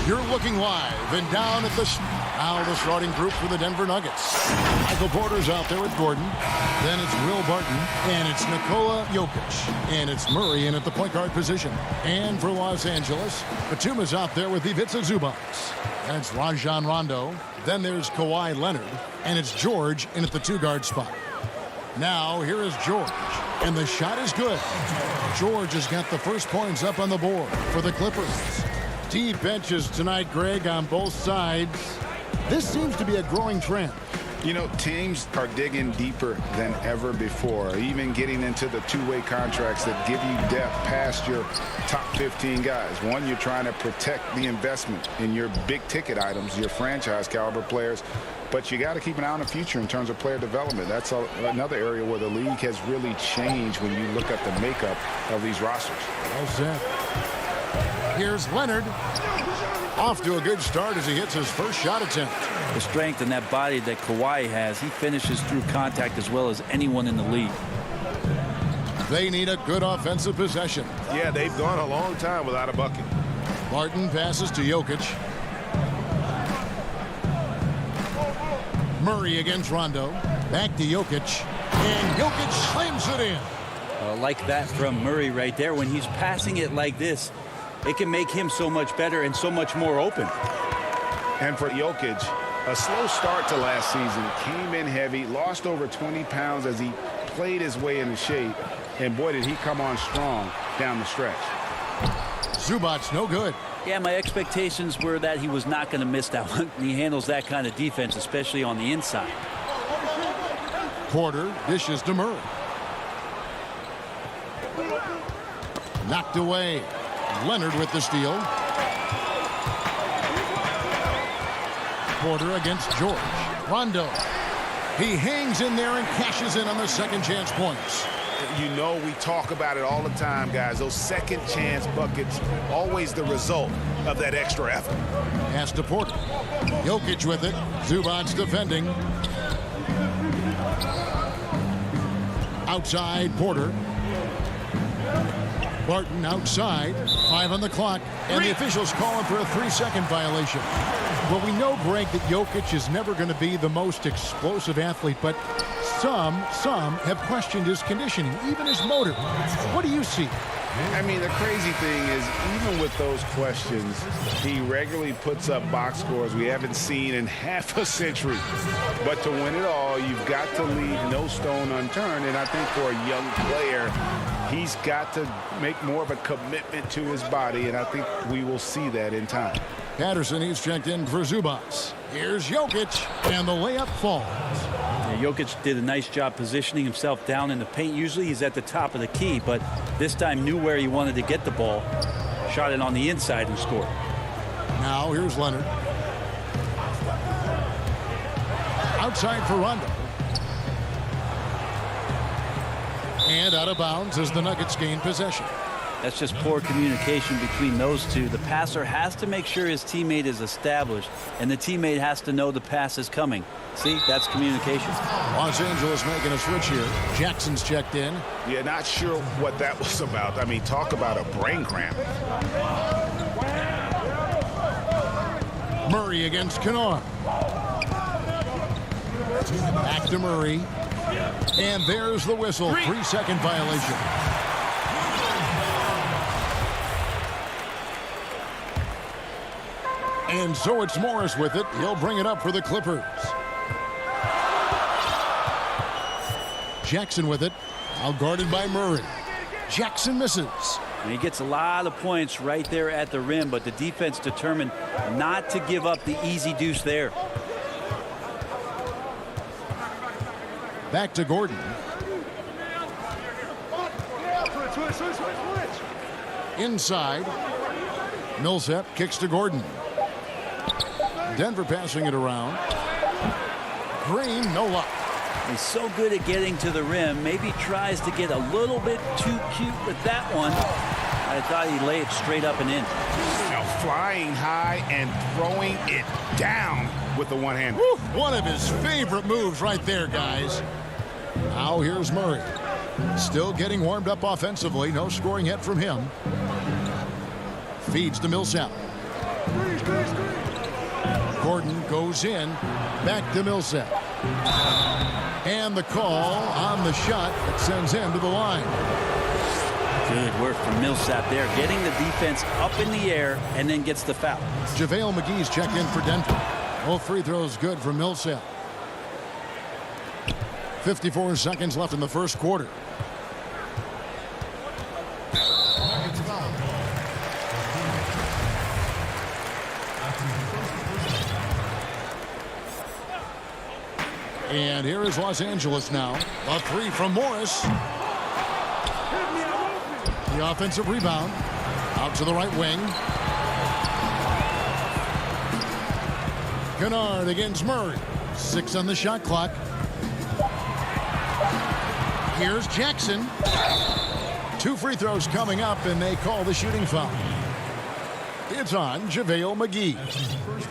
You're looking live and down at the starting group for the Denver Nuggets. Michael Porter's out there with Gordon. Then it's Will Barton. And it's Nikola Jokic. And it's Murray in at the point guard position. And for Los Angeles, Batuma's out there with Ivica Zubac. And it's Rajon Rondo. Then there's Kawhi Leonard. And it's George in at the two-guard spot. Now, here is George. And the shot is good. George has got the first points up on the board for the Clippers. Deep benches tonight, Greg, on both sides. This seems to be a growing trend. You know, teams are digging deeper than ever before, even getting into the two-way contracts that give you depth past your top 15 guys. One, you're trying to protect the investment in your big-ticket items, your franchise-caliber players, but you got to keep an eye on the future in terms of player development. That's another area where the league has really changed when you look at the makeup of these rosters. Well said. Here's Leonard. Off to a good start as he hits his first shot attempt. The strength in that body that Kawhi has, he finishes through contact as well as anyone in the league. They need a good offensive possession. Yeah, they've gone a long time without a bucket. Martin passes to Jokic. Murray against Rondo. Back to Jokic. And Jokic slams it in. Like that from Murray right there. When he's passing it like this, it can make him so much better and so much more open. And for Jokic, a slow start to last season, came in heavy, lost over 20 pounds as he played his way into shape. And boy, did he come on strong down the stretch. Zubac's no good. Yeah, my expectations were that he was not going to miss that one. He handles that kind of defense, especially on the inside. Porter dishes to Murray. Knocked away. Leonard with the steal. Porter against George. Rondo. He hangs in there and cashes in on the second chance points. You know, we talk about it all the time, guys. Those second chance buckets, always the result of that extra effort. Pass to Porter. Jokic with it. Zubac's defending. Outside Porter. Barton outside. 5 on the clock. And the officials calling for a 3-second violation. Well, we know, Greg, that Jokic is never going to be the most explosive athlete, but some have questioned his conditioning, even his motor. What do you see? I mean, the crazy thing is, even with those questions, he regularly puts up box scores we haven't seen in half a century. But to win it all, you've got to leave no stone unturned. And I think for a young player, he's got to make more of a commitment to his body, and I think we will see that in time. Patterson, he's checked in for Zubac. Here's Jokic, and the layup falls. Yeah, Jokic did a nice job positioning himself down in the paint. Usually he's at the top of the key, but this time knew where he wanted to get the ball. Shot it on the inside and scored. Now here's Leonard. Outside for Rondo. And out of bounds as the Nuggets gain possession. That's just poor communication between those two. The passer has to make sure his teammate is established, and the teammate has to know the pass is coming. See, that's communication. Los Angeles making a switch here. Jackson's checked in. Yeah, not sure what that was about. I mean, talk about a brain cramp. Murray against Kennard. Back to Murray. And there's the whistle. 3-second violation. And so it's Morris with it. He'll bring it up for the Clippers. Jackson with it. Now guarded by Murray. Jackson misses. And he gets a lot of points right there at the rim, but the defense determined not to give up the easy deuce there. Back to Gordon. Inside. Millsap kicks to Gordon. Denver passing it around. Green, no luck. He's so good at getting to the rim. Maybe tries to get a little bit too cute with that one. I thought he'd lay it straight up and in. Now flying high and throwing it down with the one-hand. One of his favorite moves right there, guys. Now here's Murray. Still getting warmed up offensively. No scoring yet from him. Feeds to Millsap. Gordon goes in. Back to Millsap. And the call on the shot that sends him to the line. Good work from Millsap there, getting the defense up in the air and then gets the foul. JaVale McGee's checked in for Denver. Both free throws good for Millsap. 54 seconds left in the first quarter. And here is Los Angeles now. A three from Morris. The offensive rebound. Out to the right wing. Kennard against Murray. 6 on the shot clock. Here's Jackson. 2 free throws coming up, and they call the shooting foul. It's on JaVale McGee.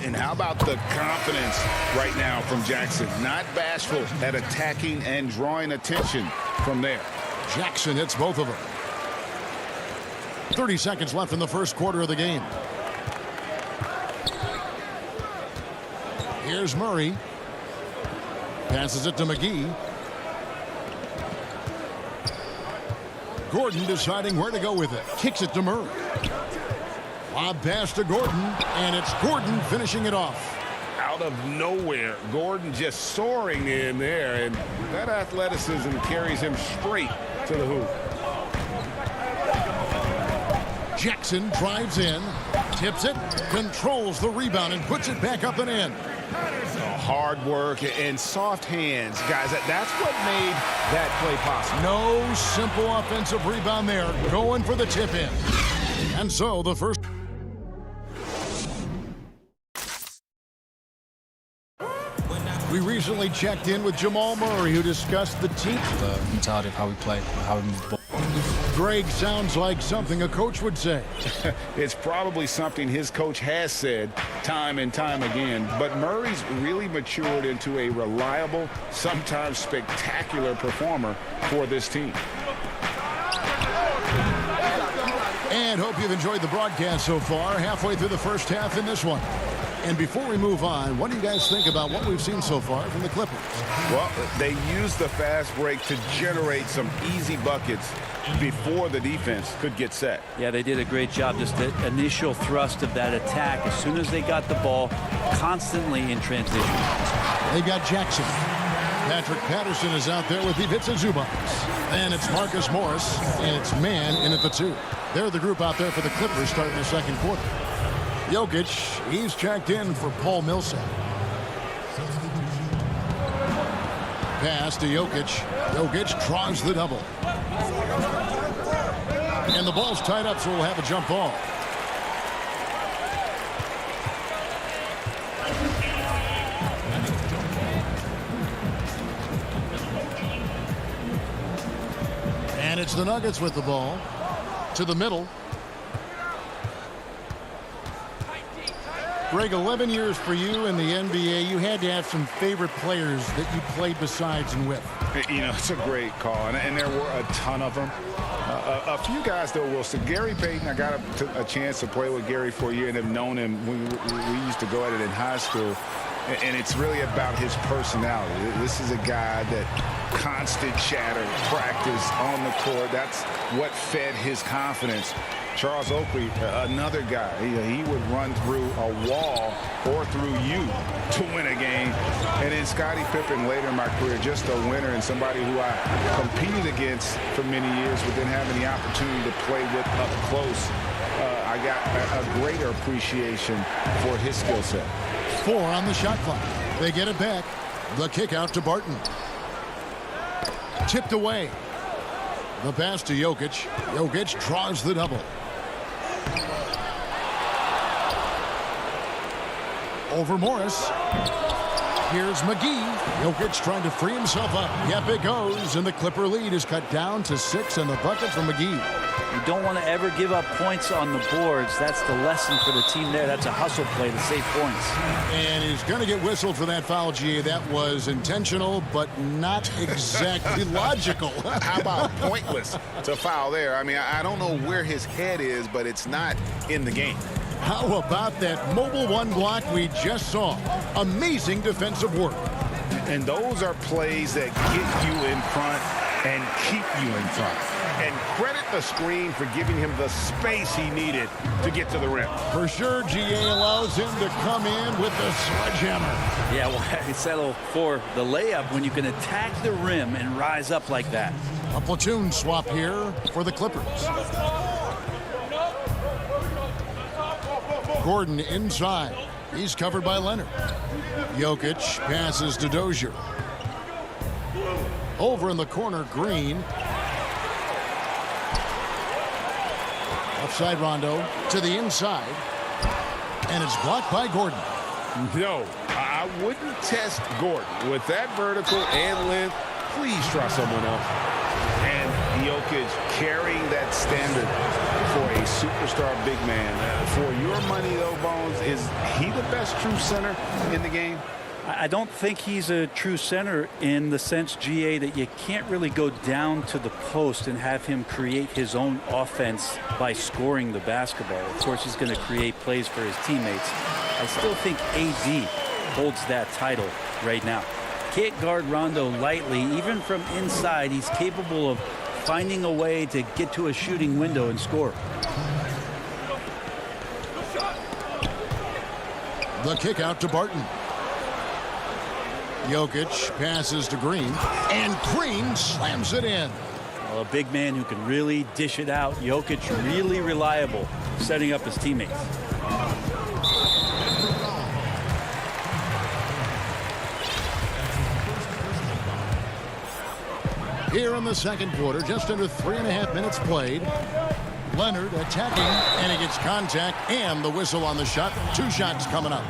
And how about the confidence right now from Jackson? Not bashful at attacking and drawing attention from there. Jackson hits both of them. 30 seconds left in the first quarter of the game. Here's Murray. Passes it to McGee. Gordon deciding where to go with it. Kicks it to Murray. Lob pass to Gordon, and it's Gordon finishing it off. Out of nowhere, Gordon just soaring in there, and that athleticism carries him straight to the hoop. Jackson drives in, tips it, controls the rebound, and puts it back up and in. Hard work and soft hands, guys. That's what made that play possible. No simple offensive rebound there, going for the tip in. And so the first. We recently checked in with Jamal Murray, who discussed the team. The mentality of how we play, how we move the ball. Greg sounds like something a coach would say. It's probably something his coach has said time and time again, but Murray's really matured into a reliable, sometimes spectacular performer for this team. And hope you've enjoyed the broadcast so far, halfway through the first half in this one. And before we move on, what do you guys think about what we've seen so far from the Clippers? Well, they used the fast break to generate some easy buckets before the defense could get set. Yeah, they did a great job. Just the initial thrust of that attack, as soon as they got the ball, constantly in transition. They got Jackson. Patrick Patterson is out there with Ivica Zubac. And it's Marcus Morris, and it's man in at the 2. They're the group out there for the Clippers starting the second quarter. Jokic, he's checked in for Paul Millsap. Pass to Jokic. Jokic draws the double. And the ball's tied up, so we'll have a jump ball. And it's the Nuggets with the ball. To the middle. Greg, 11 years for you in the NBA. You had to have some favorite players that you played besides and with. You know, it's a great call, and there were a ton of them. A few guys, though, Wilson. Gary Payton, I got a chance to play with Gary for a year and have known him. We used to go at it in high school, and it's really about his personality. This is a guy that constant chatter, practice on the court. That's what fed his confidence. Charles Oakley, another guy, he would run through a wall or through you to win a game. And then Scottie Pippen later in my career, just a winner and somebody who I competed against for many years, but then having the opportunity to play with up close, I got a greater appreciation for his skill set. 4 on the shot clock. They get it back. The kick out to Barton. Tipped away. The pass to Jokic. Jokic draws the double. Over Morris. Here's McGee. Jokic trying to free himself up. Yep, it goes. And the Clipper lead is cut down to 6 and the bucket from McGee. You don't want to ever give up points on the boards. That's the lesson for the team there. That's a hustle play to save points. And he's going to get whistled for that foul, G. That was intentional, but not exactly logical. How about pointless to foul there? I mean, I don't know where his head is, but it's not in the game. How about that mobile one block we just saw? Amazing defensive work. And those are plays that get you in front and keep you in front. And credit the screen for giving him the space he needed to get to the rim. For sure, GA allows him to come in with the sledgehammer. Yeah, why settle for the layup when you can attack the rim and rise up like that? A platoon swap here for the Clippers. Gordon inside. He's covered by Leonard. Jokic passes to Dozier. Over in the corner, Green. Upside Rondo to the inside. And it's blocked by Gordon. No, I wouldn't test Gordon. With that vertical and length, please try someone else. And Jokic carrying that standard for a superstar big man. For your money, though, Bones, is he the best true center in the game? I don't think he's a true center in the sense, GA, that you can't really go down to the post and have him create his own offense by scoring the basketball. Of course, he's going to create plays for his teammates. I still think AD holds that title right now. Can't guard Rondo lightly. Even from inside, he's capable of finding a way to get to a shooting window and score. The kick out to Barton. Jokic passes to Green, and Green slams it in. Well, a big man who can really dish it out. Jokic really reliable, setting up his teammates. Here in the second quarter, just under 3.5 minutes played. Leonard attacking, and he gets contact and the whistle on the shot. 2 shots coming up.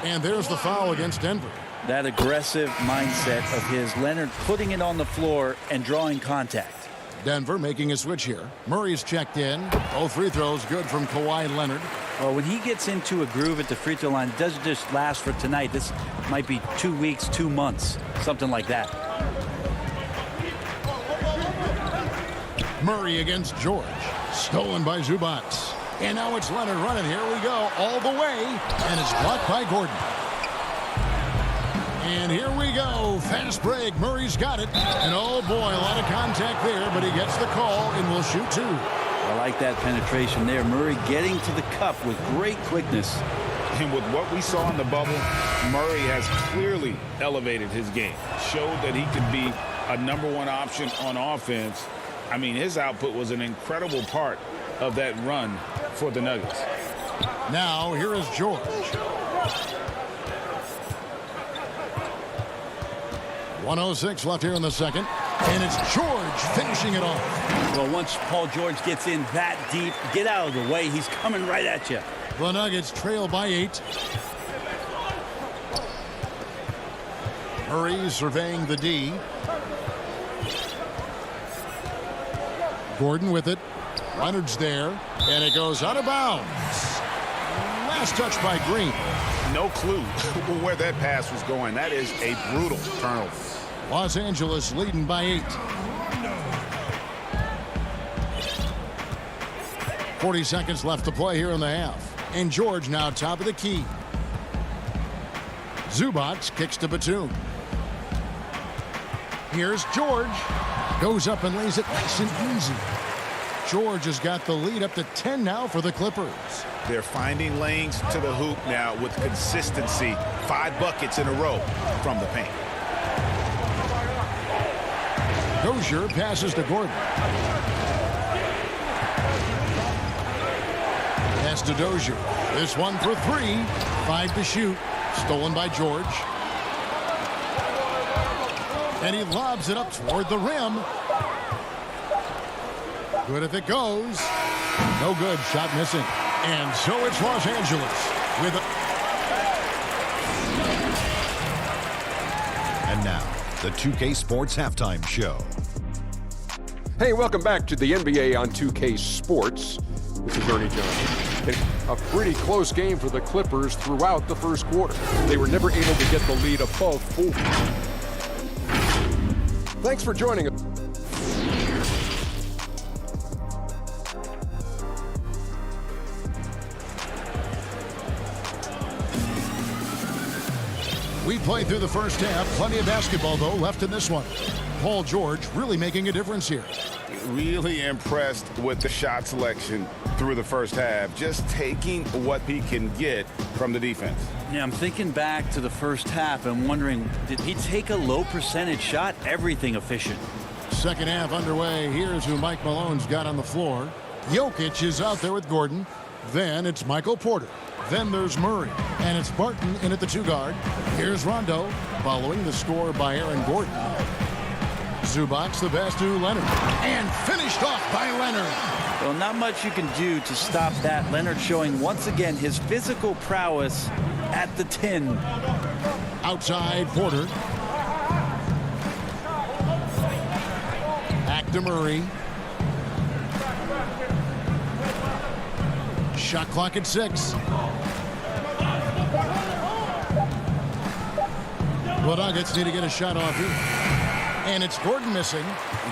And there's the foul against Denver. That aggressive mindset of his, Leonard putting it on the floor and drawing contact. Denver making a switch here. Murray's checked in. Both free throws good from Kawhi Leonard. Well, when he gets into a groove at the free throw line, it doesn't just last for tonight. This might be 2 weeks, 2 months, something like that. Murray against George. Stolen by Zubac. And now it's Leonard running. Here we go all the way. And it's blocked by Gordon. And here we go. Fast break. Murray's got it. And oh boy, a lot of contact there, but he gets the call and will shoot 2. I like that penetration there. Murray getting to the cup with great quickness. And with what we saw in the bubble, Murray has clearly elevated his game. Showed that he could be a #1 option on offense. I mean, his output was an incredible part of that run for the Nuggets. Now, here is George. .106 left here in the second. And it's George finishing it off. Well, once Paul George gets in that deep, get out of the way. He's coming right at you. The Nuggets trail by 8. Murray surveying the D. Gordon with it. Leonard's there. And it goes out of bounds. Last touch by Green. No clue where that pass was going. That is a brutal turnover. Los Angeles leading by 8. 40 seconds left to play here in the half. And George now top of the key. Zubac kicks to Batum. Here's George. Goes up and lays it nice and easy. George has got the lead up to 10 now for the Clippers. They're finding lanes to the hoop now with consistency. 5 buckets in a row from the paint. Dozier passes to Gordon. Pass to Dozier. This one for 3. 5 to shoot. Stolen by George. And he lobs it up toward the rim. Good if it goes. No good. Shot missing. And so it's Los Angeles with a... And now, the 2K Sports Halftime Show. Hey, welcome back to the NBA on 2K Sports. This is Ernie Johnson. A pretty close game for the Clippers throughout the first quarter. They were never able to get the lead above 4. Thanks for joining us. We played through the first half. Plenty of basketball, though, left in this one. Paul George really making a difference here. Really impressed with the shot selection through the first half. Just taking what he can get from the defense. Yeah, I'm thinking back to the first half and wondering, did he take a low percentage shot? Everything efficient. Second half underway. Here's who Mike Malone's got on the floor. Jokic is out there with Gordon. Then it's Michael Porter. Then there's Murray. And it's Barton in at the 2 guard. Here's Rondo following the score by Aaron Gordon. Zubac the pass to Leonard. And finished off by Leonard. Well, not much you can do to stop that. Leonard showing once again his physical prowess at the 10. Outside Porter. Back to Murray. Shot clock at 6. The Nuggets need to get a shot off here. And it's Gordon missing.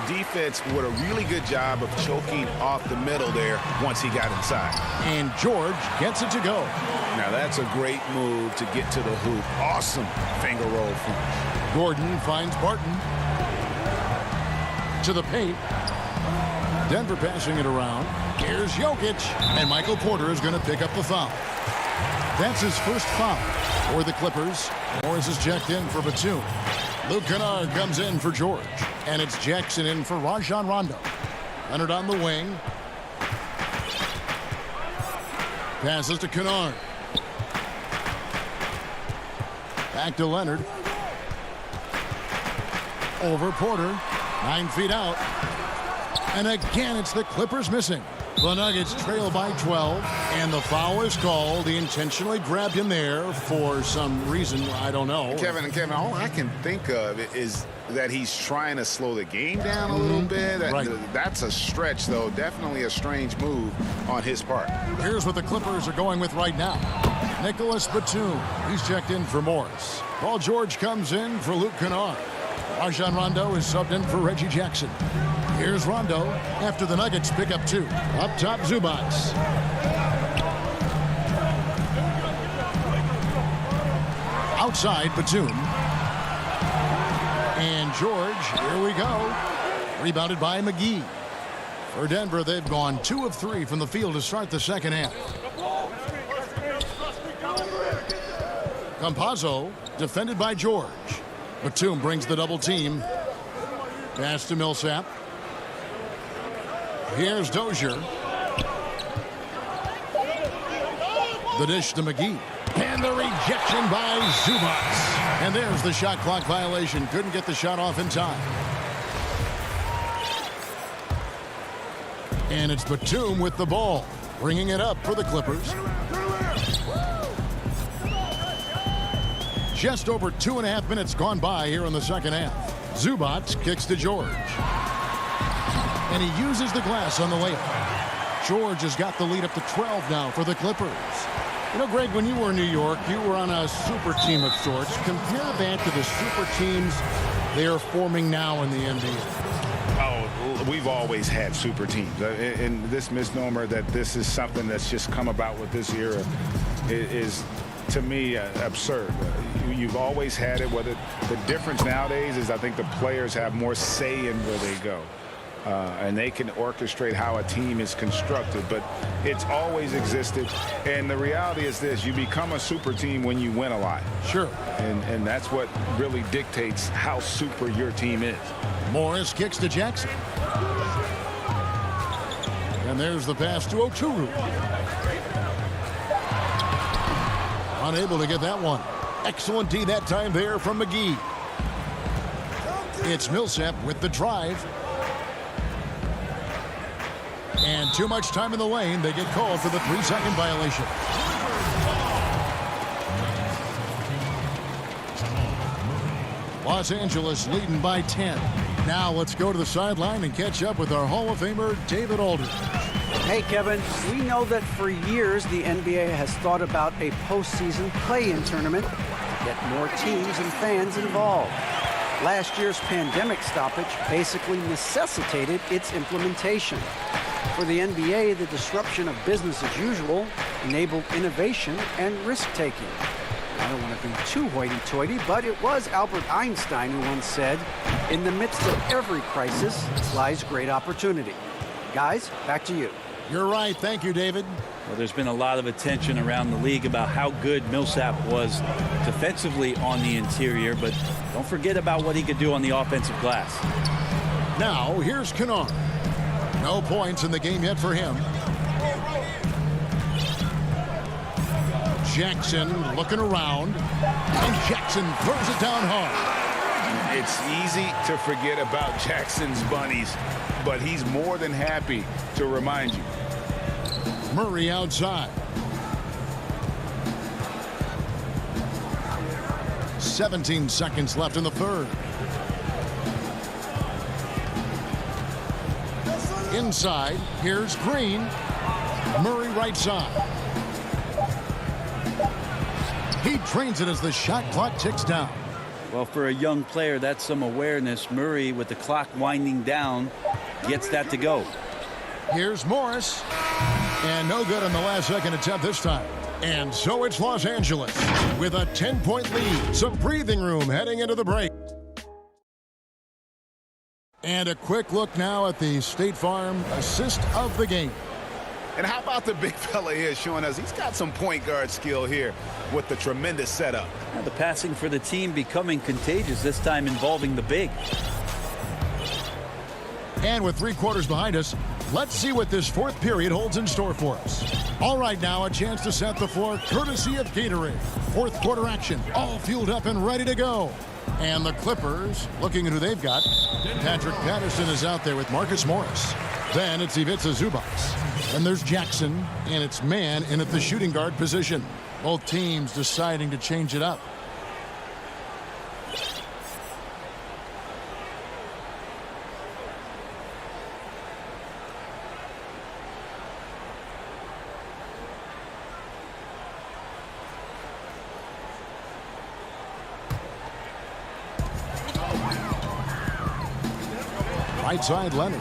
The defense with a really good job of choking off the middle there once he got inside. And George gets it to go. Now that's a great move to get to the hoop. Awesome finger roll finish. Gordon finds Barton. To the paint. Denver passing it around. Here's Jokic. And Michael Porter is going to pick up the foul. That's his first foul for the Clippers. Morris is checked in for Batum. Luke Kennard comes in for George. And it's Jackson in for Rajon Rondo. Leonard on the wing. Passes to Kennard. Back to Leonard. Over Porter. 9 feet out. And again, it's the Clippers missing. The Nuggets trail by 12, and the foul is called. He intentionally grabbed him there for some reason, I don't know. Kevin, all I can think of is that he's trying to slow the game down a little bit. Right. That's a stretch, though. Definitely a strange move on his part. Here's what the Clippers are going with right now. Nicholas Batum. He's checked in for Morris. Paul George comes in for Luke Kennard. Rajon Rondo is subbed in for Reggie Jackson. Here's Rondo after the Nuggets pick up 2. Up top, Zubac. Outside, Batum. And George, here we go. Rebounded by McGee. For Denver, they've gone 2 of 3 from the field to start the second half. Campazzo, defended by George. Batum brings the double team. Pass to Millsap. Here's Dozier. The dish to McGee. And the rejection by Zubac. And there's the shot clock violation. Couldn't get the shot off in time. And it's Batum with the ball. Bringing it up for the Clippers. Just over 2.5 minutes gone by here in the second half. Zubac kicks to George. And he uses the glass on the layup. George has got the lead up to 12 now for the Clippers. You know, Greg, when you were in New York, you were on a super team of sorts. Compare that to the super teams they are forming now in the NBA. Oh, we've always had super teams. And this misnomer that this is something that's just come about with this era is, to me, absurd. You've always had it. Whether the difference nowadays is I think the players have more say in where they go. And they can orchestrate how a team is constructed, but it's always existed. And the reality is this: you become a super team when you win a lot. Sure. And that's what really dictates how super your team is. Morris kicks to Jackson. And there's the pass to Oturu. Unable to get that one. Excellent D that time there from McGee. It's Millsap with the drive. And too much time in the lane. They get called for the 3-second violation. Los Angeles leading by 10. Now let's go to the sideline and catch up with our Hall of Famer, David Aldridge. Hey, Kevin, we know that for years the NBA has thought about a postseason play-in tournament to get more teams and fans involved. Last year's pandemic stoppage basically necessitated its implementation. For the NBA, the disruption of business as usual enabled innovation and risk-taking. I don't want to be too hoity-toity, but it was Albert Einstein who once said, "In the midst of every crisis lies great opportunity." Guys, back to you. You're right. Thank you, David. Well, there's been a lot of attention around the league about how good Millsap was defensively on the interior, but don't forget about what he could do on the offensive glass. Now, here's Kennard. No points in the game yet for him. Jackson looking around, and Jackson throws it down hard. It's easy to forget about Jackson's bunnies, but he's more than happy to remind you. Murray outside. 17 seconds left in the third. Inside, here's Green. Murray right side. He trains it as the shot clock ticks down. Well, for a young player, that's some awareness. Murray, with the clock winding down, gets that to go. Here's Morris. And no good on the last second attempt this time. And so it's Los Angeles with a 10-point lead. Some breathing room heading into the break. And a quick look now at the State Farm assist of the game. And how about the big fella here showing us he's got some point guard skill here with the tremendous setup. Now the passing for the team becoming contagious, this time involving the big. And with 3 quarters behind us, let's see what this fourth period holds in store for us. All right, now a chance to set the floor courtesy of Gatorade. Fourth quarter action, all fueled up and ready to go. And the Clippers, looking at who they've got. Patrick Patterson is out there with Marcus Morris. Then it's Ivica Zubac. Then there's Jackson, and it's man in at the shooting guard position. Both teams deciding to change it up. Right side, Leonard.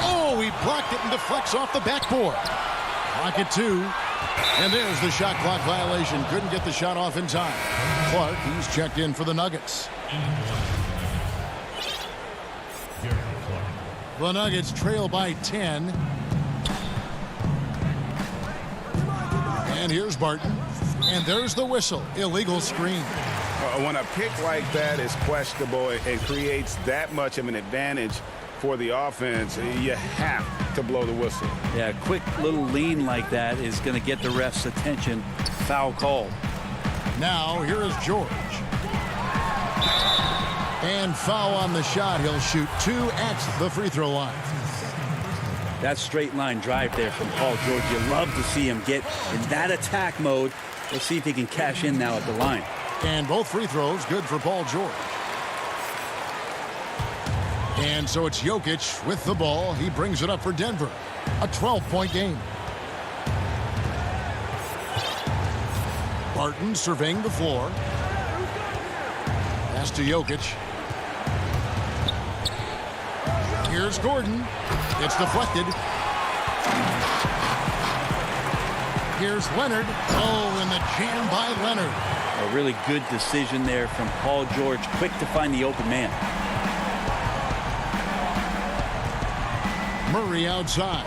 Oh, he blocked it and deflects off the backboard. Pocket 2. And there's the shot clock violation. Couldn't get the shot off in time. Clark, he's checked in for the Nuggets. The Nuggets trail by 10. And here's Barton. And there's the whistle. Illegal screen. When a pick like that is questionable and creates that much of an advantage for the offense, you have to blow the whistle. Yeah, a quick little lean like that is going to get the ref's attention. Foul called. Now, here is George. And foul on the shot. He'll shoot 2 at the free throw line. That straight line drive there from Paul George. You love to see him get in that attack mode. Let's see if he can cash in now at the line. And both free throws good for Paul George. And so it's Jokic with the ball. He brings it up for Denver. A 12-point game. Barton surveying the floor. Pass to Jokic. Here's Gordon. It's deflected. Here's Leonard. Oh, and the jam by Leonard. A really good decision there from Paul George. Quick to find the open man. Murray outside.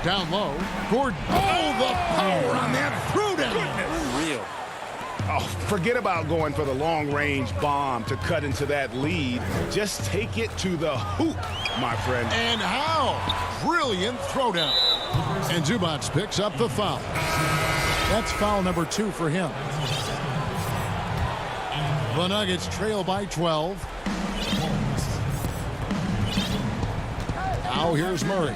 Down low. Gordon. Oh, the power on that throwdown. Unreal. Oh, forget about going for the long-range bomb to cut into that lead. Just take it to the hoop, my friend. And how? Brilliant throwdown. And Zubac picks up the foul. That's foul number 2 for him. The Nuggets trail by 12. Now here's Murray.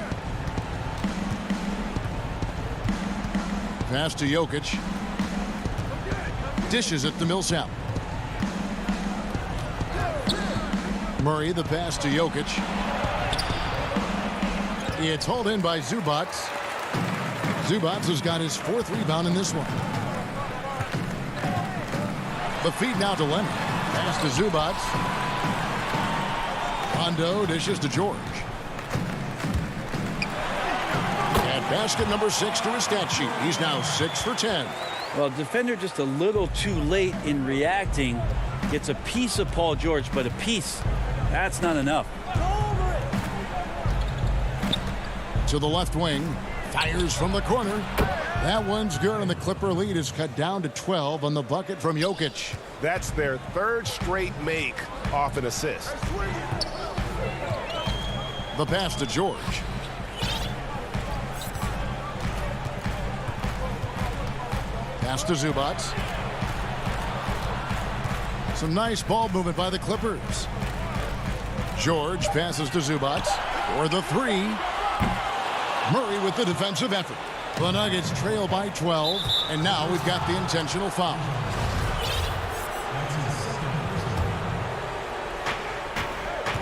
Pass to Jokic. Dishes it to Millsap. Murray, the pass to Jokic. It's hauled in by Zubac. Zubac has got his 4th rebound in this one. The feed now to Leonard. Pass to Zubac. Rondo dishes to George. Basket number 6 to his stat sheet. He's now 6 for 10. Well, defender just a little too late in reacting. Gets a piece of Paul George, but a piece, that's not enough. To the left wing. Fires from the corner. That one's good, and the Clipper lead is cut down to 12 on the bucket from Jokic. That's their third straight make off an assist. The pass to George. Pass to Zubac. Some nice ball movement by the Clippers. George passes to Zubac for the 3. Murray with the defensive effort. The Nuggets trail by 12, and now we've got the intentional foul.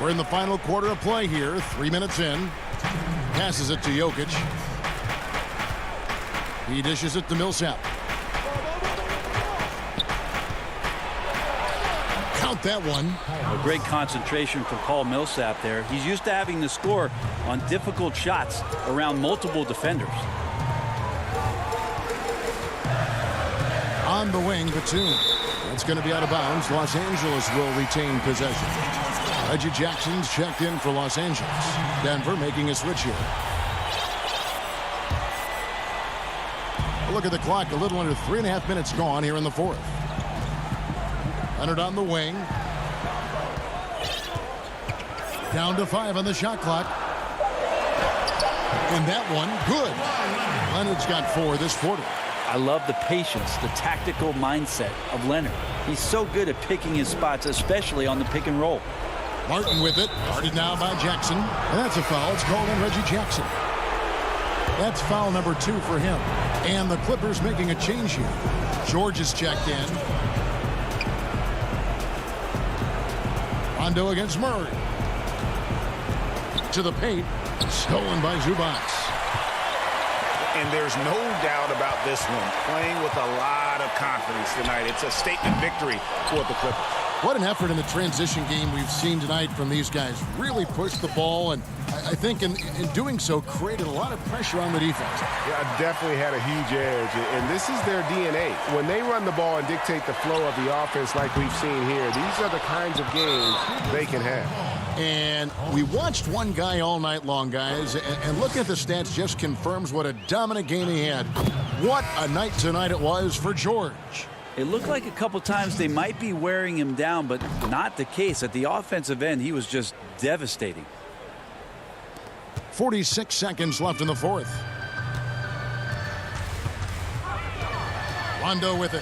We're in the final quarter of play here, 3 minutes in. Passes it to Jokic. He dishes it to Millsap. Count that one. A great concentration from Paul Millsap there. He's used to having to score on difficult shots around multiple defenders. On the wing, Batum. That's going to be out of bounds. Los Angeles will retain possession. Reggie Jackson's checked in for Los Angeles. Denver making a switch here. Look at the clock. A little under 3.5 minutes gone here in the fourth. Leonard on the wing. Down to 5 on the shot clock. And that one, good. Leonard's got 4 this quarter. I love the patience, the tactical mindset of Leonard. He's so good at picking his spots, especially on the pick and roll. Martin with it. Guarded now by Jackson. And that's a foul. It's called on Reggie Jackson. That's foul number 2 for him. And the Clippers making a change here. George is checked in. Rondo against Murray. To the paint. Stolen by Zubac. And there's no doubt about this one. Playing with a lot of confidence tonight. It's a statement victory for the Clippers. What an effort in the transition game we've seen tonight from these guys. Really pushed the ball, and I think in doing so created a lot of pressure on the defense. Yeah, definitely had a huge edge, and this is their DNA. When they run the ball and dictate the flow of the offense like we've seen here, these are the kinds of games they can have. And we watched one guy all night long, guys, and looking at the stats just confirms what a dominant game he had. What a night tonight it was for George. It looked like a couple times they might be wearing him down, but not the case. At the offensive end, he was just devastating. 46 seconds left in the fourth. Rondo with it.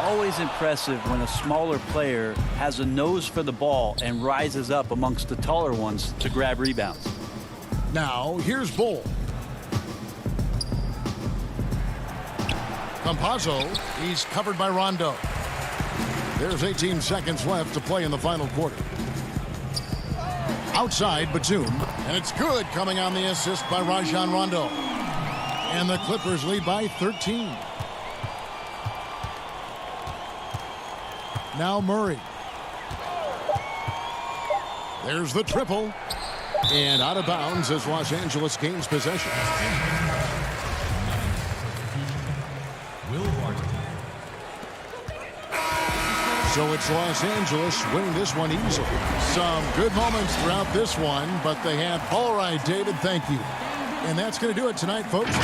Always impressive when a smaller player has a nose for the ball and rises up amongst the taller ones to grab rebounds. Now, here's Bull. Campazzo, he's covered by Rondo. There's 18 seconds left to play in the final quarter. Outside, Batum, and it's good coming on the assist by Rajon Rondo. And the Clippers lead by 13. Now Murray. There's the triple. And out of bounds as Los Angeles gains possession. So it's Los Angeles winning this one easily. Some good moments throughout this one, but they had all right, David, thank you. And that's going to do it tonight, folks.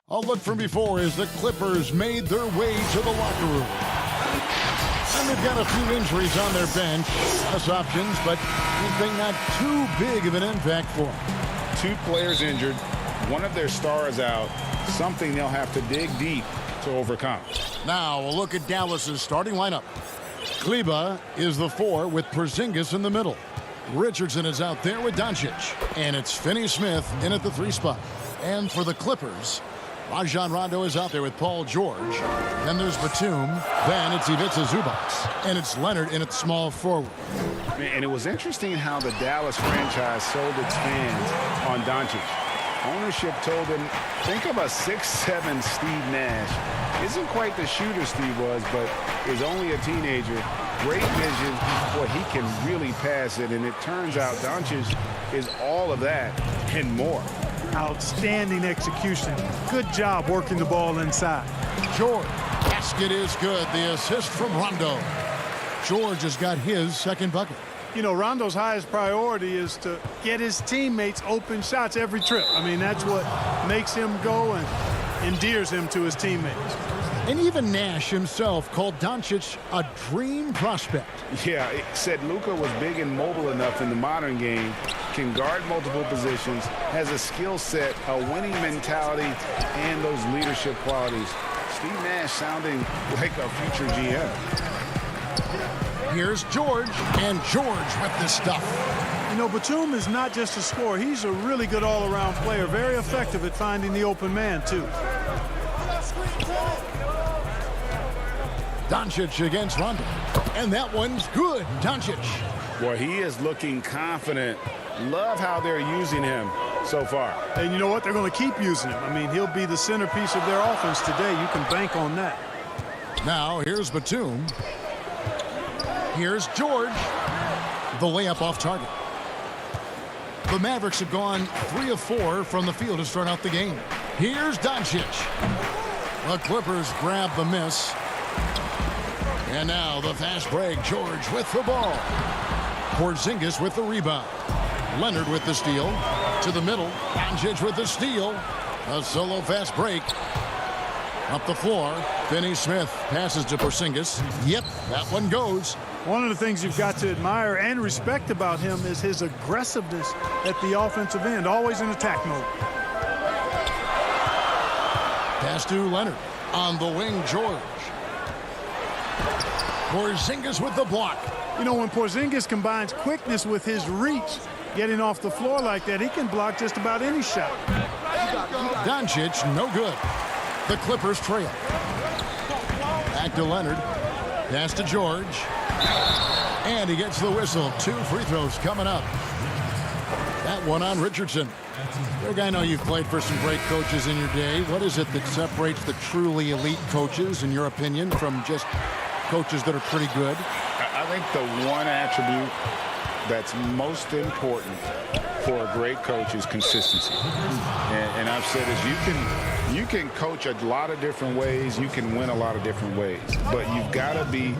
A look from before as the Clippers made their way to the locker room. And they've got a few injuries on their bench. Less options, but I think not too big of an impact for them. 2 players injured. One of their stars out. Something they'll have to dig deep to overcome. Now a look at Dallas's starting lineup. Kleba is the 4 with Porzingis in the middle. Richardson is out there with Doncic. And it's Finney-Smith in at the 3 spot. And for the Clippers, Rajon Rondo is out there with Paul George. Then there's Batum. Then it's Ivica Zubac. And it's Leonard in at small forward. And it was interesting how the Dallas franchise sold its fans on Doncic. Ownership told them, think of a 6'7" Steve Nash. Isn't quite the shooter Steve was, but is only a teenager. Great vision. Boy, he can really pass it. And it turns out Doncic is all of that and more. Outstanding execution. Good job working the ball inside. George. Basket is good. The assist from Rondo. George has got his second bucket. You know, Rondo's highest priority is to get his teammates open shots every trip. I mean, that's what makes him go and endears him to his teammates. And even Nash himself called Doncic a dream prospect. Yeah, it said Luka was big and mobile enough in the modern game, can guard multiple positions, has a skill set, a winning mentality, and those leadership qualities. Steve Nash sounding like a future GM. Here's George, and George with the stuff. You know, Batum is not just a scorer. He's a really good all-around player, very effective at finding the open man, too. Doncic against Rondo. And that one's good. Doncic. Boy, he is looking confident. Love how they're using him so far. And you know what? They're going to keep using him. I mean, he'll be the centerpiece of their offense today. You can bank on that. Now, here's Batum. Here's George. The layup off target. The Mavericks have gone 3 of 4 from the field to start out the game. Here's Doncic. The Clippers grab the miss. And now the fast break. George with the ball. Porzingis with the rebound. Leonard with the steal. To the middle. Doncic with the steal. A solo fast break. Up the floor. Finney-Smith passes to Porzingis. Yep, that one goes. One of the things you've got to admire and respect about him is his aggressiveness at the offensive end. Always in attack mode. Pass to Leonard. On the wing, George. Porzingis with the block. You know, when Porzingis combines quickness with his reach, getting off the floor like that, he can block just about any shot. Doncic, no good. The Clippers trail. Back to Leonard. Pass to George. And he gets the whistle. 2 free throws coming up. That one on Richardson. Greg, I know you've played for some great coaches in your day. What is it that separates the truly elite coaches, in your opinion, from just coaches that are pretty good? I think the one attribute that's most important for a great coach is consistency. And I've said is you can coach a lot of different ways. You can win a lot of different ways. But you've got to be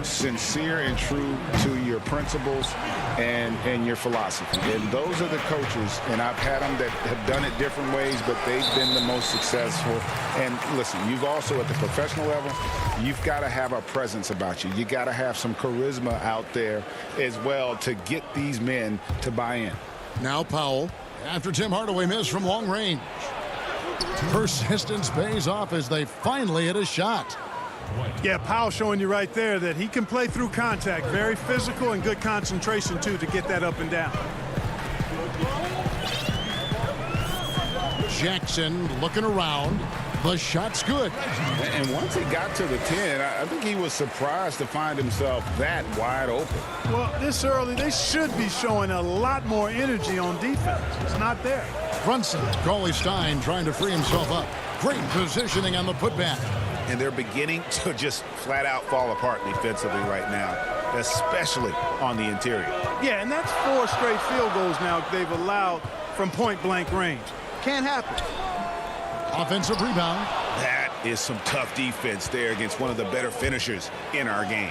sincere and true to your principles and your philosophy. And those are the coaches, and I've had them that have done it different ways, but they've been the most successful. And listen, you've also at the professional level, you've got to have a presence about you. You got to have some charisma out there as well to get these men to buy in. Now Powell, after Tim Hardaway missed from long range. Persistence pays off as they finally hit a shot. Yeah, Powell showing you right there that he can play through contact. Very physical and good concentration, too, to get that up and down. Jackson looking around. The shot's good. And once he got to the 10, I think he was surprised to find himself that wide open. Well, this early, they should be showing a lot more energy on defense. It's not there. Brunson, Cauley-Stein trying to free himself up. Great positioning on the putback. And they're beginning to just flat out fall apart defensively right now, especially on the interior. Yeah, and that's 4 straight field goals now they've allowed from point-blank range. Can't happen. Offensive rebound. That is some tough defense there against one of the better finishers in our game.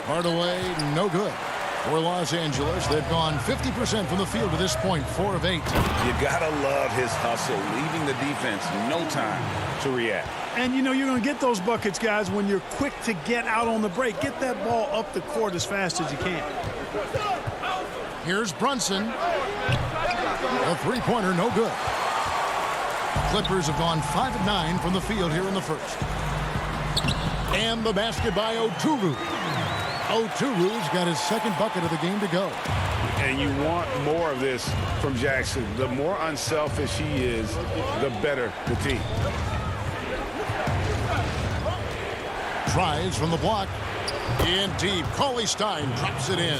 Hardaway, no good. For Los Angeles, they've gone 50% from the field to this point, 4 of 8. You gotta love his hustle, leaving the defense no time to react. And, you know, you're going to get those buckets, guys, when you're quick to get out on the break. Get that ball up the court as fast as you can. Here's Brunson. A three-pointer, no good. Clippers have gone 5 of 9 from the field here in the first. And the basket by Oturu. Oturu's got his second bucket of the game to go. And you want more of this from Jackson. The more unselfish he is, the better the team. Tries from the block. In deep. Cauley-Stein drops it in.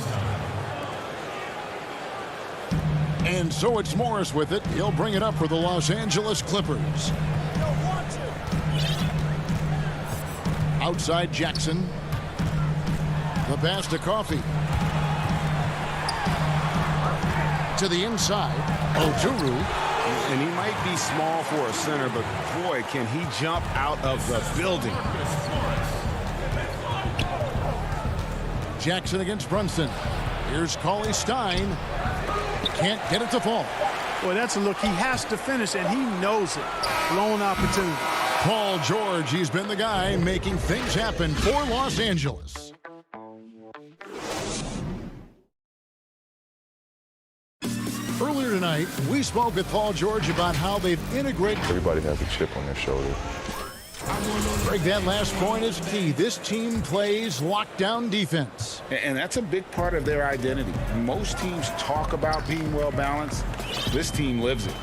And so it's Morris with it. He'll bring it up for the Los Angeles Clippers. Outside Jackson. The pass to Coffey. To the inside. Oturu. And he might be small for a center, but boy, can he jump out of the building. Jackson against Brunson. Here's Cauley-Stein. Can't get it to fall. Boy, that's a look. He has to finish, and he knows it. Blown opportunity. Paul George, he's been the guy making things happen for Los Angeles. Earlier tonight, we spoke with Paul George about how they've integrated. Everybody has a chip on their shoulder. Greg, that last point is key. This team plays lockdown defense. And that's a big part of their identity. Most teams talk about being well balanced. This team lives it.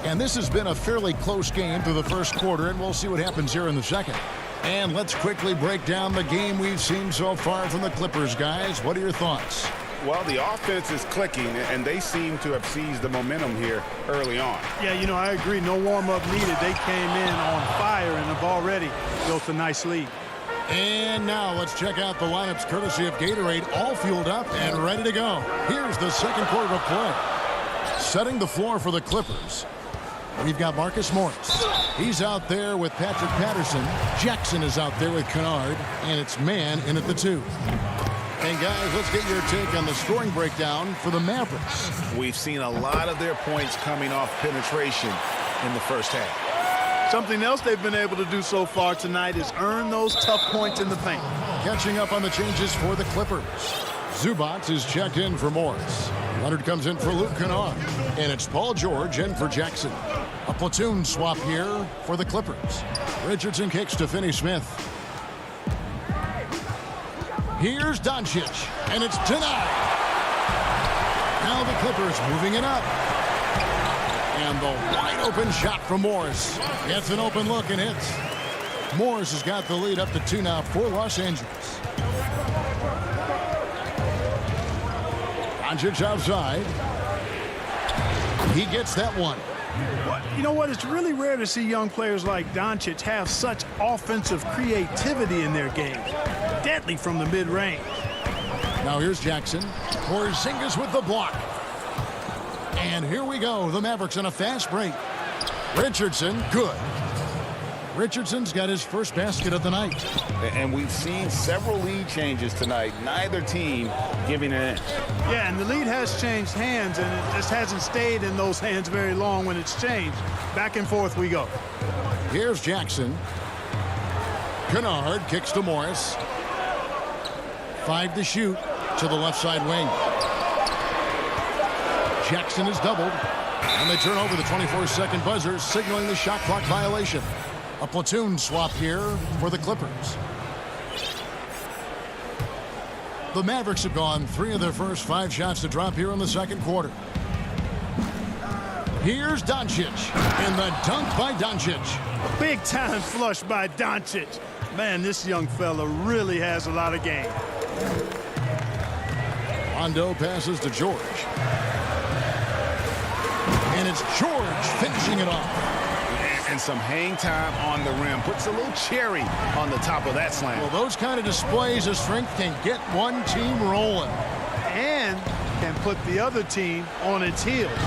And this has been a fairly close game through the first quarter, and we'll see what happens here in the second. And let's quickly break down the game we've seen so far from the Clippers, guys. What are your thoughts? Well, the offense is clicking, and they seem to have seized the momentum here early on. Yeah, you know, I agree. No warm-up needed. They came in on fire and have already built a nice lead. And now let's check out the lineups courtesy of Gatorade, all fueled up and ready to go. Here's the second quarter of play. Setting the floor for the Clippers. We've got Marcus Morris. He's out there with Patrick Patterson. Jackson is out there with Kennard, and it's man in at the 2. And guys, let's get your take on the scoring breakdown for the Mavericks. We've seen a lot of their points coming off penetration in the first half. Something else they've been able to do so far tonight is earn those tough points in the paint. Catching up on the changes for the Clippers. Zubac is checked in for Morris. Leonard comes in for Luke Kennard. And it's Paul George in for Jackson. A platoon swap here for the Clippers. Richardson kicks to Finney-Smith. Here's Doncic, and it's denied. Now the Clippers moving it up. And the wide open shot from Morris. Gets an open look and hits. Morris has got the lead up to 2 now for Los Angeles. Doncic outside. He gets that one. You know what? It's really rare to see young players like Doncic have such offensive creativity in their game. Deadly from the mid-range. Now here's Jackson. Porzingis with the block. And here we go. The Mavericks on a fast break. Richardson, good. Richardson's got his first basket of the night. And we've seen several lead changes tonight. Neither team giving an inch. Yeah, and the lead has changed hands, and it just hasn't stayed in those hands very long when it's changed. Back and forth we go. Here's Jackson. Kennard kicks to Morris. 5 to shoot to the left side wing. Jackson is doubled. And they turn over the 24-second buzzer, signaling the shot clock violation. A platoon swap here for the Clippers. The Mavericks have gone 3 of their first 5 shots to drop here in the second quarter. Here's Doncic, and the dunk by Doncic. Big time flush by Doncic. Man, this young fella really has a lot of game. Rondo passes to George. And it's George finishing it off. And some hang time on the rim. Puts a little cherry on the top of that slam. Well, those kind of displays of strength can get one team rolling. And can put the other team on its heels.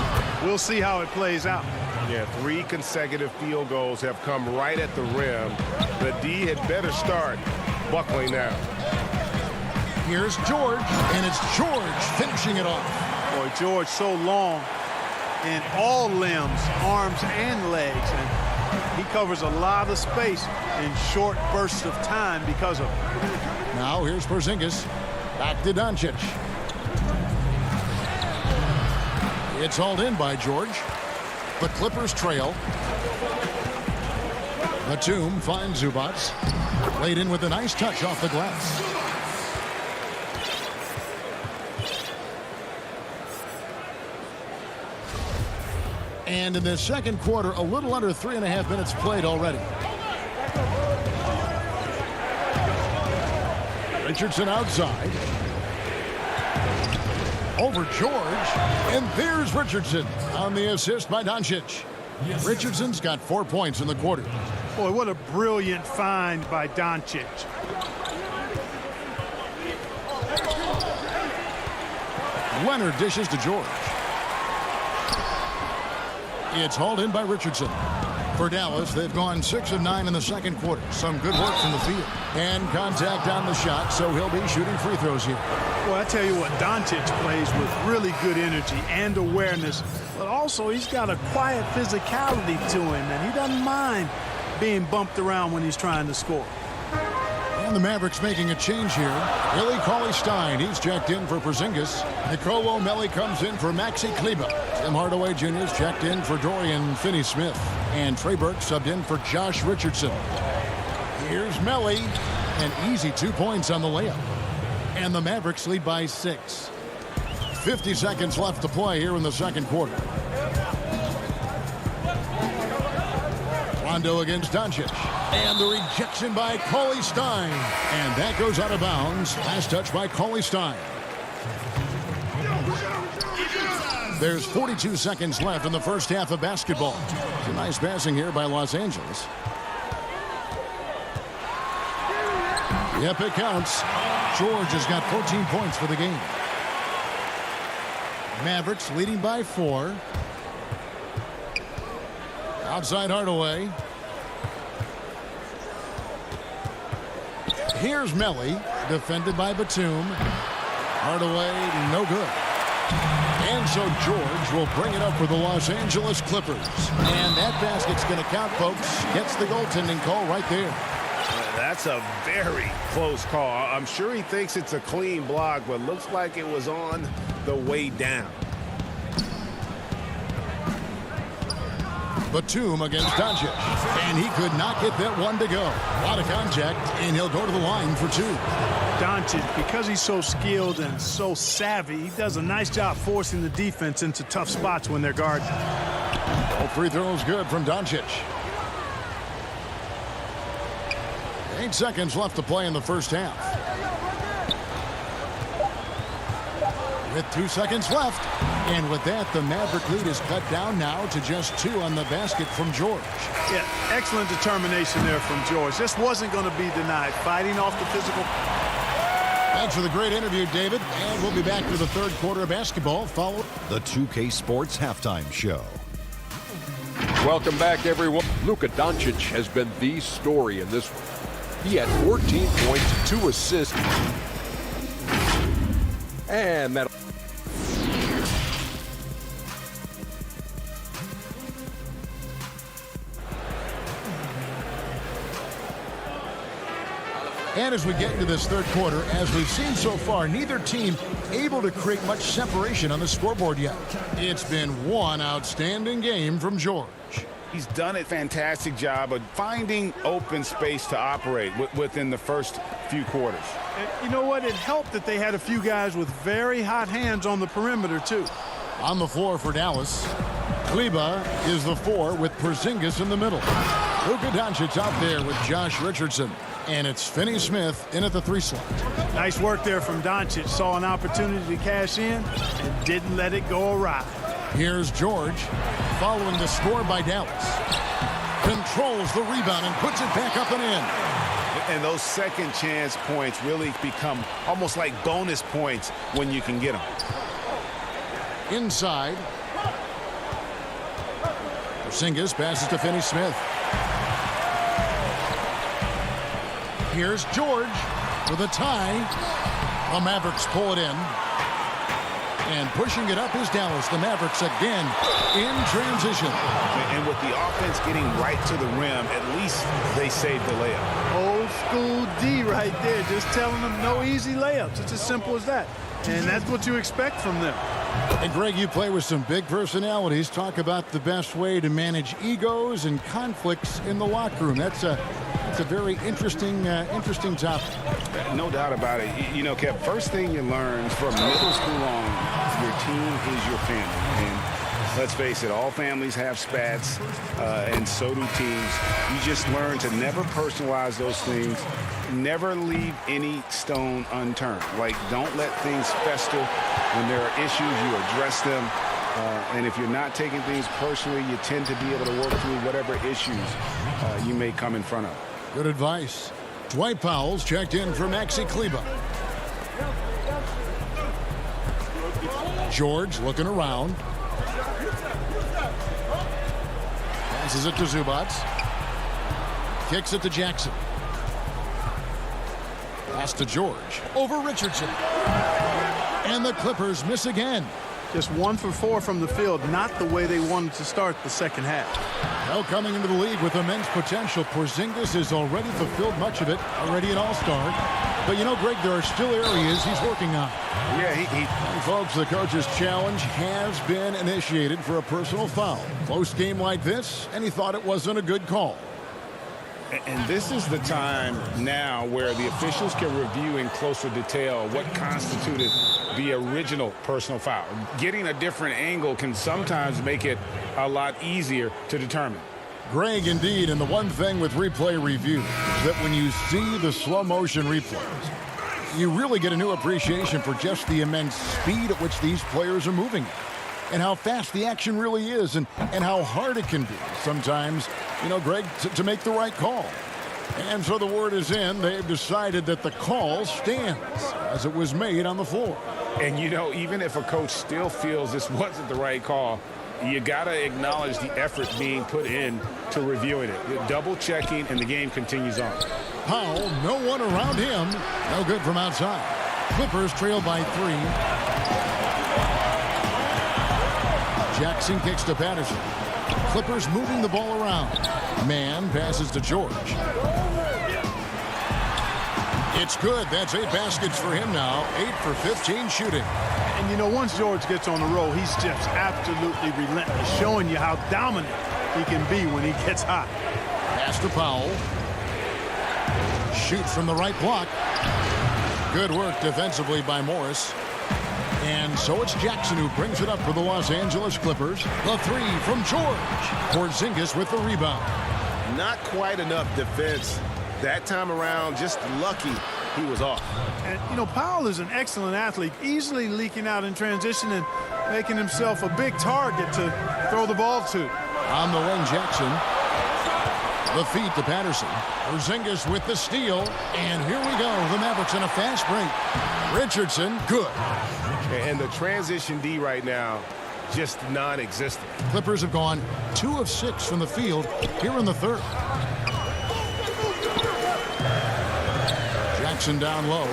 We'll see how it plays out. Yeah, 3 consecutive field goals have come right at the rim. The D had better start buckling now. Here's George, and it's George finishing it off. Boy, George so long in all limbs, arms and legs, and he covers a lot of space in short bursts of time because of it. Now here's Porzingis. Back to Doncic. It's hauled in by George. The Clippers trail. Batum finds Zubats. Laid in with a nice touch off the glass. And in the second quarter, a little under 3.5 minutes played already. Richardson outside. Over George. And there's Richardson on the assist by Doncic. Richardson's got 4 points in the quarter. Boy, what a brilliant find by Doncic. Leonard dishes to George. It's hauled in by Richardson. For Dallas, they've gone 6 of 9 in the second quarter. Some good work from the field. And contact on the shot, so he'll be shooting free throws here. Well, I tell you what, Doncic plays with really good energy and awareness, but also he's got a quiet physicality to him, and he doesn't mind being bumped around when he's trying to score. And the Mavericks making a change here. Willie Cauley-Stein, he's checked in for Porzingis. Nicolo Melli comes in for Maxi Kleber. Tim Hardaway Jr. is checked in for Dorian Finney-Smith. And Trey Burke subbed in for Josh Richardson. Here's Melli. An easy 2 points on the layup. And the Mavericks lead by 6. 50 seconds left to play here in the second quarter. Rondo against Doncic. And the rejection by Cauley-Stein. And that goes out of bounds. Last touch by Cauley-Stein. There's 42 seconds left in the first half of basketball. It's a nice passing here by Los Angeles. Yep, it counts. George has got 14 points for the game. Mavericks leading by 4. Outside Hardaway. Here's Melli, defended by Batum. Hardaway, no good. And so George will bring it up for the Los Angeles Clippers. And that basket's going to count, folks. Gets the goaltending call right there. That's a very close call. I'm sure he thinks it's a clean block, but looks like it was on the way down. Batum against Doncic. And he could not get that one to go. A lot of contact, and he'll go to the line for two. Doncic, because he's so skilled and so savvy, he does a nice job forcing the defense into tough spots when they're guarding. All free throws good from Doncic. 8 seconds left to play in the first half. With 2 seconds left. And with that, the Maverick lead is cut down now to just 2 on the basket from George. Yeah, excellent determination there from George. This wasn't going to be denied. Fighting off the physical. Thanks for the great interview, David. And we'll be back to the third quarter of basketball. Follow the 2K Sports Halftime Show. Welcome back, everyone. Luka Doncic has been the story in this one. He had 14 points, 2 assists. And that... And as we get into this third quarter, as we've seen so far, neither team able to create much separation on the scoreboard yet. It's been one outstanding game from George. He's done a fantastic job of finding open space to operate within the first few quarters. And you know what? It helped that they had a few guys with very hot hands on the perimeter, too. On the floor for Dallas, Kleber is the 4 with Porzingis in the middle. Luka Doncic out there with Josh Richardson. And it's Finney-Smith in at the 3 slot. Nice work there from Doncic. Saw an opportunity to cash in and didn't let it go awry. Here's George following the score by Dallas. Controls the rebound and puts it back up and in. And those second chance points really become almost like bonus points when you can get them. Inside. Porzingis passes to Finney-Smith. Here's George with a tie. The Mavericks pull it in. And pushing it up is Dallas. The Mavericks again in transition. And with the offense getting right to the rim, at least they saved the layup. Old school D right there. Just telling them no easy layups. It's as simple as that. And that's what you expect from them. And Greg, you play with some big personalities. Talk about the best way to manage egos and conflicts in the locker room. That's a very interesting topic. No doubt about it. You know, Kev, first thing you learn from middle school on, your team is your family. And let's face it, all families have spats, and so do teams. You just learn to never personalize those things. Never leave any stone unturned. Like, don't let things fester. When there are issues, you address them. And if you're not taking things personally, you tend to be able to work through whatever issues you may come in front of. Good advice. Dwight Powell's checked in for Maxi Kleber. George looking around. Passes it to Zubats. Kicks it to Jackson. Pass to George. Over Richardson. And the Clippers miss again. Just 1 for 4 from the field. Not the way they wanted to start the second half. Well, coming into the league with immense potential, Porzingis has already fulfilled much of it. Already an all-star. But you know, Greg, there are still areas he's working on. Yeah, Folks, the coach's challenge has been initiated for a personal foul. Close game like this, and he thought it wasn't a good call. And this is the time now where the officials can review in closer detail what constituted the original personal foul. Getting a different angle can sometimes make it a lot easier to determine. Greg, indeed, and the one thing with replay review is that when you see the slow motion replays, you really get a new appreciation for just the immense speed at which these players are moving and how fast the action really is and how hard it can be sometimes, you know, Greg, to make the right call. And so the word is in. They've decided that the call stands as it was made on the floor. And, you know, even if a coach still feels this wasn't the right call, you got to acknowledge the effort being put in to reviewing it. Double checking, and the game continues on. Powell, no one around him. No good from outside. Clippers trail by 3. Jackson kicks to Patterson. Clippers moving the ball around. Mann passes to George. It's good. That's 8 baskets for him now. 8 for 15 shooting. And, you know, once George gets on the roll, he's just absolutely relentless, showing you how dominant he can be when he gets hot. Pass to Powell. Shoots from the right block. Good work defensively by Morris. And so it's Jackson who brings it up for the Los Angeles Clippers. The three from George. Porzingis with the rebound. Not quite enough defense that time around. Just lucky he was off. And, you know, Powell is an excellent athlete, easily leaking out in transition and making himself a big target to throw the ball to. On the wing, Jackson. The feed to Patterson. Porzingis with the steal. And here we go. The Mavericks in a fast break. Richardson, good. And the transition D right now, just non-existent. Clippers have gone 2 of 6 from the field here in the third. Jackson down low.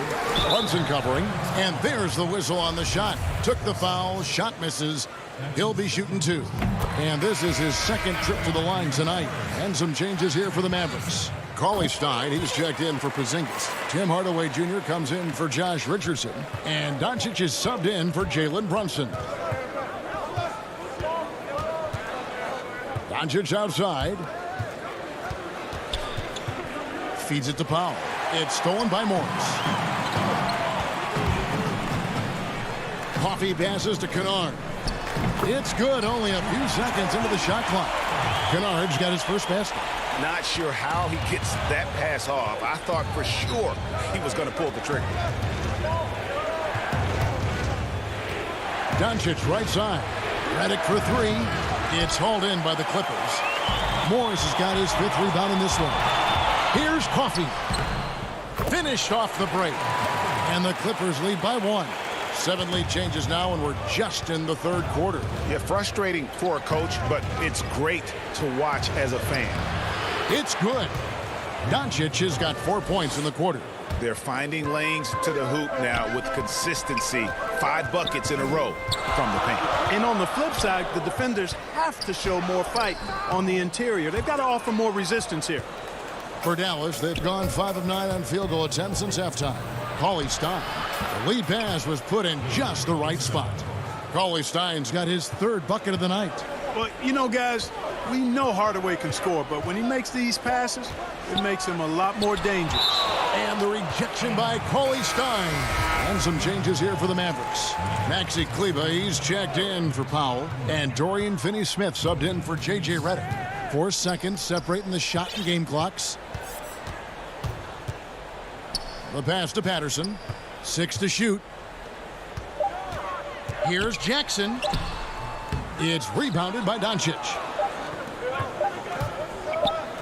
Hudson covering. And there's the whistle on the shot. Took the foul. Shot misses. He'll be shooting 2. And this is his second trip to the line tonight. And some changes here for the Mavericks. Cauley Stein, he's checked in for Porzingis. Tim Hardaway Jr. comes in for Josh Richardson. And Doncic is subbed in for Jalen Brunson. Doncic outside. Feeds it to Powell. It's stolen by Morris. Coffee passes to Kennard. It's good, only a few seconds into the shot clock. Kennard's got his first basket. Not sure how he gets that pass off. I thought for sure he was going to pull the trigger. Doncic right side. Redick for 3. It's hauled in by the Clippers. Morris has got his 5th rebound in this one. Here's Coffee. Finished off the break. And the Clippers lead by 1. 7 lead changes now, and we're just in the third quarter. Yeah, frustrating for a coach, but it's great to watch as a fan. It's good. Doncic has got 4 points in the quarter. They're finding lanes to the hoop now with consistency. 5 buckets in a row from the paint. And on the flip side, the defenders have to show more fight on the interior. They've got to offer more resistance here. For Dallas, they've gone 5 of 9 on field goal attempts since halftime. Cauley Stein. The lead pass was put in just the right spot. Cauley Stein's got his 3rd bucket of the night. Well, you know, guys, we know Hardaway can score, but when he makes these passes, it makes him a lot more dangerous. And the rejection by Cauley Stein. And some changes here for the Mavericks. Maxi Kleber, he's checked in for Powell. And Dorian Finney-Smith subbed in for J.J. Redick. 4 seconds separating the shot and game clocks. The pass to Patterson. 6 to shoot. Here's Jackson. It's rebounded by Doncic.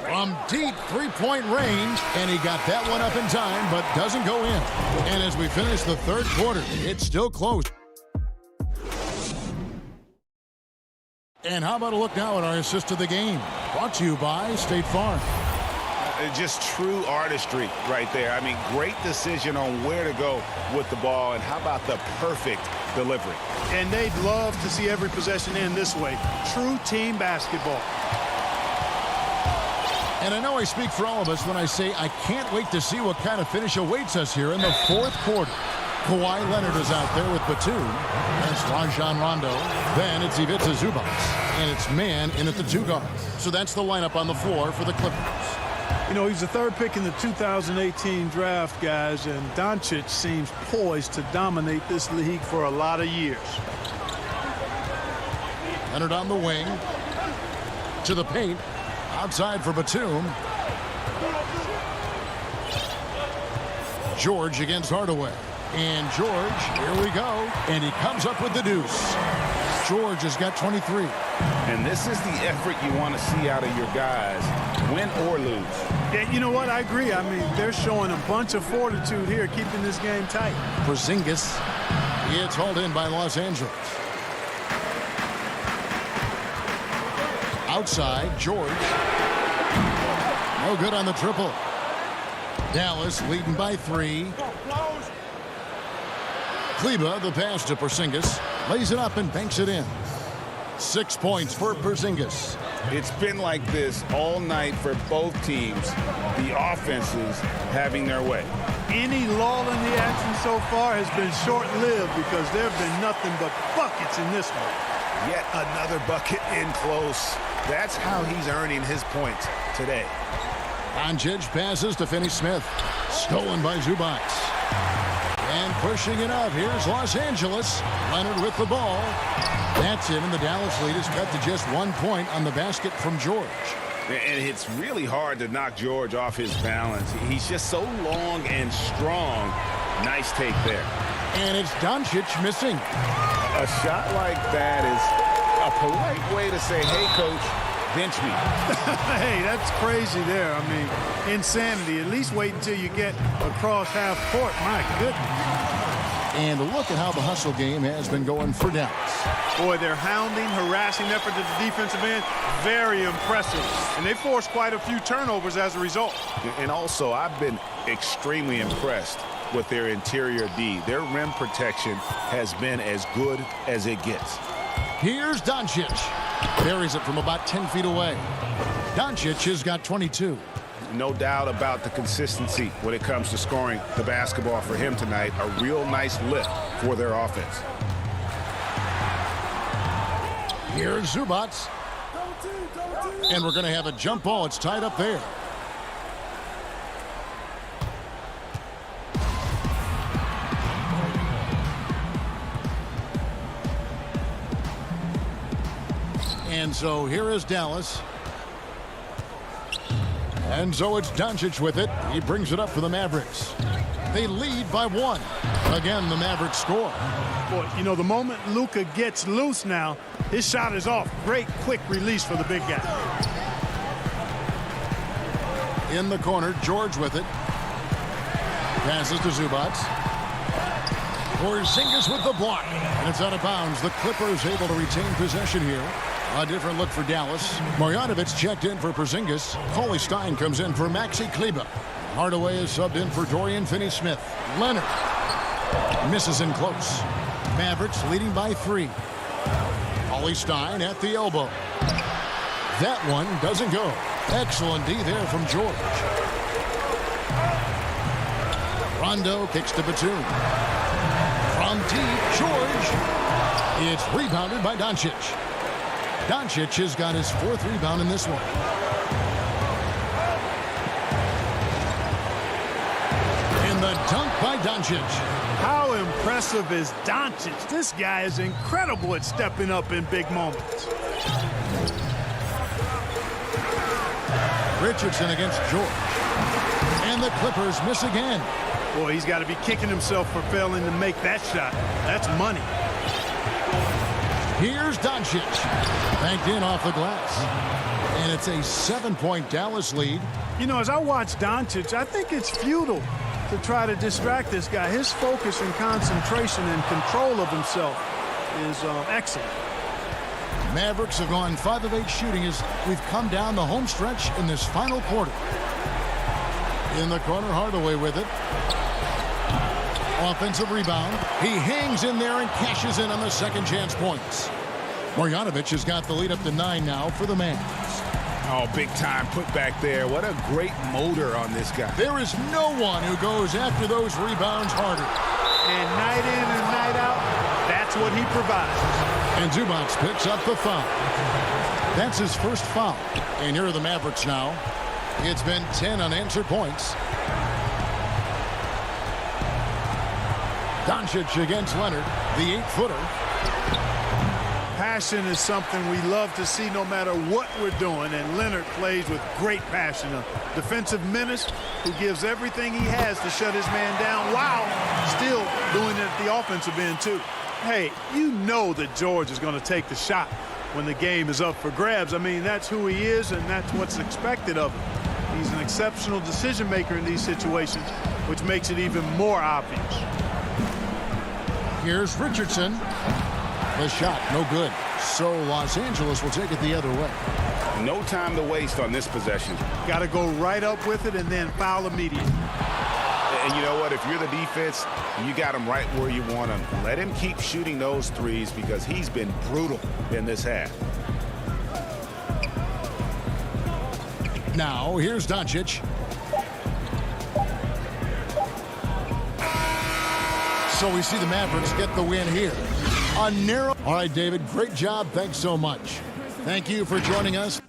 From deep three-point range, and he got that one up in time, but doesn't go in. And as we finish the third quarter, it's still close. And how about a look now at our assist of the game? Brought to you by State Farm. Just true artistry right there. I mean, great decision on where to go with the ball, and how about the perfect delivery. And they'd love to see every possession end this way. True team basketball. And I know I speak for all of us when I say I can't wait to see what kind of finish awaits us here in the fourth quarter. Kawhi Leonard is out there with Batum. That's Rajon Rondo. Then it's Ivica Zubac. And it's man in at the 2 guard. So that's the lineup on the floor for the Clippers. You know, he's the 3rd pick in the 2018 draft, guys, and Doncic seems poised to dominate this league for a lot of years. Leonard on the wing. To the paint. Outside for Batum. George against Hardaway. And George, here we go. And he comes up with the deuce. George has got 23. And this is the effort you want to see out of your guys, win or lose. Yeah, you know what? I agree. I mean, they're showing a bunch of fortitude here, keeping this game tight. Porzingis. It's hauled in by Los Angeles. Outside, George. No good on the triple. Dallas leading by 3. Kleber, the pass to Porzingis. Lays it up and banks it in. 6 points for Porzingis. It's been like this all night for both teams. The offenses having their way. Any lull in the action so far has been short-lived because there have been nothing but buckets in this one. Yet another bucket in close. That's how he's earning his points today. Doncic passes to Finney-Smith. Stolen by Zubac. And pushing it out. Here's Los Angeles. Leonard with the ball. That's it, and the Dallas lead is cut to just 1 point on the basket from George. And it's really hard to knock George off his balance. He's just so long and strong. Nice take there. And it's Doncic missing. A shot like that is a polite way to say, hey, coach, bench me. Hey, that's crazy there. I mean, insanity. At least wait until you get across half court. My goodness. And look at how the hustle game has been going for Dallas. Boy, their hounding, harassing effort at the defensive end, very impressive. And they forced quite a few turnovers as a result. And also, I've been extremely impressed with their interior D. Their rim protection has been as good as it gets. Here's Doncic. Buries it from about 10 feet away. Doncic has got 22. No doubt about the consistency when it comes to scoring the basketball for him tonight. A real nice lift for their offense. Here's Zubac. And we're going to have a jump ball. It's tied up there. And so here is Dallas. And so it's Doncic with it. He brings it up for the Mavericks. They lead by 1. Again, the Mavericks score. Boy, you know, the moment Luka gets loose now, his shot is off. Great quick release for the big guy. In the corner, George with it. Passes to Zubac. Porzingis with the block. And it's out of bounds. The Clippers able to retain possession here. A different look for Dallas. Marjanovic checked in for Porzingis. Cauley Stein comes in for Maxi Kleber. Hardaway is subbed in for Dorian Finney-Smith. Leonard misses in close. Mavericks leading by 3. Cauley Stein at the elbow. That one doesn't go. Excellent D there from George. Rondo kicks to Batum. From deep, George. It's rebounded by Doncic. Doncic has got his 4th rebound in this one. And the dunk by Doncic. How impressive is Doncic? This guy is incredible at stepping up in big moments. Richardson against George. And the Clippers miss again. Boy, he's got to be kicking himself for failing to make that shot. That's money. Here's Doncic. Banked in off the glass. And it's a 7-point Dallas lead. You know, as I watch Doncic, I think it's futile to try to distract this guy. His focus and concentration and control of himself is excellent. Mavericks have gone 5 of 8 shooting as we've come down the home stretch in this final quarter. In the corner, Hardaway with it. Offensive rebound. He hangs in there and cashes in on the second chance points. Marjanovic has got the lead up to 9 now for the Mavs. Oh, big time put back there. What a great motor on this guy. There is no one who goes after those rebounds harder. And night in and night out, that's what he provides. And Zubac picks up the foul. That's his first foul. And here are the Mavericks now. It's been 10 unanswered points. Doncic against Leonard, the 8-footer. Passion is something we love to see no matter what we're doing, and Leonard plays with great passion. A defensive menace who gives everything he has to shut his man down while still doing it at the offensive end too. Hey, you know that George is going to take the shot when the game is up for grabs. I mean, that's who he is, and that's what's expected of him. He's an exceptional decision maker in these situations, which makes it even more obvious. Here's Richardson. The shot, no good. So Los Angeles will take it the other way. No time to waste on this possession. Got to go right up with it and then foul immediately. And you know what? If you're the defense, you got him right where you want him. Let him keep shooting those threes because he's been brutal in this half. Now, here's Doncic. So we see the Mavericks get the win here. A narrow. All right, David, great job. Thanks so much. Thank you for joining us.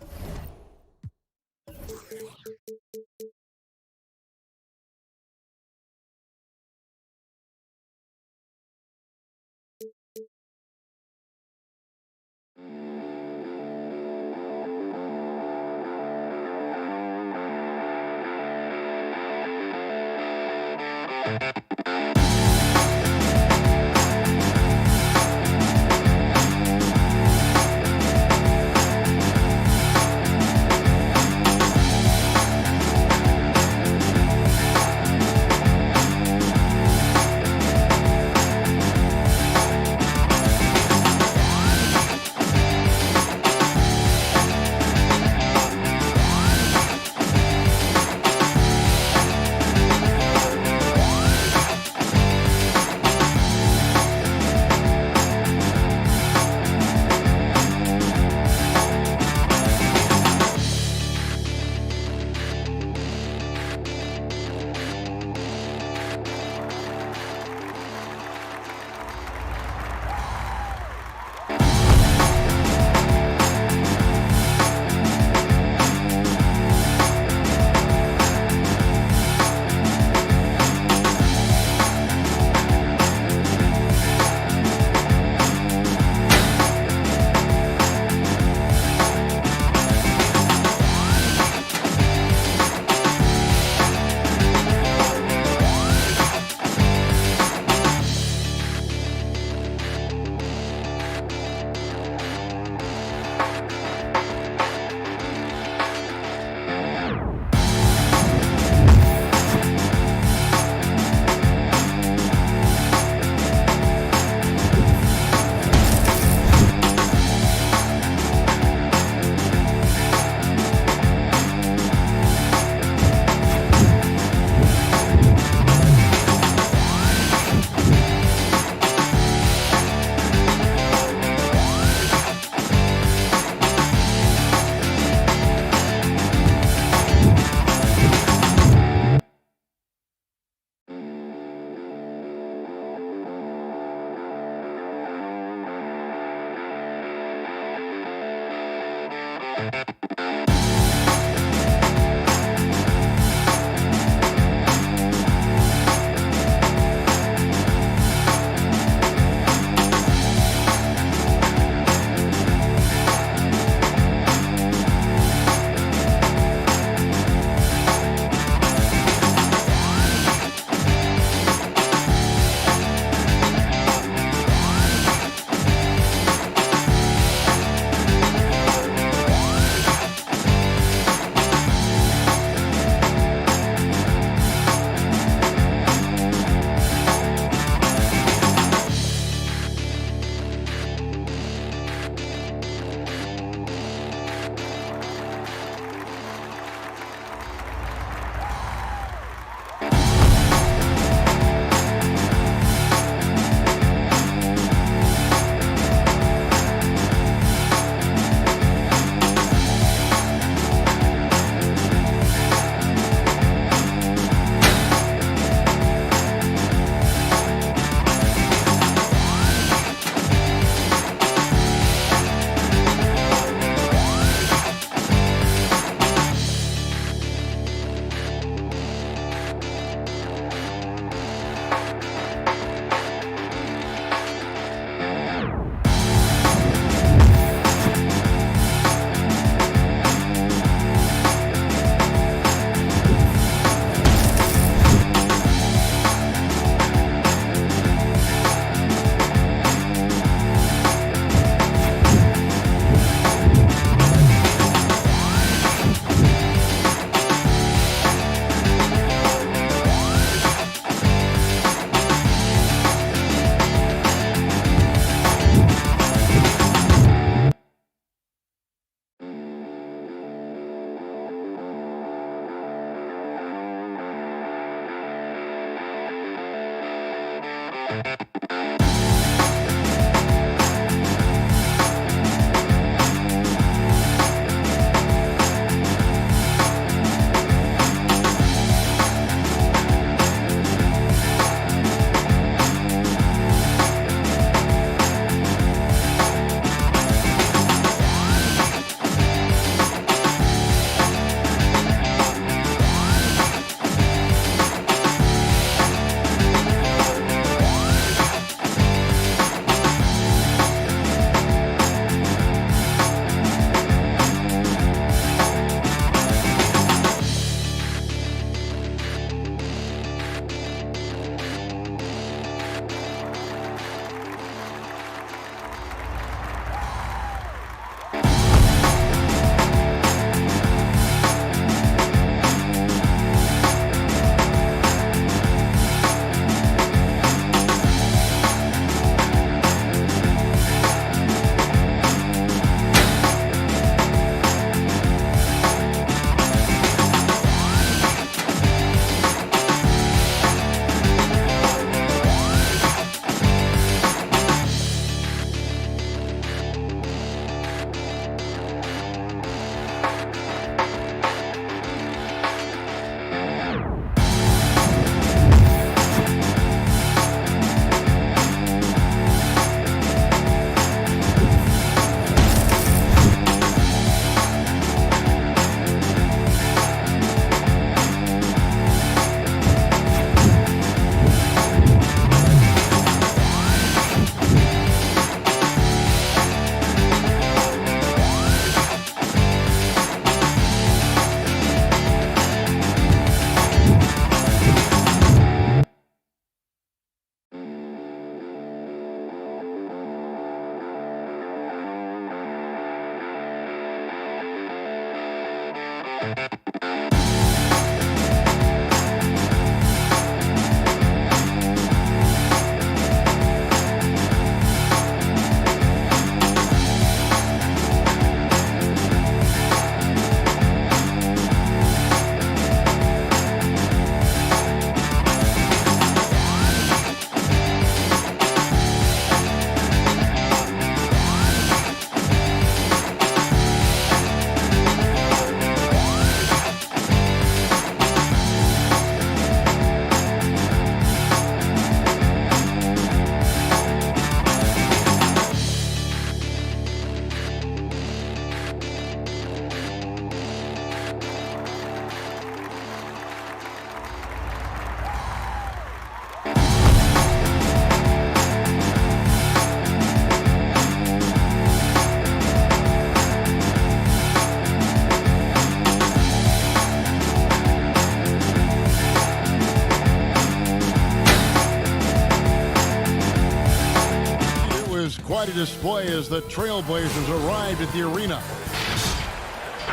quite a display as the Trailblazers arrived at the arena.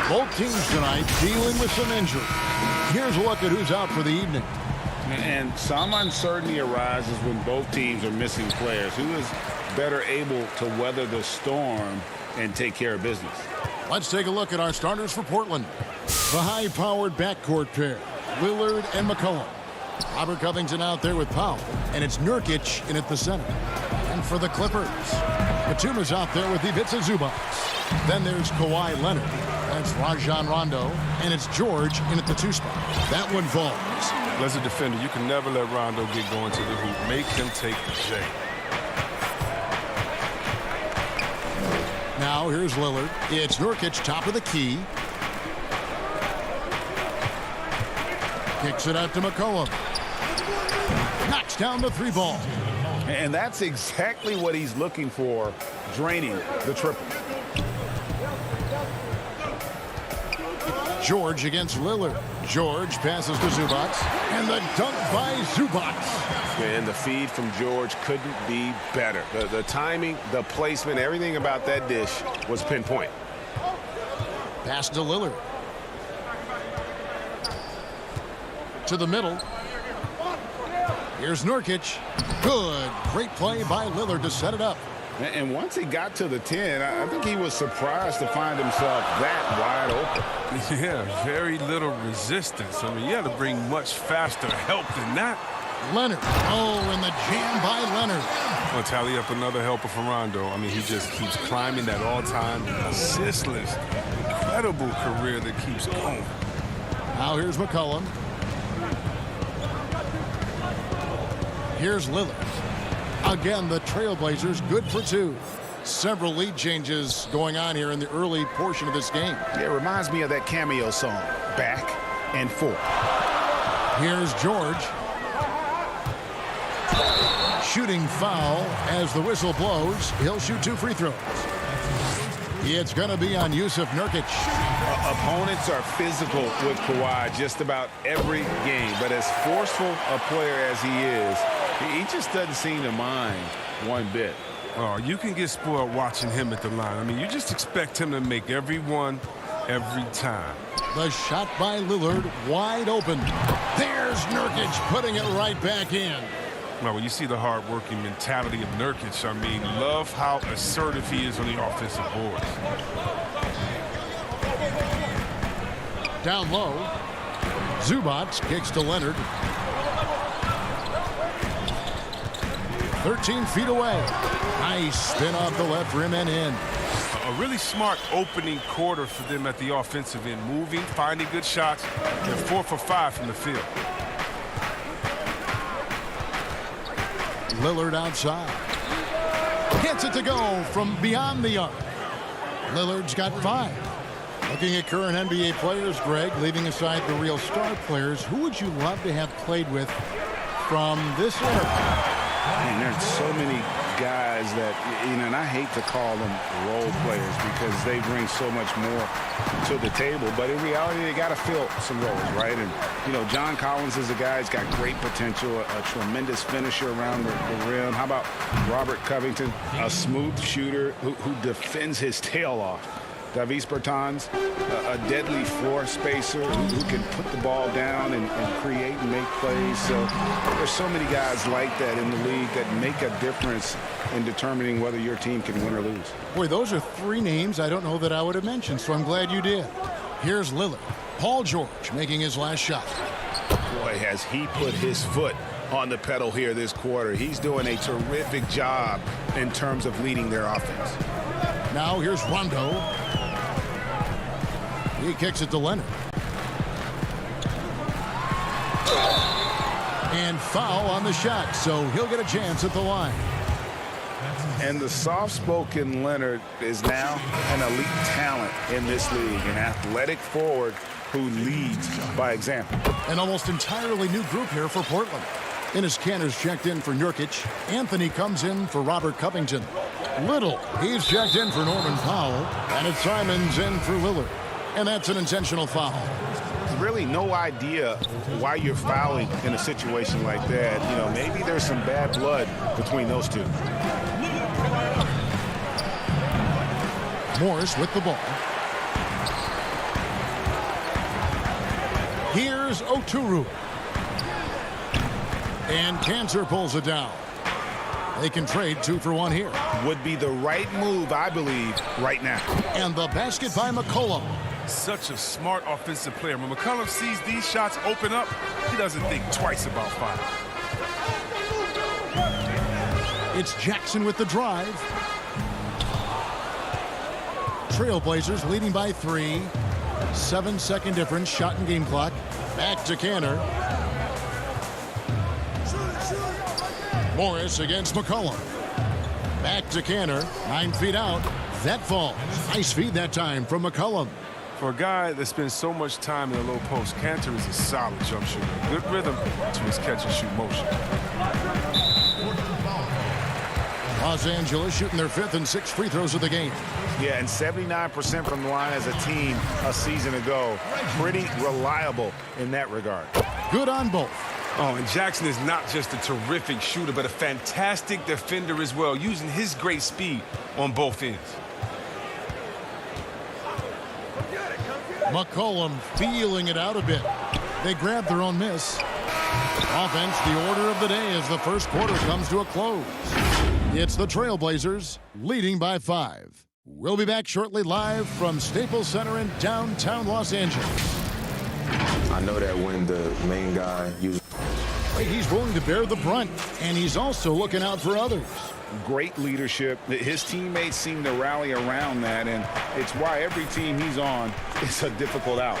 Both teams tonight dealing with some injury. Here's a look at who's out for the evening. And some uncertainty arises when both teams are missing players. Who is better able to weather the storm and take care of business? Let's take a look at our starters for Portland. The high-powered backcourt pair, Lillard and McCollum. Robert Covington out there with Powell, and it's Nurkic in at the center. And for the Clippers, Batum's out there with Ivica Zubac. Then there's Kawhi Leonard. That's Rajon Rondo, and it's George in at the 2 spot. That one falls. As a defender, you can never let Rondo get going to the hoop. Make him take the J. Now here's Lillard. It's Nurkic, top of the key. Kicks it out to McCollum. Knocks down the 3 ball. And that's exactly what he's looking for, draining the triple. George against Lillard. George passes to Zubac. And the dunk by Zubac. And the feed from George couldn't be better. The timing, the placement, everything about that dish was pinpoint. Pass to Lillard. To the middle. Here's Nurkic. Good. Great play by Lillard to set it up. And once he got to the 10, I think he was surprised to find himself that wide open. Yeah, very little resistance. I mean, you had to bring much faster help than that. Leonard. Oh, and the jam by Leonard. Well, tally up another helper for Rondo. I mean, he just keeps climbing that all-time assistless, incredible career that keeps going. Now here's McCollum. Here's Lillard. Again, the Trailblazers good for 2. Several lead changes going on here in the early portion of this game. Yeah, it reminds me of that cameo song, Back and Forth. Here's George. Shooting foul as the whistle blows. He'll shoot 2 free throws. It's going to be on Yusuf Nurkic. Opponents are physical with Kawhi just about every game, but as forceful a player as he is, he just doesn't seem to mind one bit. Oh, you can get spoiled watching him at the line. I mean, you just expect him to make every one, every time. The shot by Lillard, wide open. There's Nurkic putting it right back in. Well, when you see the hard-working mentality of Nurkic, I mean, love how assertive he is on the offensive boards. Down low. Zubac kicks to Leonard. 13 feet away. Nice spin off the left rim and in. A really smart opening quarter for them at the offensive end. Moving, finding good shots. They're 4 for 5 from the field. Lillard outside. Gets it to go from beyond the arc. Lillard's got 5. Looking at current NBA players, Greg, leaving aside the real star players, who would you love to have played with from this era? Man, there's so many guys that, you know, and I hate to call them role players because they bring so much more to the table. But in reality, they got to fill some roles, right? And, you know, John Collins is a guy who's got great potential, a tremendous finisher around the rim. How about Robert Covington, a smooth shooter who defends his tail off? Davis Bertans, a deadly floor spacer who can put the ball down and create and make plays. So there's so many guys like that in the league that make a difference in determining whether your team can win or lose. Boy, those are 3 names I don't know that I would have mentioned, so I'm glad you did. Here's Lillard. Paul George making his last shot. Boy, has he put his foot on the pedal here this quarter. He's doing a terrific job in terms of leading their offense. Now here's Rondo. He kicks it to Leonard. And foul on the shot, so he'll get a chance at the line. And the soft-spoken Leonard is now an elite talent in this league, an athletic forward who leads by example. An almost entirely new group here for Portland. Enes Kanter's checked in for Nurkic. Anthony comes in for Robert Covington. Little, he's checked in for Norman Powell. And it's Simons in for Lillard. And that's an intentional foul. Really no idea why you're fouling in a situation like that. You know, maybe there's some bad blood between those two. Morris with the ball. Here's Oturu. And Cantor pulls it down. They can trade 2 for 1 here. Would be the right move, I believe, right now. And the basket by McCollum. Such a smart offensive player. When McCollum sees these shots open up, he doesn't think twice about firing. It's Jackson with the drive. Trailblazers leading by 3. 7-second difference, shot and game clock. Back to Cantor. Morris against McCollum. Back to Cantor. 9 feet out. That falls. Nice feed that time from McCollum. For a guy that spends so much time in the low post, Cantor is a solid jump shooter. Good rhythm to his catch-and-shoot motion. Los Angeles shooting their 5th and 6th free throws of the game. Yeah, and 79% from the line as a team a season ago. Pretty reliable in that regard. Good on both. Oh, and Jackson is not just a terrific shooter, but a fantastic defender as well, using his great speed on both ends. McCollum feeling it out a bit. They grab their own miss. Offense, the order of the day as the first quarter comes to a close. It's the Trailblazers leading by 5. We'll be back shortly live from Staples Center in downtown Los Angeles. I know that when the main guy uses... He's willing to bear the brunt, and he's also looking out for others. Great leadership. His teammates seem to rally around that, and it's why every team he's on is a difficult out.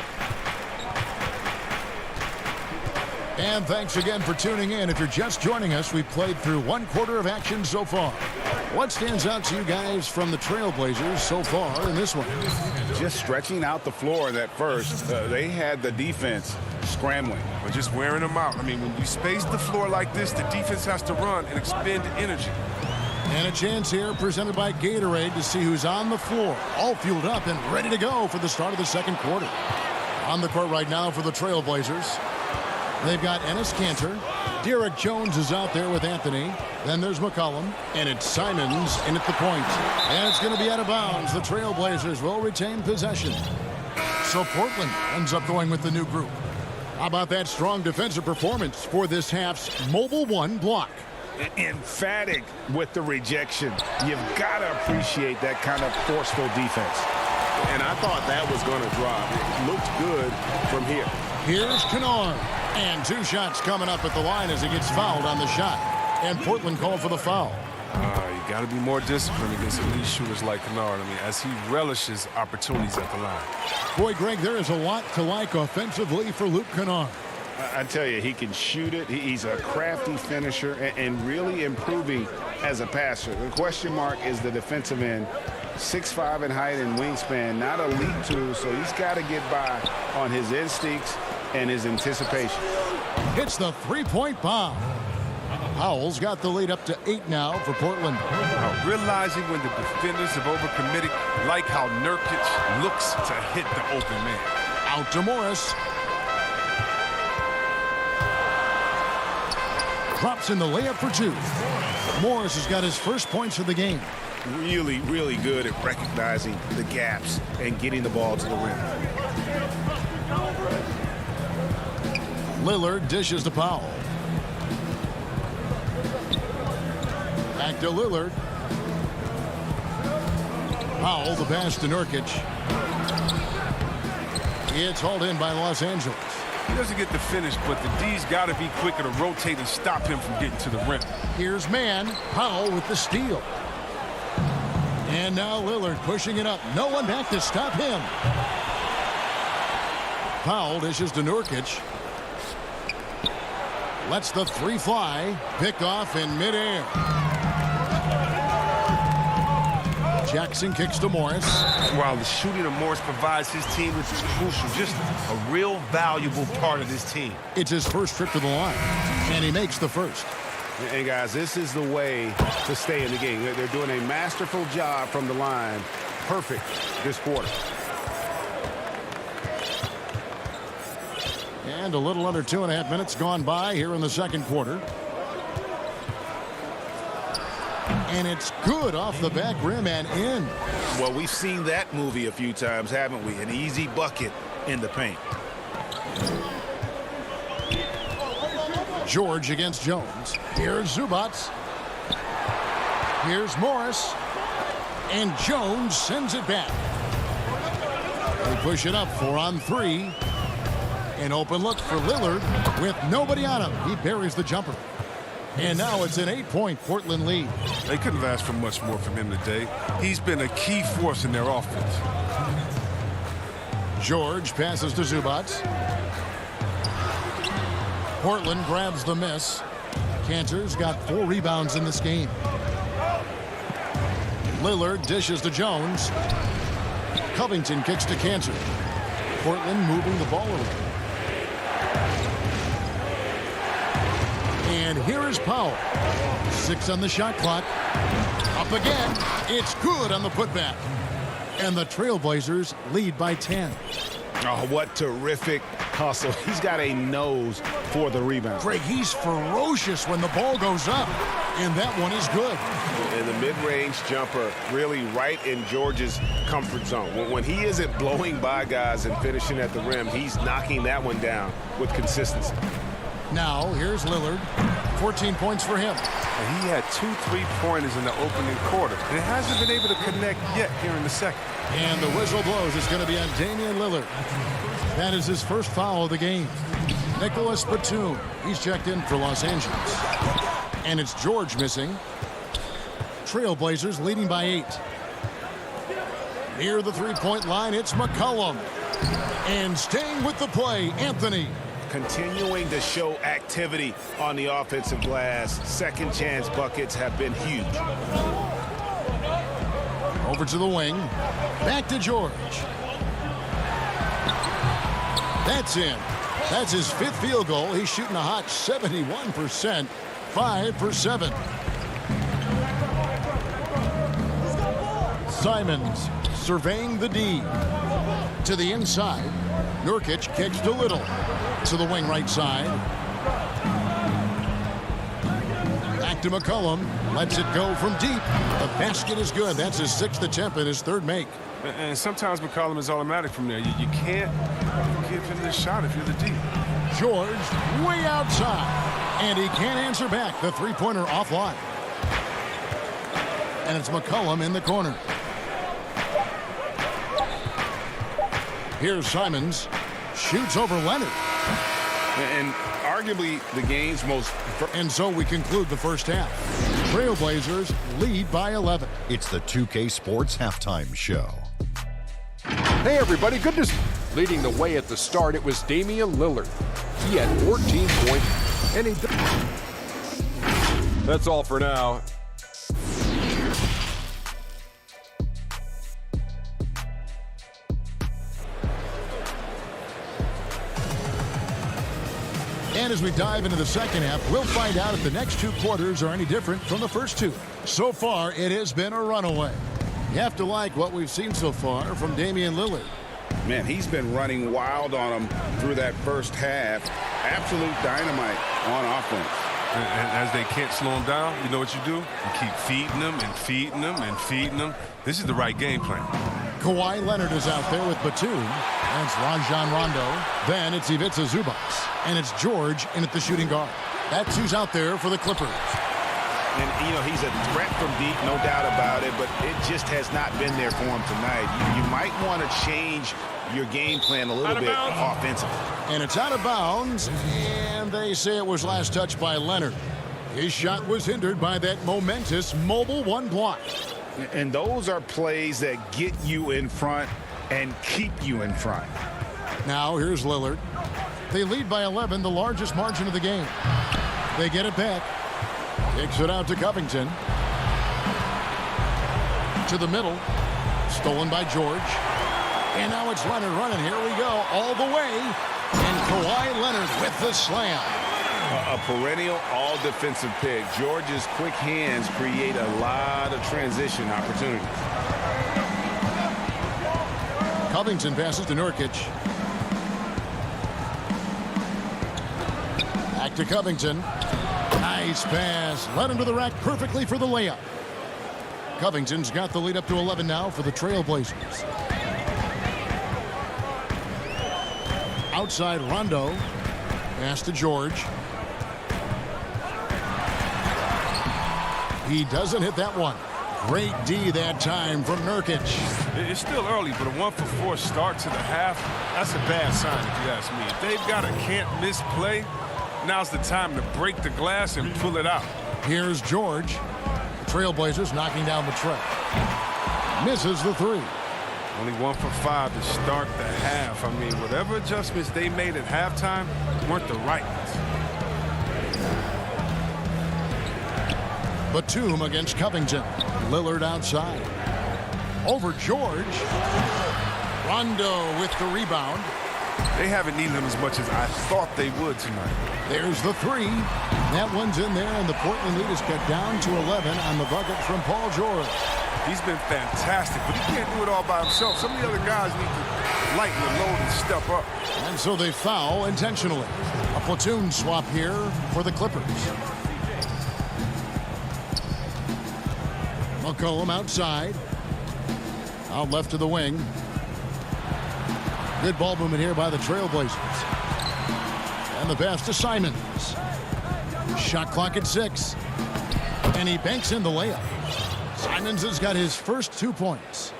And thanks again for tuning in. If you're just joining us, we've played through 1 quarter of action so far. What stands out to you guys from the Trailblazers so far in this one? Just stretching out the floor in that first. They had the defense scrambling. Or just wearing them out. I mean, when you space the floor like this, the defense has to run and expend energy. And a chance here presented by Gatorade to see who's on the floor. All fueled up and ready to go for the start of the second quarter. On the court right now for the Trailblazers, they've got Enes Kanter. Derek Jones is out there with Anthony. Then there's McCollum. And it's Simons in at the point. And it's going to be out of bounds. The Trailblazers will retain possession. So Portland ends up going with the new group. How about that strong defensive performance for this half's Mobile One block? Emphatic with the rejection. You've got to appreciate that kind of forceful defense. And I thought that was going to drop. It looked good from here. Here's Kennard. And 2 shots coming up at the line as he gets fouled on the shot. And Portland called for the foul. You got to be more disciplined against elite shooters like Kennard. I mean, as he relishes opportunities at the line. Boy, Greg, there is a lot to like offensively for Luke Kennard. I tell you, he can shoot it. He's a crafty finisher and really improving as a passer. The question mark is the defensive end. 6'5" in height and wingspan, not elite too, so he's got to get by on his instincts and his anticipation. Hits the three-point bomb. Powell's got the lead up to 8 now for Portland. Realizing when the defenders have overcommitted, like how Nurkic looks to hit the open man. Out to Morris. Drops in the layup for 2. Morris has got his first points of the game. Really, really good at recognizing the gaps and getting the ball to the rim. Lillard dishes to Powell. Back to Lillard. Powell, the pass to Nurkic. It's hauled in by Los Angeles. He doesn't get the finish, but the D's got to be quicker to rotate and stop him from getting to the rim. Here's Mann. Powell with the steal. And now Lillard pushing it up. No one back to stop him. Powell dishes to Nurkic. Lets the 3 fly. Picked off in midair. Jackson kicks to Morris. While the shooting of Morris provides his team, which is crucial, just a real valuable part of this team. It's his first trip to the line, and he makes the first. And guys, this is the way to stay in the game. They're doing a masterful job from the line. Perfect this quarter. And a little under 2.5 minutes gone by here in the second quarter. And it's good off the back rim and in. Well, we've seen that movie a few times, haven't we? An easy bucket in the paint. George against Jones. Here's Zubats. Here's Morris. And Jones sends it back. They push it up 4 on 3. An open look for Lillard with nobody on him. He buries the jumper. And now it's an 8-point Portland lead. They couldn't have asked for much more from him today. He's been a key force in their offense. George passes to Zubats. Portland grabs the miss. Cantor's got 4 rebounds in this game. Lillard dishes to Jones. Covington kicks to Cantor. Portland moving the ball away. And here is Powell. 6 on the shot clock. Up again. It's good on the putback. And the Trailblazers lead by 10. Oh, what terrific hustle. He's got a nose for the rebound. Greg, he's ferocious when the ball goes up. And that one is good. And the mid-range jumper really right in George's comfort zone. When he isn't blowing by guys and finishing at the rim, he's knocking that one down with consistency. Now, here's Lillard. 14 points for him. And he had 2 3-pointers in the opening quarter. And hasn't been able to connect yet here in the second. And the whistle blows. It's going to be on Damian Lillard. That is his first foul of the game. Nicholas Batum. He's checked in for Los Angeles. And it's George missing. Trailblazers leading by 8. Near the 3-point line, it's McCollum. And staying with the play, Anthony. Continuing to show activity on the offensive glass. Second chance buckets have been huge. Over to the wing. Back to George. That's in. That's his 5th field goal. He's shooting a hot 71%. 5 for 7. Simons surveying the D. To the inside. Nurkic kicks to Little. To the wing right side. Back to McCollum. Lets it go from deep. The basket is good. That's his 6th attempt and his 3rd make. And sometimes McCollum is automatic from there. You can't give him this shot if you're the D. George way outside. And he can't answer back. The 3-pointer offline. And it's McCollum in the corner. Here's Simons. Shoots over Leonard. And arguably the game's most... And so we conclude the first half. Trailblazers lead by 11. It's the 2K Sports Halftime Show. Hey, everybody. Good to see. Leading the way at the start, it was Damian Lillard. He had 14 points, and he... That's all for now. And as we dive into the second half, we'll find out if the next 2 quarters are any different from the first 2. So far, it has been a runaway. You have to like what we've seen so far from Damian Lillard. Man, he's been running wild on him through that first half. Absolute dynamite on offense. And as they can't slow him down, you know what you do? You keep feeding them and feeding them and feeding them. This is the right game plan. Kawhi Leonard is out there with Batum. And it's Rajon Rondo. Then it's Ivica Zubats. And it's George in at the shooting guard. That's who's out there for the Clippers. And, you know, he's a threat from deep, no doubt about it, but it just has not been there for him tonight. You might want to change your game plan a little bit offensively. And it's out of bounds, and they say it was last touched by Leonard. His shot was hindered by that momentous mobile 1 block. And those are plays that get you in front and keep you in front. Now here's Lillard. They lead by 11, the largest margin of the game. They get it back. Kicks it out to Covington. To the middle. Stolen by George. And now it's Leonard running. Here we go. All the way. And Kawhi Leonard with the slam. A perennial all-defensive pick. George's quick hands create a lot of transition opportunities. Covington passes to Nurkic. Back to Covington. Nice pass. Led him to the rack perfectly for the layup. Covington's got the lead up to 11 now for the Trailblazers. Outside Rondo. Pass to George. He doesn't hit that one. Great D that time from Nurkic. It's still early, but a 1-for-4 start to the half, that's a bad sign if you ask me. If they've got a can't-miss play, now's the time to break the glass and pull it out. Here's George. The Trailblazers knocking down the tray. Misses the three. Only 1 for 5 to start the half. I mean, whatever adjustments they made at halftime weren't the right ones. Batum against Covington. Lillard outside. Over George. Rondo with the rebound. They haven't needed him as much as I thought they would tonight. There's the three. That one's in there, and the Portland lead is cut down to 11 on the bucket from Paul George. He's been fantastic, but he can't do it all by himself. Some of the other guys need to lighten the load and step up. And so they foul intentionally. A platoon swap here for the Clippers. McCollum outside. Out left to the wing. Good ball movement here by the Trailblazers. And the pass to Simons. Shot clock at 6. And he banks in the layup. Simons has got his first 2 points.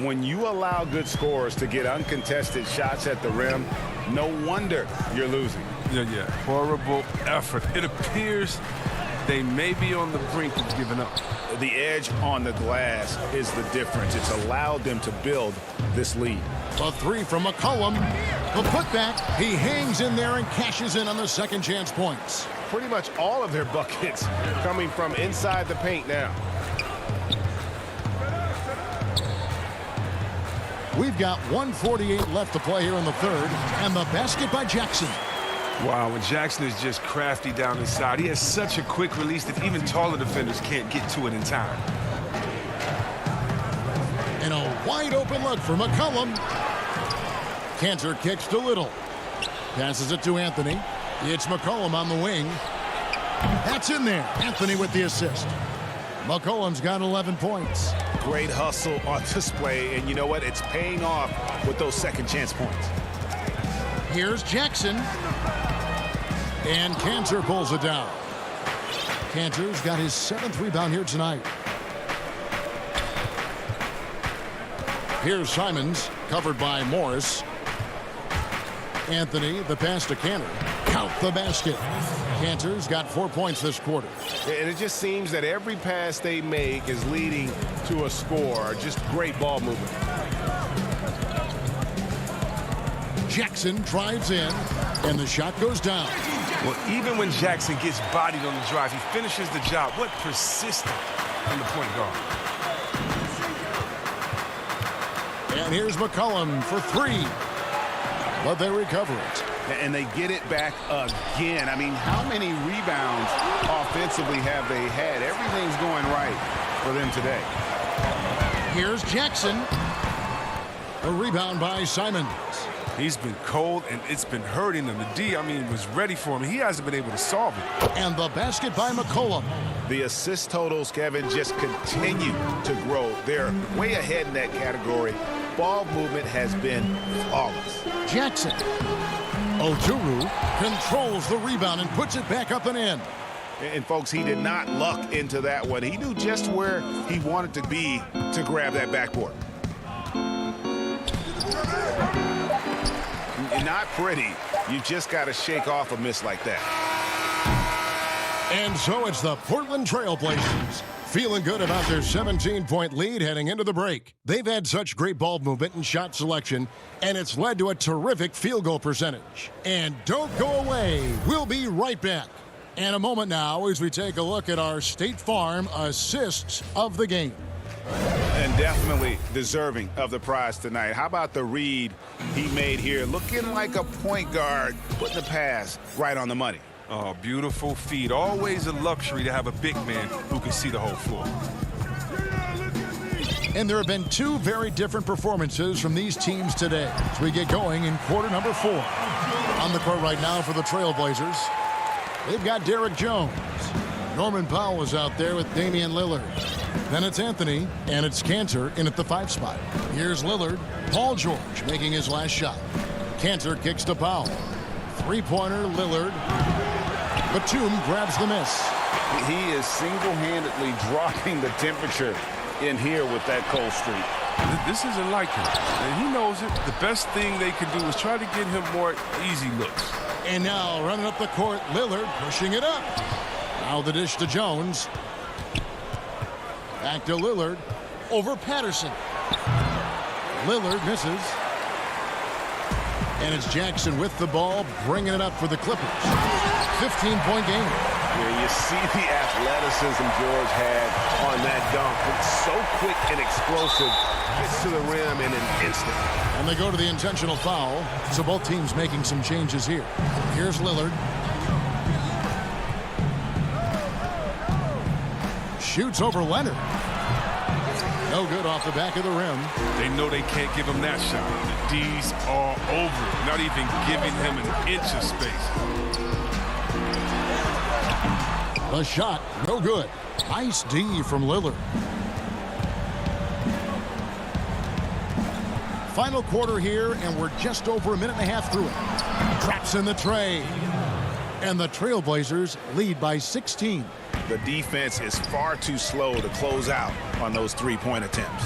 When you allow good scorers to get uncontested shots at the rim, no wonder you're losing. Yeah. Horrible effort. It appears they may be on the brink of giving up. The edge on the glass is the difference. It's allowed them to build this lead. A three from McCollum. The putback. He hangs in there and cashes in on the second chance points. Pretty much all of their buckets coming from inside the paint now. We've got 1:48 left to play here in the third. And the basket by Jackson. Wow, and Jackson is just crafty down inside. He has such a quick release that even taller defenders can't get to it in time. And a wide open look for McCollum. Cantor kicks to Little. Passes it to Anthony. It's McCollum on the wing. That's in there. Anthony with the assist. McCollum's got 11 points. Great hustle on display, and you know what? It's paying off with those second chance points. Here's Jackson. And Cantor pulls it down. Cantor's got his 7th rebound here tonight. Here's Simons, covered by Morris. Anthony, the pass to Cantor. Count the basket. Cantor's got 4 points this quarter. And it just seems that every pass they make is leading to a score. Just great ball movement. Jackson drives in, and the shot goes down. Well, even when Jackson gets bodied on the drive, he finishes the job. What persistence from the point guard. And here's McCollum for 3. But they recover it. And they get it back again. I mean, how many rebounds offensively have they had? Everything's going right for them today. Here's Jackson. A rebound by Simons. He's been cold, and it's been hurting him. The D, was ready for him. He hasn't been able to solve it. And the basket by McCollum. The assist totals, Kevin, just continue to grow. They're way ahead in that category. Ball movement has been flawless. Jackson. Oturu controls the rebound and puts it back up and in. And folks, he did not luck into that one. He knew just where he wanted to be to grab that backboard. Not pretty. You just got to shake off a miss like that. And so it's the Portland Trailblazers feeling good about their 17-point lead heading into the break. They've had such great ball movement and shot selection, and it's led to a terrific field goal percentage. And don't go away. We'll be right back. In a moment now as we take a look at our State Farm assists of the game. And definitely deserving of the prize tonight. How about the read he made here? Looking like a point guard, putting the pass right on the money. Oh, beautiful feed. Always a luxury to have a big man who can see the whole floor. And there have been 2 very different performances from these teams today as we get going in quarter number 4. On the court right now for the Trailblazers, they've got Derek Jones. Norman Powell is out there with Damian Lillard. Then it's Anthony, and it's Cantor in at the 5 spot. Here's Lillard. Paul George making his last shot. Cantor kicks to Powell. Three-pointer, Lillard. Batum grabs the miss. He is single-handedly dropping the temperature in here with that cold streak. This isn't like him, and he knows it. The best thing they can do is try to get him more easy looks. And now running up the court, Lillard pushing it up. Now the dish to Jones. Back to Lillard. Over Patterson. Lillard misses. And it's Jackson with the ball, bringing it up for the Clippers. 15-point game. Yeah, you see the athleticism George had on that dunk. It's so quick and explosive. Gets to the rim in an instant. And they go to the intentional foul. So both teams making some changes here. Here's Lillard. Shoots over Leonard. No good off the back of the rim. They know they can't give him that shot. The D's all over it, not even giving him an inch of space. The shot, no good. Nice D from Lillard. Final quarter here, and we're just over a minute and a half through it. Traps in the tray. And the Trailblazers lead by 16. The defense is far too slow to close out on those three-point attempts.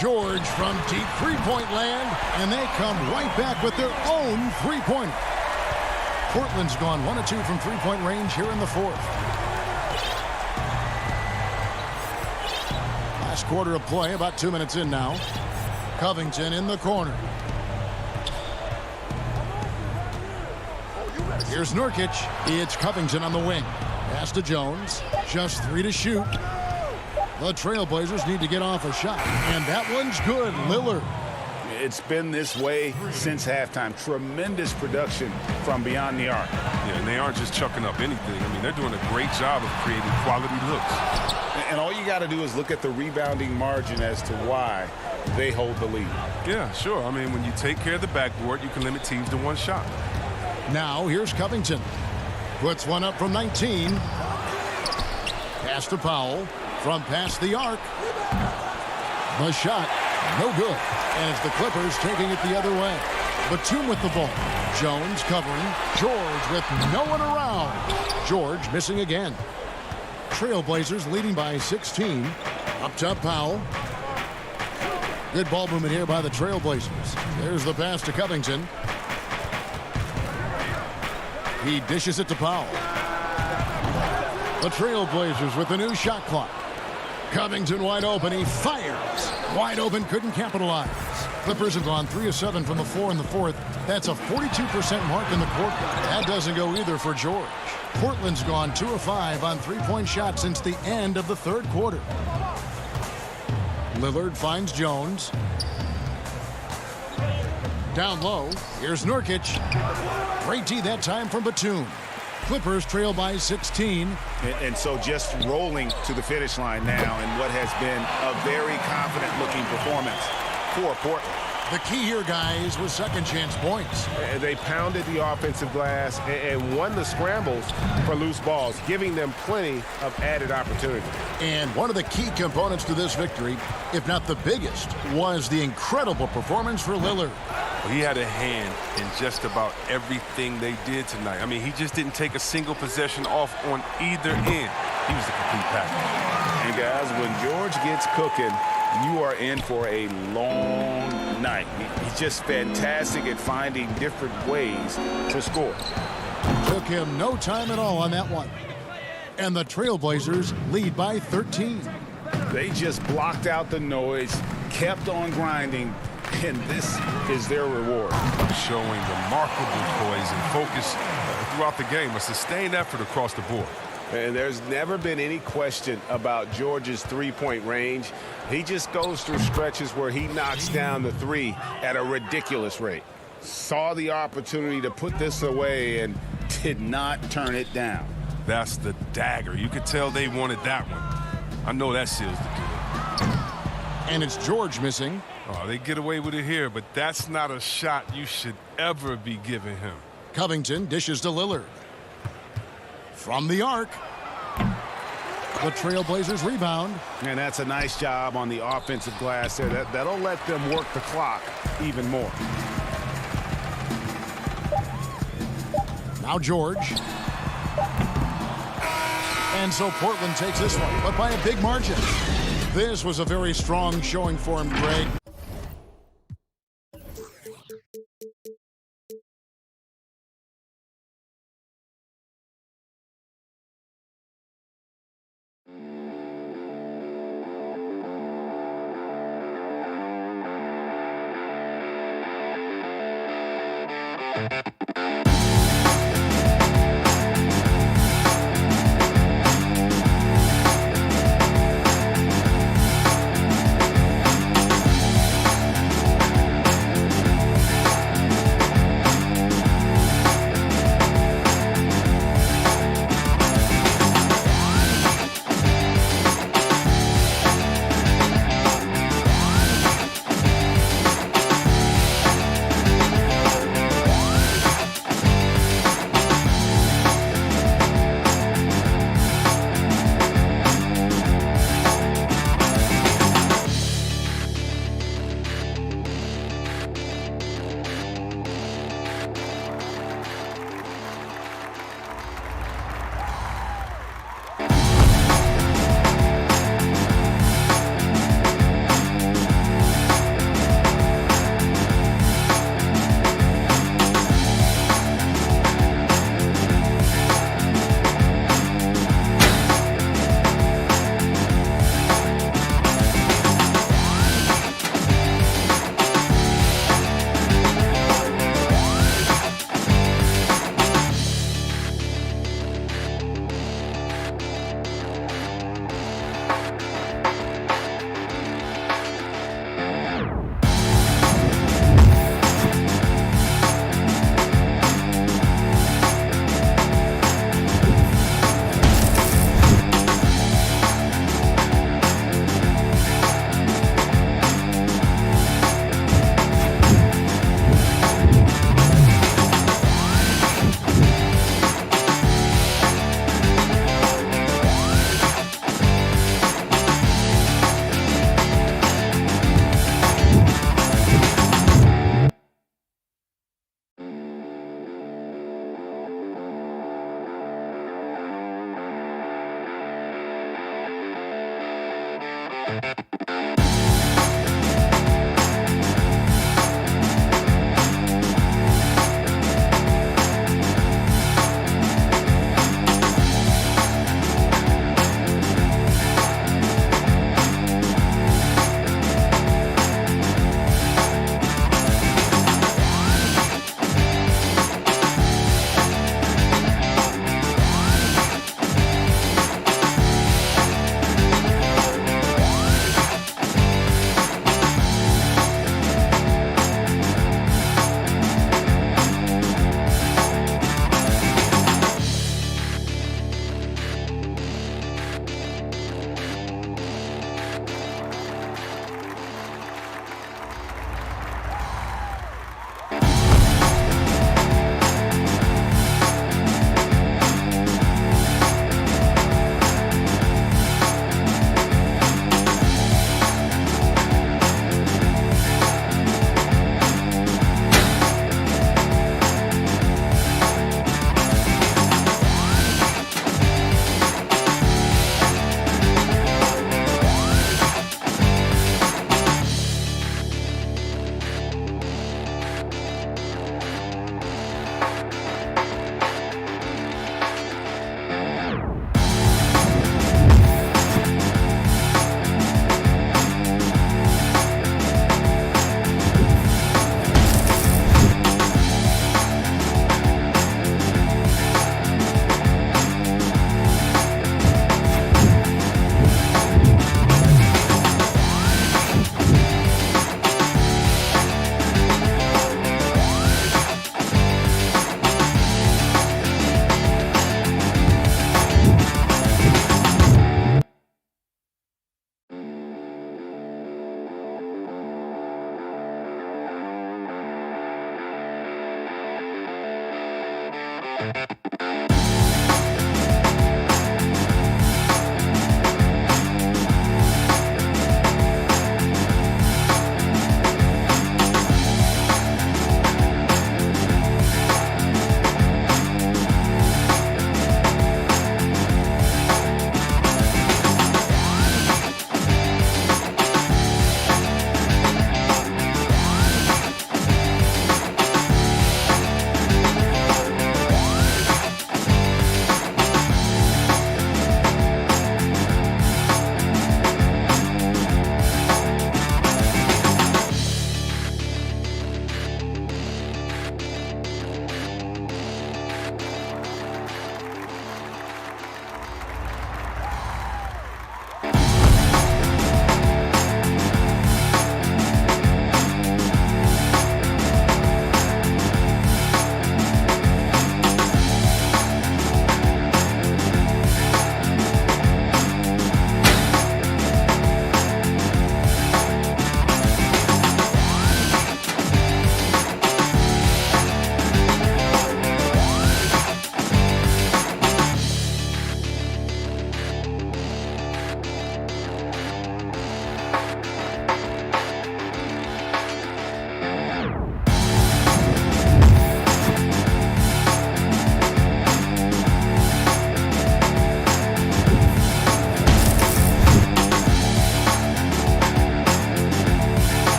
George from deep three-point land, and they come right back with their own three-pointer. Portland's gone 1 of 2 from three-point range here in the fourth. Last quarter of play, about 2 minutes in now. Covington in the corner. Here's Nurkic. It's Covington on the wing. Pass to Jones. Just 3 to shoot. The Trailblazers need to get off a shot. And that one's good. Lillard. It's been this way since halftime. Tremendous production from beyond the arc. Yeah, and they aren't just chucking up anything. I mean, they're doing a great job of creating quality looks. And all you got to do is look at the rebounding margin as to why they hold the lead. Yeah, sure. I mean, when you take care of the backboard, you can limit teams to 1 shot. Now here's Covington. Puts one up from 19. Pass to Powell from past the arc. The shot, no good. And it's the Clippers taking it the other way. Batum with the ball. Jones covering. George with no one around. George missing again. Trailblazers leading by 16. Up top, Powell. Good ball movement here by the Trailblazers. There's the pass to Covington. He dishes it to Powell. The Trailblazers with a new shot clock. Covington wide open. He fires. Wide open, couldn't capitalize. Clippers have gone 3 of 7 from the floor in the fourth. That's a 42% mark in the quarter. That doesn't go either for George. Portland's gone 2 of 5 on three-point shots since the end of the third quarter. Lillard finds Jones. Down low, here's Nurkic. Great D that time from Batum. Clippers trail by 16. And so just rolling to the finish line now in what has been a very confident-looking performance for Portland. The key here, guys, was second chance points. They pounded the offensive glass and won the scrambles for loose balls, giving them plenty of added opportunity. And one of the key components to this victory, if not the biggest, was the incredible performance for Lillard. He had a hand in just about everything they did tonight. I mean, he just didn't take a single possession off on either end. He was the complete package. And guys, when George gets cooking, you are in for a long night. He's just fantastic at finding different ways to score. Took him no time at all on that one. And the Trailblazers lead by 13. They just blocked out the noise, kept on grinding, and this is their reward. Showing remarkable poise and focus throughout the game, a sustained effort across the board. And there's never been any question about George's three-point range. He just goes through stretches where he knocks down the three at a ridiculous rate. Saw the opportunity to put this away and did not turn it down. That's the dagger. You could tell they wanted that one. I know that seals the deal. And it's George missing. Oh, they get away with it here, but that's not a shot you should ever be giving him. Covington dishes to Lillard. From the arc. The Trailblazers rebound. And that's a nice job on the offensive glass there. That'll let them work the clock even more. Now George. And so Portland takes this one, but by a big margin. This was a very strong showing for him, Greg.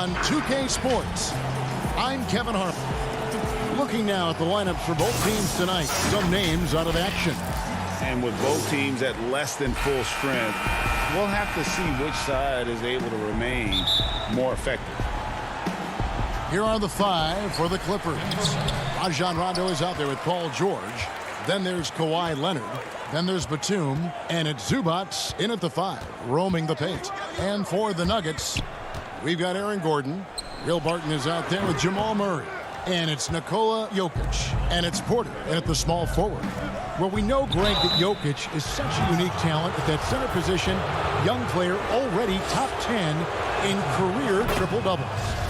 on 2K Sports. I'm Kevin Harper. Looking now at the lineups for both teams tonight. Some names out of action. And with both teams at less than full strength, we'll have to see which side is able to remain more effective. Here are the five for the Clippers. Rajon Rondo is out there with Paul George. Then there's Kawhi Leonard. Then there's Batum. And it's Zubats in at the five, roaming the paint. And for the Nuggets, we've got Aaron Gordon. Will Barton is out there with Jamal Murray. And it's Nikola Jokic. And it's Porter at the small forward. Well, we know, Greg, that Jokic is such a unique talent at that center position. Young player, already top 10 in career triple-doubles.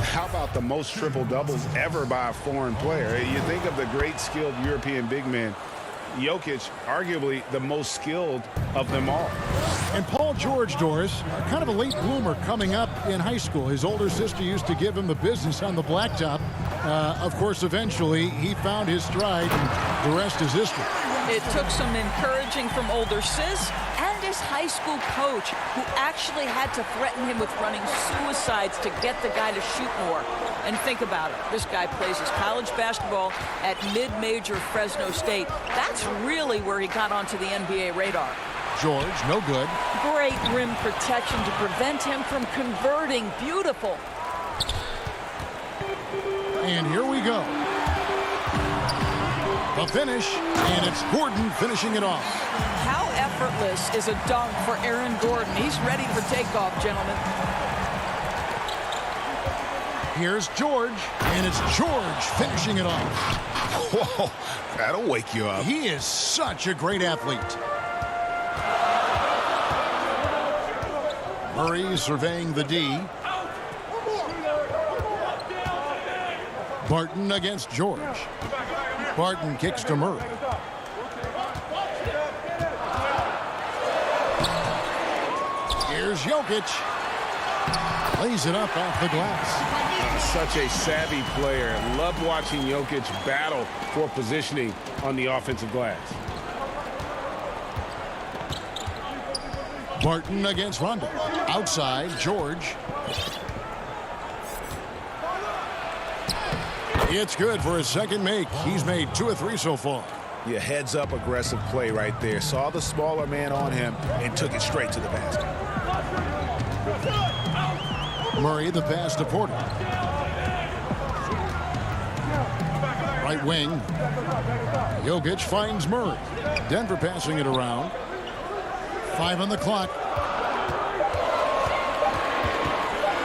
How about the most triple-doubles ever by a foreign player? You think of the great skilled European big men. Jokic, arguably the most skilled of them all. And Paul George, Doris, kind of a late bloomer coming up in high school. His older sister used to give him the business on the blacktop. Of course, eventually, he found his stride, and the rest is history. It took some encouraging from older sis and his high school coach, who actually had to threaten him with running suicides to get the guy to shoot more. And think about it. This guy plays his college basketball at mid-major Fresno State. That's really where he got onto the NBA radar. George, no good. Great rim protection to prevent him from converting. Beautiful. And here we go. The finish, and it's Gordon finishing it off. How effortless is a dunk for Aaron Gordon? He's ready for takeoff, gentlemen. Here's George, and it's George finishing it off. Whoa, that'll wake you up. He is such a great athlete. Murray surveying the D. Barton against George. Barton kicks to Murray. Here's Jokic. Lays it up off the glass. Such a savvy player. Love watching Jokic battle for positioning on the offensive glass. Barton against Rondo. Outside, George. It's good for his second make. He's made 2 of 3 so far. Yeah, heads up aggressive play right there. Saw the smaller man on him and took it straight to the basket. Murray the pass to Porter. Right wing. Jokic finds Murray. Denver passing it around. 5 on the clock.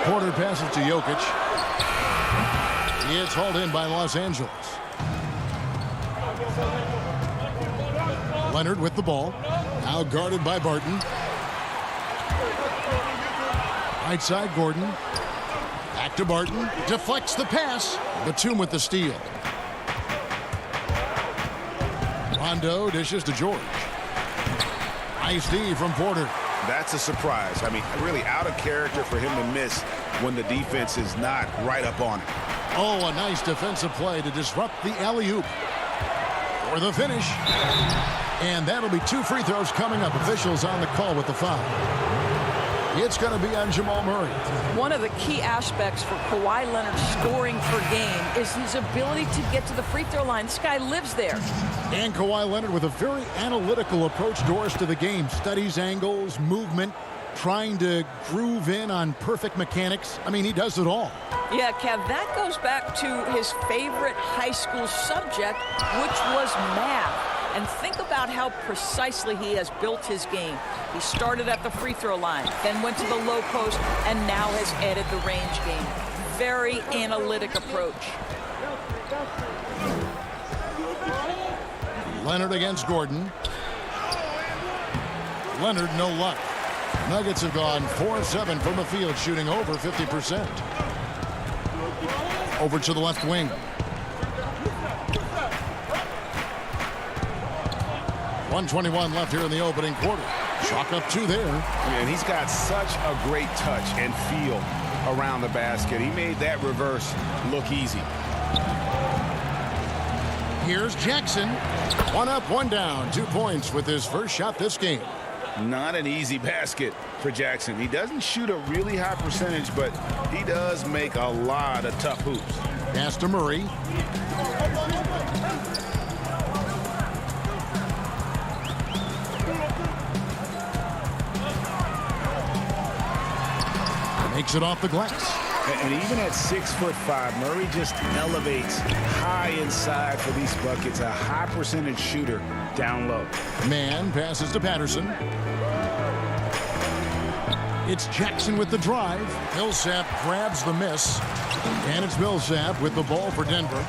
Porter passes to Jokic. It's hauled in by Los Angeles. Leonard with the ball. Now guarded by Barton. Right side, Gordon. Back to Barton. Deflects the pass. Batum with the steal. Rondo dishes to George. Nice D from Porter. That's a surprise. I mean, really out of character for him to miss when the defense is not right up on it. Oh, a nice defensive play to disrupt the alley-oop. For the finish. And that'll be 2 free throws coming up. Officials on the call with the foul. It's going to be on Jamal Murray. One of the key aspects for Kawhi Leonard's scoring per game is his ability to get to the free throw line. This guy lives there. And Kawhi Leonard with a very analytical approach, Doris, to the game. Studies angles, movement, trying to groove in on perfect mechanics. I mean, he does it all. Yeah, Kev, that goes back to his favorite high school subject, which was math. And think about how precisely he has built his game. He started at the free throw line, then went to the low post, and now has added the range game. Very analytic approach. Leonard against Gordon. Leonard, no luck. Nuggets have gone 4-7 from the field, shooting over 50%. Over to the left wing. 1:21 left here in the opening quarter. Chalk up 2 there. And he's got such a great touch and feel around the basket. He made that reverse look easy. Here's Jackson. 1 up, 1 down. 2 points with his first shot this game. Not an easy basket for Jackson. He doesn't shoot a really high percentage, but he does make a lot of tough hoops. Pass to Murray. Makes it off the glass. And even at 6'5", Murray just elevates high inside for these buckets. A high percentage shooter down low. Man passes to Patterson. It's Jackson with the drive. Millsap grabs the miss. And it's Millsap with the ball for Denver.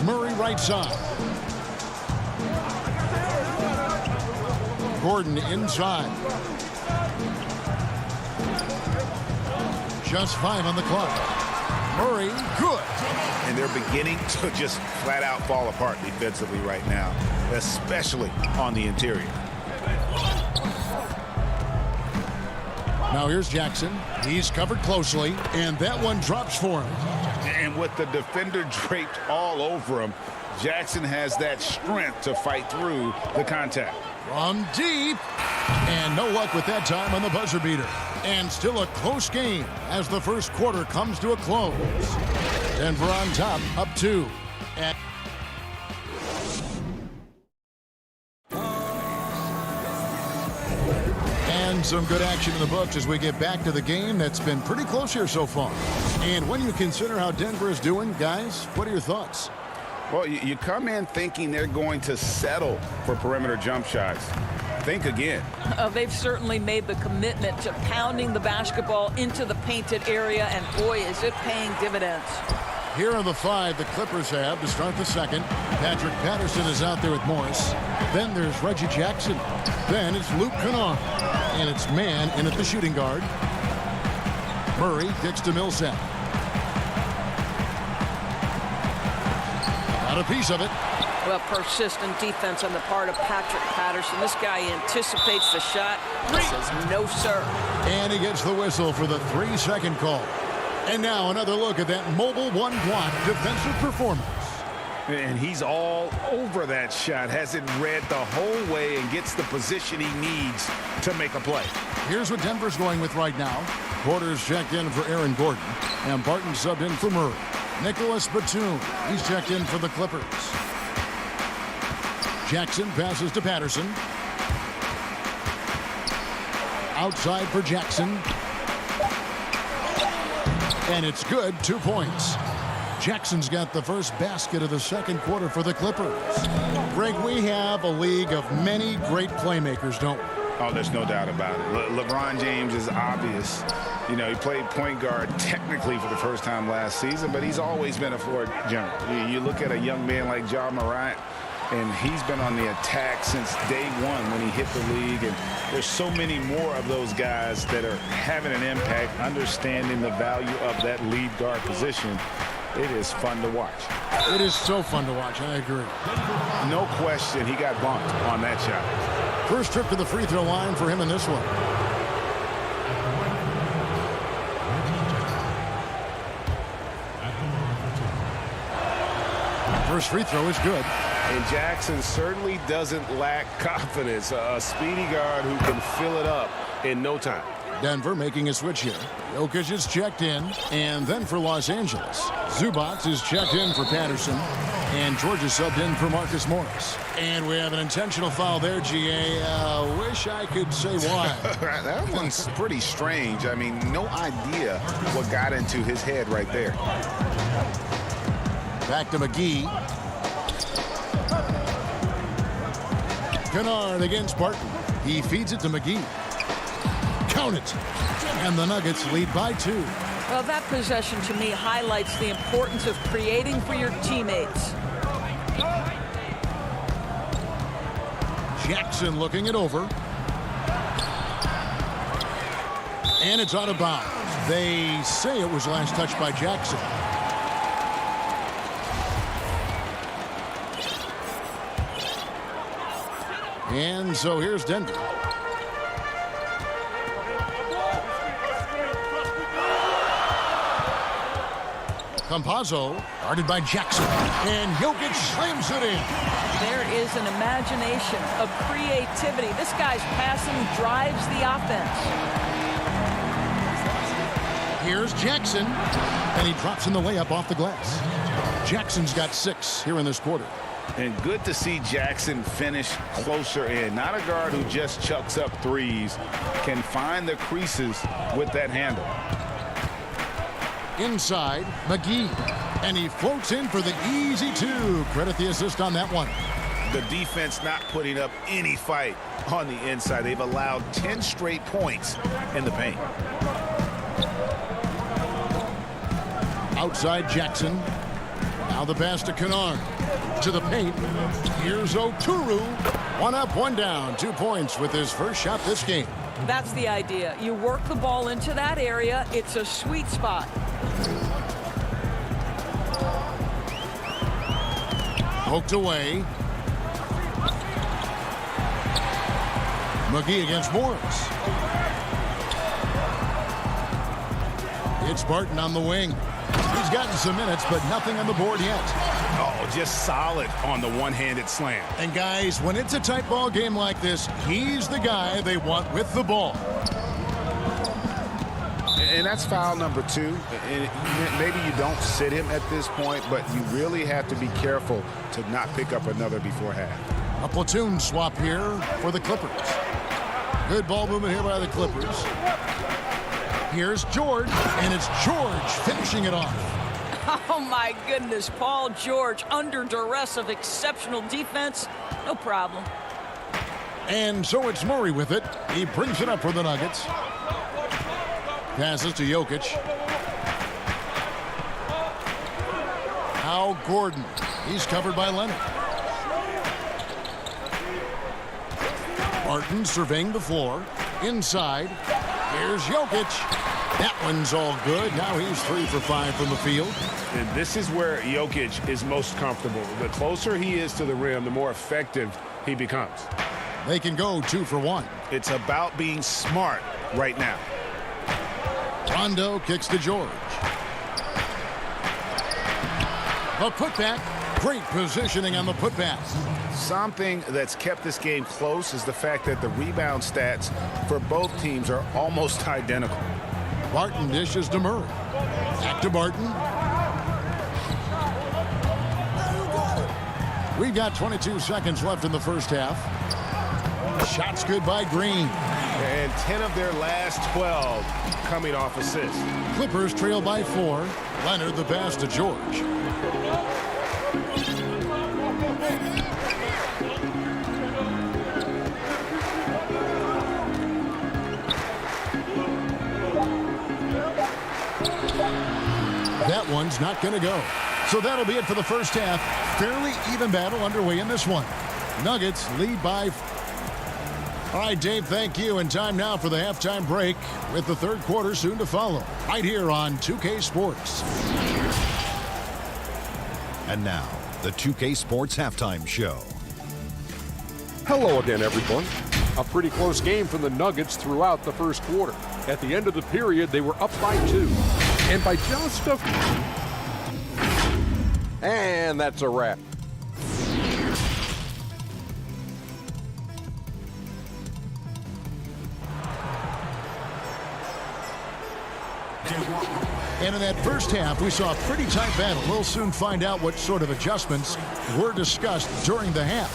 Murray right side. Gordon inside. Just 5 on the clock. Murray, good. And they're beginning to just flat out fall apart defensively right now, especially on the interior. Now here's Jackson. He's covered closely, and that one drops for him. And with the defender draped all over him, Jackson has that strength to fight through the contact. From deep, and no luck with that time on the buzzer beater. And still a close game as the first quarter comes to a close. Denver on top, up 2. And some good action in the books as we get back to the game that's been pretty close here so far. And when you consider how Denver is doing, guys, what are your thoughts? Well, you come in thinking they're going to settle for perimeter jump shots. Think again. They've certainly made the commitment to pounding the basketball into the painted area, and boy, is it paying dividends. Here are the 5 the Clippers have to start the second. Patrick Patterson is out there with Morris. Then there's Reggie Jackson. Then it's Luke Kennard. And it's man in at the shooting guard. Murray kicks to Millsap. Got a piece of it. Well, persistent defense on the part of Patrick Patterson. This guy anticipates the shot. He says no, sir. And he gets the whistle for the 3-second call. And now another look at that mobile one-block defensive performance. And he's all over that shot. Has it read the whole way and gets the position he needs to make a play. Here's what Denver's going with right now. Porter's checked in for Aaron Gordon. And Barton subbed in for Murray. Nicholas Batum, he's checked in for the Clippers. Jackson passes to Patterson. Outside for Jackson. And it's good, 2 points. Jackson's got the first basket of the second quarter for the Clippers. Greg, we have a league of many great playmakers, don't we? Oh, there's no doubt about it. LeBron James is obvious. You know, he played point guard technically for the first time last season, but he's always been a floor general. You look at a young man like Ja Morant, and he's been on the attack since day one when he hit the league. And there's so many more of those guys that are having an impact, understanding the value of that lead guard position. It is fun to watch. It is so fun to watch. I agree. No question he got bumped on that shot. First trip to the free throw line for him in this one. First free throw is good. And Jackson certainly doesn't lack confidence. A speedy guard who can fill it up in no time. Denver making a switch here. Jokic is checked in. And then for Los Angeles, Zubac is checked in for Patterson. And George is subbed in for Marcus Morris. And we have an intentional foul there, GA. Wish I could say why. That one's pretty strange. I mean, no idea what got into his head right there. Back to McGee. Kennard against Barton. He feeds it to McGee. Count it. And the Nuggets lead by 2. Well, that possession to me highlights the importance of creating for your teammates. Jackson looking it over. And it's out of bounds. They say it was last touched by Jackson. And so here's Denver. Campazzo, guarded by Jackson. And Jokic slams it in. There is an imagination of creativity. This guy's passing drives the offense. Here's Jackson. And he drops in the layup off the glass. Jackson's got 6 here in this quarter. And good to see Jackson finish closer in. Not a guard who just chucks up threes. Can find the creases with that handle. Inside, McGee. And he floats in for the easy 2. Credit the assist on that one. The defense not putting up any fight on the inside. They've allowed 10 straight points in the paint. Outside Jackson. Now the pass to Kennard. To the paint. Here's Oturu. 1 up, 1 down. 2 points with his first shot this game. That's the idea. You work the ball into that area. It's a sweet spot. Poked away. McGee against Morris. It's Barton on the wing. He's gotten some minutes, but nothing on the board yet. Oh, just solid on the one-handed slam. And guys, when it's a tight ball game like this, he's the guy they want with the ball. And that's foul number 2. And maybe you don't sit him at this point, but you really have to be careful to not pick up another before half. A platoon swap here for the Clippers. Good ball movement here by the Clippers. Here's George, and it's George finishing it off. Oh, my goodness. Paul George under duress of exceptional defense. No problem. And so it's Murray with it. He brings it up for the Nuggets. Passes to Jokic. Al Gordon. He's covered by Leonard. Barton surveying the floor. Inside. Here's Jokic. That one's all good. Now he's 3 for 5 from the field. And this is where Jokic is most comfortable. The closer he is to the rim, the more effective he becomes. They can go 2 for 1. It's about being smart right now. Rondo kicks to George. A putback. Great positioning on the putback. Something that's kept this game close is the fact that the rebound stats for both teams are almost identical. Barton dishes to Murray. Back to Barton. We've got 22 seconds left in the first half. Shots good by Green. And 10 of their last 12 coming off assists. Clippers trail by 4. Leonard the pass to George. That one's not going to go. So that'll be it for the first half. Fairly even battle underway in this one. Nuggets lead by... All right, Dave, thank you. And time now for the halftime break with the third quarter soon to follow. Right here on 2K Sports. And now, the 2K Sports Halftime Show. Hello again, everyone. A pretty close game for the Nuggets throughout the first quarter. At the end of the period, they were up by 2. And by just a... And that's a wrap. And in that first half, we saw a pretty tight battle. We'll soon find out what sort of adjustments were discussed during the half.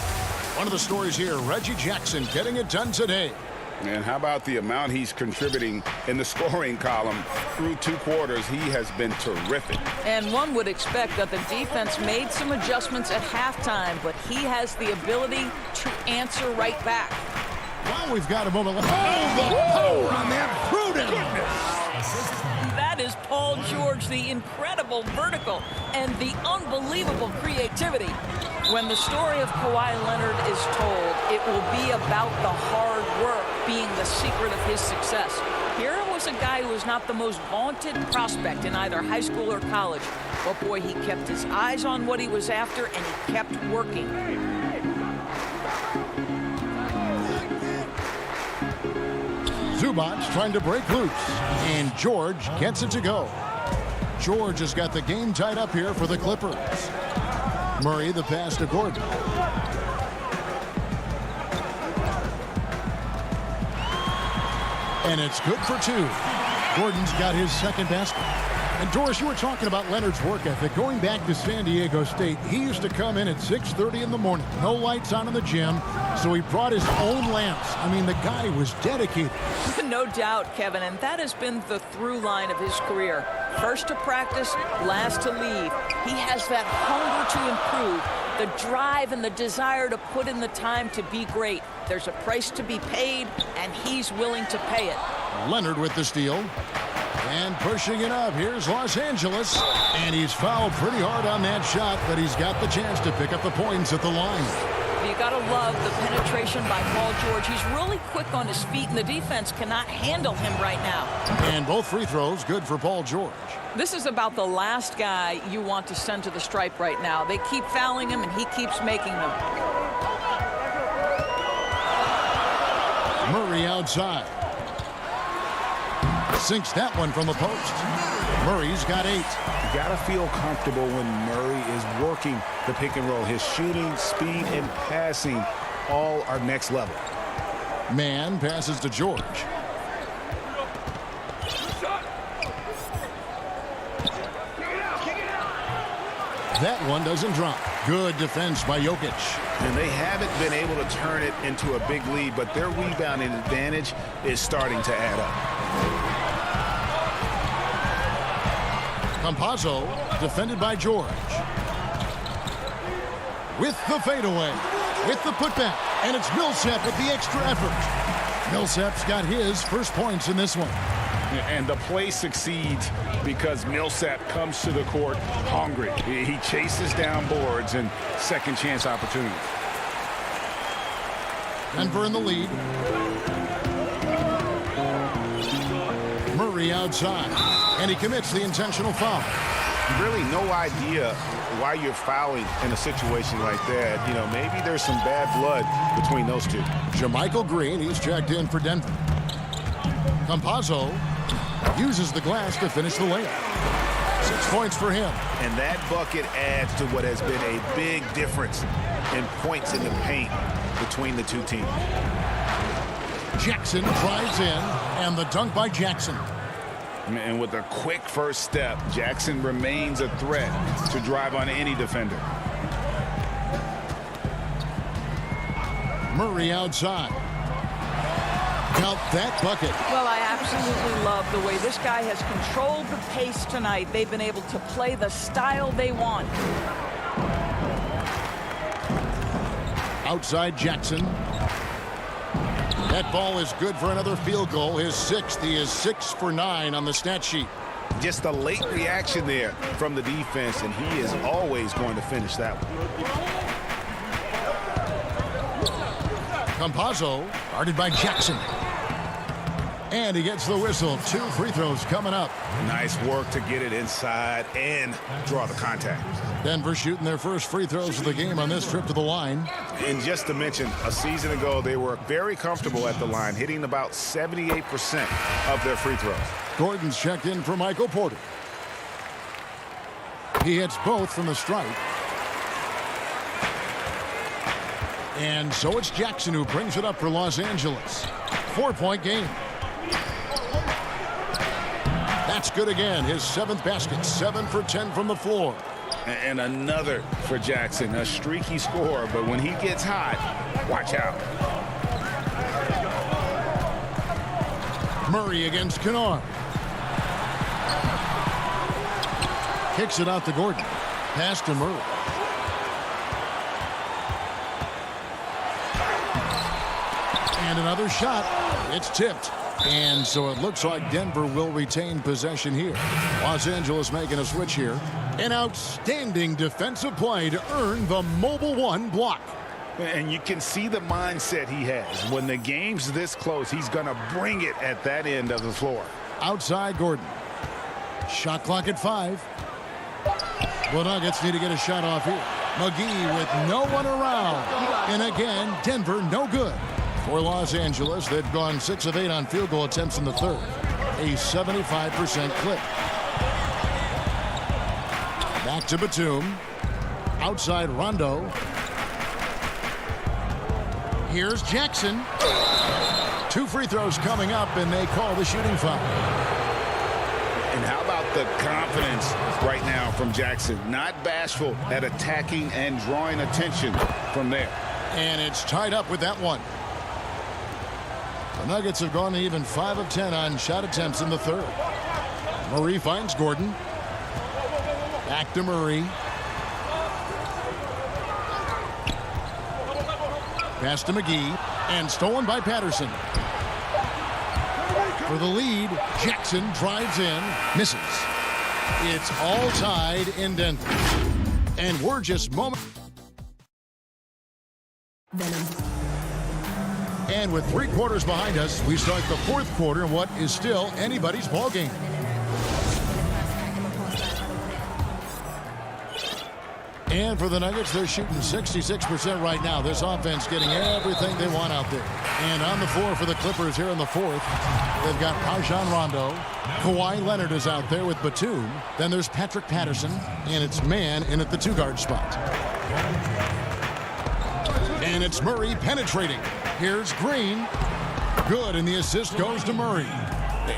One of the stories here, Reggie Jackson getting it done today. And how about the amount he's contributing in the scoring column through 2 quarters? He has been terrific. And one would expect that the defense made some adjustments at halftime, but he has the ability to answer right back. Well, we've got a moment left. Oh, the power on that Pruden. That is Paul George, the incredible vertical and the unbelievable creativity. When the story of Kawhi Leonard is told, it will be about the hard work being the secret of his success. Here was a guy who was not the most vaunted prospect in either high school or college. But boy, he kept his eyes on what he was after, and he kept working. Zubac trying to break loose, and George gets it to go. George has got the game tied up here for the Clippers. Murray the pass to Gordon. And it's good for 2. Gordon's got his second basket. And Doris, you were talking about Leonard's work ethic. Going back to San Diego State, he used to come in at 6:30 in the morning. No lights on in the gym, so he brought his own lamps. I mean, the guy was dedicated. No doubt, Kevin, and that has been the through line of his career. First to practice, last to leave. He has that hunger to improve, the drive and the desire to put in the time to be great. There's a price to be paid, and he's willing to pay it. Leonard with the steal. And pushing it up. Here's Los Angeles. And he's fouled pretty hard on that shot, but he's got the chance to pick up the points at the line. You got to love the penetration by Paul George. He's really quick on his feet, and the defense cannot handle him right now. And both free throws good for Paul George. This is about the last guy you want to send to the stripe right now. They keep fouling him, and he keeps making them. Murray outside. Sinks that one from the post. Murray's got 8. You got to feel comfortable when Murray is working the pick and roll. His shooting, speed, and passing all are next level. Man passes to George. That one doesn't drop. Good defense by Jokic. And they haven't been able to turn it into a big lead, but their rebounding advantage is starting to add up. Campazzo defended by George. With the fadeaway. With the putback. And it's Millsap with the extra effort. Millsap's got his first points in this one. And the play succeeds because Millsap comes to the court hungry. He chases down boards and second chance opportunities. Denver in the lead. Murray outside. And he commits the intentional foul. Really no idea why you're fouling in a situation like that. You know, maybe there's some bad blood between those two. Jermichael Green, he's checked in for Denver. Campazzo uses the glass to finish the layup. 6 points for him. And that bucket adds to what has been a big difference in points in the paint between the two teams. Jackson drives in, and the dunk by Jackson. And with a quick first step, Jackson remains a threat to drive on any defender. Murray outside. Count that bucket. Well, I absolutely love the way this guy has controlled the pace tonight. They've been able to play the style they want. Outside Jackson. That ball is good for another field goal. His 6th. He is 6 for 9 on the stat sheet. Just a late reaction there from the defense, and he is always going to finish that one. Campazzo guarded by Jackson. And he gets the whistle. 2 free throws coming up. Nice work to get it inside and draw the contact. Denver shooting their first free throws of the game on this trip to the line. And just to mention, a season ago, they were very comfortable at the line, hitting about 78% of their free throws. Gordon's checked in for Michael Porter. He hits both from the stripe. And so it's Jackson who brings it up for Los Angeles. 4-point game. That's good again. His 7th basket. 7 for 10 from the floor. And another for Jackson. A streaky scorer, but when he gets hot, watch out. Murray against Kennard. Kicks it out to Gordon. Pass to Murray. And another shot. It's tipped. And so it looks like Denver will retain possession here. Los Angeles making a switch here. An outstanding defensive play to earn the Mobile One block. And you can see the mindset he has. When the game's this close, he's going to bring it at that end of the floor. Outside Gordon. Shot clock at 5. The Nuggets need to get a shot off here. McGee with no one around. And again, Denver no good. For Los Angeles, they've gone 6 of 8 on field goal attempts in the third. A 75% clip. Back to Batum. Outside Rondo. Here's Jackson. 2 free throws coming up, and they call the shooting foul. And how about the confidence right now from Jackson? Not bashful at attacking and drawing attention from there. And it's tied up with that one. The Nuggets have gone even 5 of 10 on shot attempts in the third. Murray finds Gordon. Back to Murray. Pass to McGee. And stolen by Patterson. For the lead, Jackson drives in. Misses. It's all tied in Denver. And we're just moments. And with 3 quarters behind us, we start the 4th quarter in what is still anybody's ball game. And for the Nuggets, they're shooting 66% right now. This offense getting everything they want out there. And on the floor for the Clippers here in the 4th, they've got Rajon Rondo. Kawhi Leonard is out there with Batum. Then there's Patrick Patterson, and it's Man in at the 2-guard spot. And it's Murray penetrating. Here's Green. Good, and the assist goes to Murray.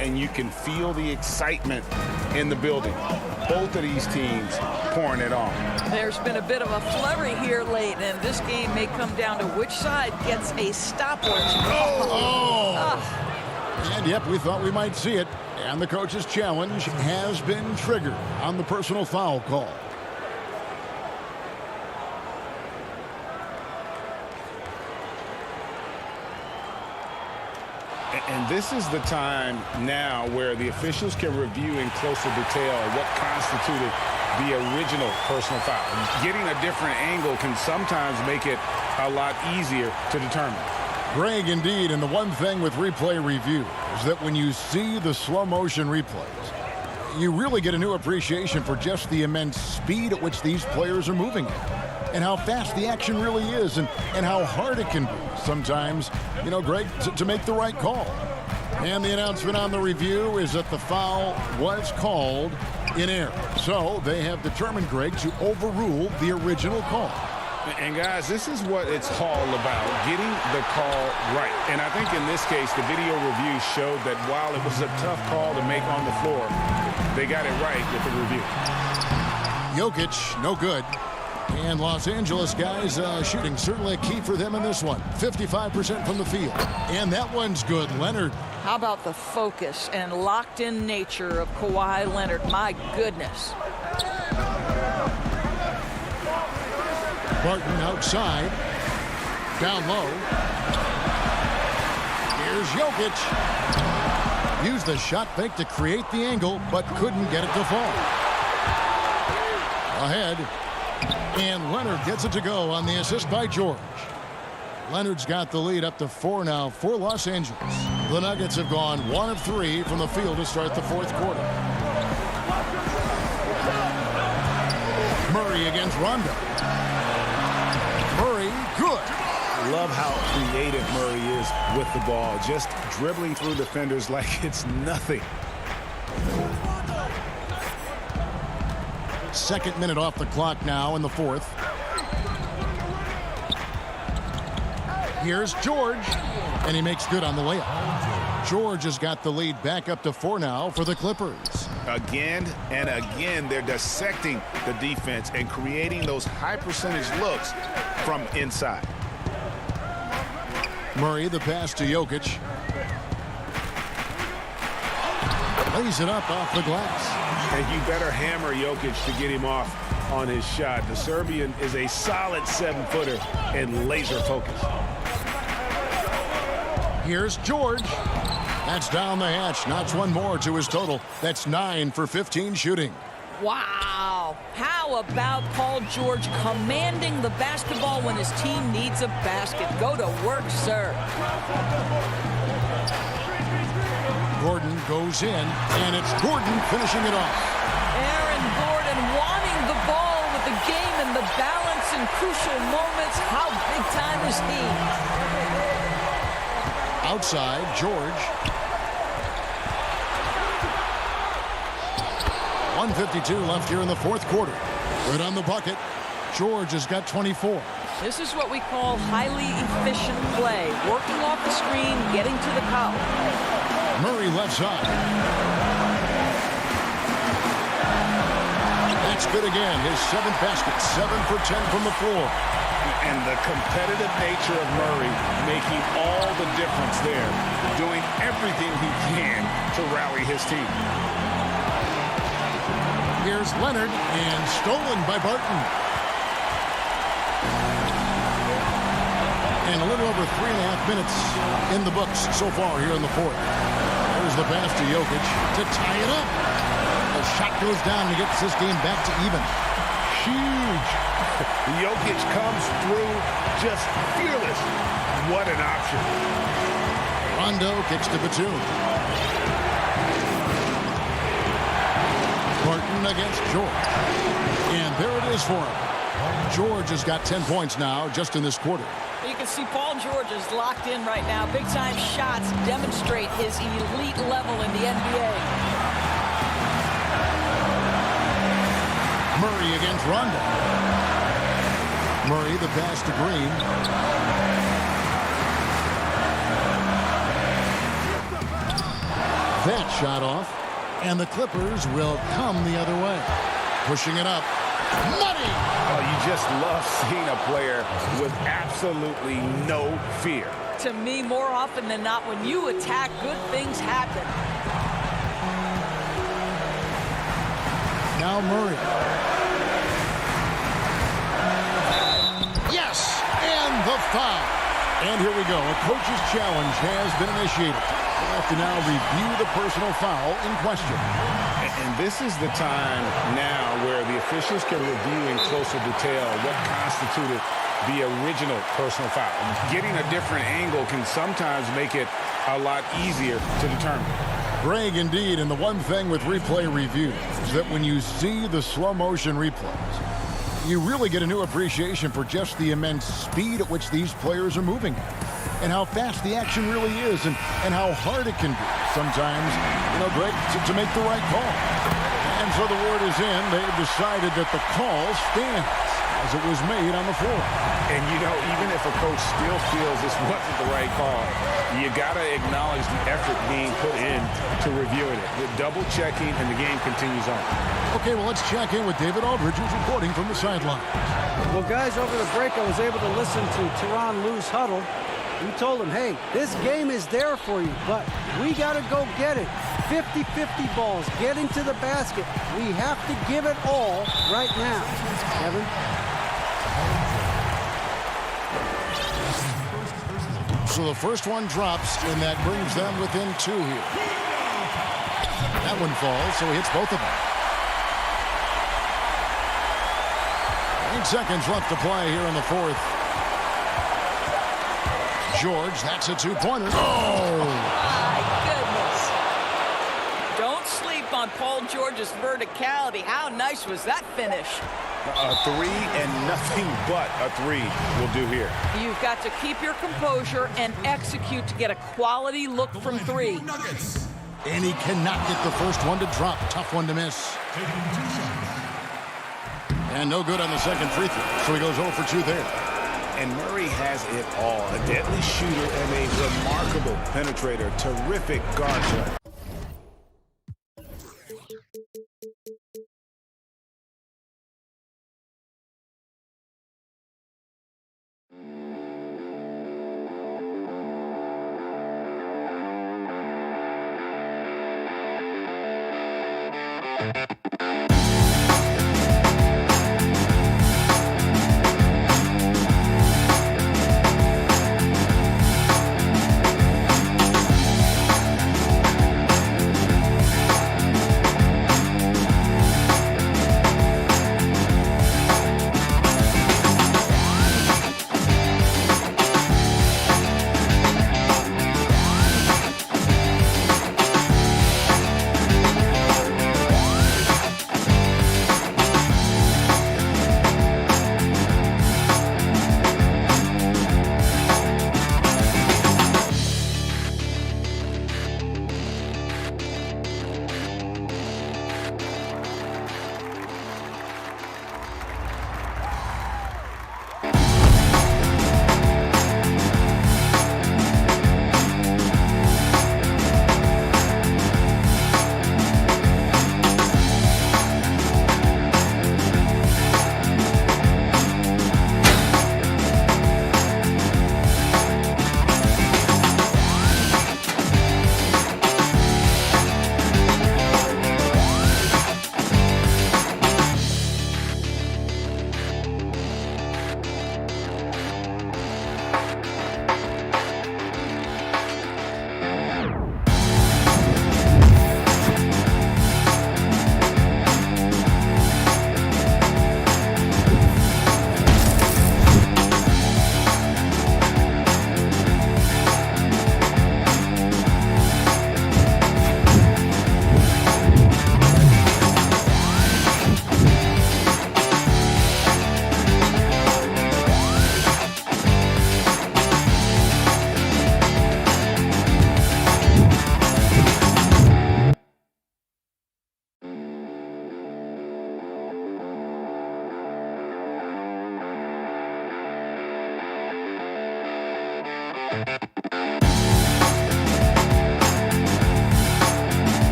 And you can feel the excitement in the building. Both of these teams pouring it on. There's been a bit of a flurry here late, and this game may come down to which side gets a stopwatch. And yep, we thought we might see it. And the coach's challenge has been triggered on the personal foul call. And this is the time now where the officials can review in closer detail what constituted the original personal foul. Getting a different angle can sometimes make it a lot easier to determine. Greg, indeed, and the one thing with replay review is that when you see the slow motion replays, you really get a new appreciation for just the immense speed at which these players are moving at, and how fast the action really is, and how hard it can be sometimes, you know, Greg, to make the right call. And the announcement on the review is that the foul was called in error. So they have determined, Greg, to overrule the original call. And guys, this is what it's all about, getting the call right. And I think in this case, the video review showed that while it was a tough call to make on the floor, they got it right with the review. Jokic, no good. And Los Angeles guys shooting certainly a key for them in this one. 55% from the field. And that one's good. Leonard. How about the focus and locked-in nature of Kawhi Leonard? My goodness. Barton outside. Down low. Here's Jokic. Used the shot fake to create the angle, but couldn't get it to fall. Ahead. And Leonard gets it to go on the assist by George. Leonard's got the lead up to 4 now for Los Angeles. The Nuggets have gone 1 of 3 from the field to start the 4th quarter. Murray against Rondo. Murray, good. Love how creative Murray is with the ball, just dribbling through defenders like it's nothing. 2nd minute off the clock now in the 4th. Here's George, and he makes good on the layup. George has got the lead back up to 4 now for the Clippers. Again and again, they're dissecting the defense and creating those high percentage looks from inside. Murray, the pass to Jokic. Lays it up off the glass. And you better hammer Jokic to get him off on his shot. The Serbian is a solid 7-footer and laser focused. Here's George. That's down the hatch. Knocks one more to his total. That's 9 for 15 shooting. Wow. How about Paul George commanding the basketball when his team needs a basket? Go to work, sir. Gordon goes in, and it's Gordon finishing it off. Aaron Gordon wanting the ball with the game and the balance in crucial moments. How big time is he? Outside, George. 1:52 left here in the 4th quarter. Right on the bucket. George has got 24. This is what we call highly efficient play. Working off the screen, getting to the collar. Murray left side. That's good again. His 7th basket. 7 for 10 from the floor. And the competitive nature of Murray making all the difference there. Doing everything he can to rally his team. Here's Leonard, and stolen by Barton. And a little over 3.5 minutes in the books so far here in the 4th. There's the pass to Jokic to tie it up. The shot goes down and gets this game back to even. Huge Jokic comes through just fearless. What an option. Rondo kicks to Batum. Barton against George. And there it is for him. George has got 10 points now just in this quarter. You can see Paul George is locked in right now. Big-time shots demonstrate his elite level in the NBA. Murray against Rondo. Murray, the pass to Green. That shot off, and the Clippers will come the other way. Pushing it up. Money! Oh, you just love seeing a player with absolutely no fear. To me, more often than not, when you attack, good things happen. Now Murray. Yes! And the foul. And here we go. A coach's challenge has been initiated. We'll have to now review the personal foul in question. And this is the time now where the officials can review in closer detail what constituted the original personal foul. Getting a different angle can sometimes make it a lot easier to determine. Greg, indeed, and the one thing with replay review is that when you see the slow motion replays, you really get a new appreciation for just the immense speed at which these players are moving and how fast the action really is and how hard it can be sometimes, Greg, to make the right call. And so the word is in. They've decided that the call stands as it was made on the floor. And, even if a coach still feels this wasn't the right call, you got to acknowledge the effort being put in to reviewing it. The double-checking, and the game continues on. Okay, well, let's check in with David Aldridge, who's reporting from the sideline. Well, guys, over the break, I was able to listen to Tyronn Lue's huddle. We told him, hey, this game is there for you, but we got to go get it. 50-50 balls, getting to the basket. We have to give it all right now. Kevin? So the first one drops, and that brings them within 2 here. That one falls, so he hits both of them. 8 seconds left to play here in the fourth. George, that's a two-pointer. Oh! My goodness. Don't sleep on Paul George's verticality. How nice was that finish? A three and nothing but a three will do here. You've got to keep your composure and execute to get a quality look from three. And he cannot get the first one to drop. Tough one to miss. And no good on the second free throw. So he goes 0 for 2 there. And Murray has it all. A deadly shooter and a remarkable penetrator. Terrific guard play.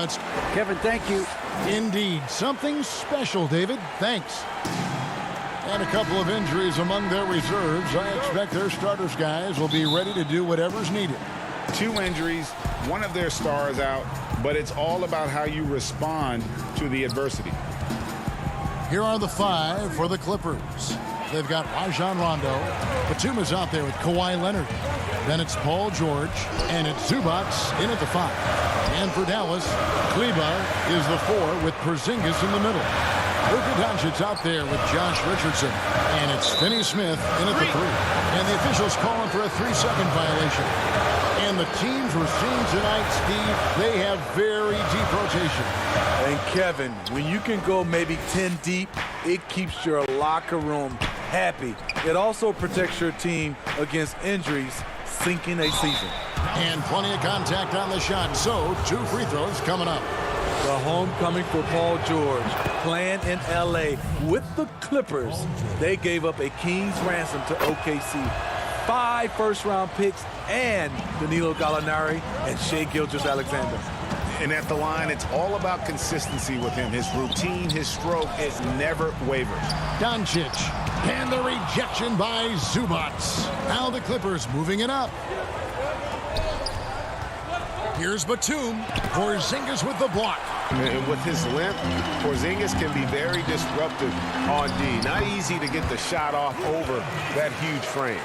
Let's... Kevin, thank you. Indeed. Something special, David. Thanks. And a couple of injuries among their reserves. I expect their starters guys will be ready to do whatever's needed. 2 injuries, one of their stars out, but it's all about how you respond to the adversity. Here are the 5 for the Clippers. They've got Rajon Rondo. Batum's out there with Kawhi Leonard. Then it's Paul George, and it's Zubac in at the 5. And for Dallas, Kleber is the 4 with Porzingis in the middle. Luka Doncic's out there with Josh Richardson, and it's Finney-Smith in at the 3. And the officials calling for a 3-second violation. And the teams we're seeing tonight, Steve, they have very deep rotation. And Kevin, when you can go maybe 10 deep, it keeps your locker room happy. It also protects your team against injuries sinking a season. And plenty of contact on the shot, so 2 free throws coming up. The homecoming for Paul George, playing in L.A. with the Clippers. They gave up a king's ransom to OKC. 5 first-round picks and Danilo Gallinari and Shai Gilgeous-Alexander. And at the line, it's all about consistency with him. His routine, his stroke, it never wavers. Doncic, and the rejection by Zubac. Now the Clippers moving it up. Here's Batum. Porzingis with the block. And with his length, Porzingis can be very disruptive on D. Not easy to get the shot off over that huge frame.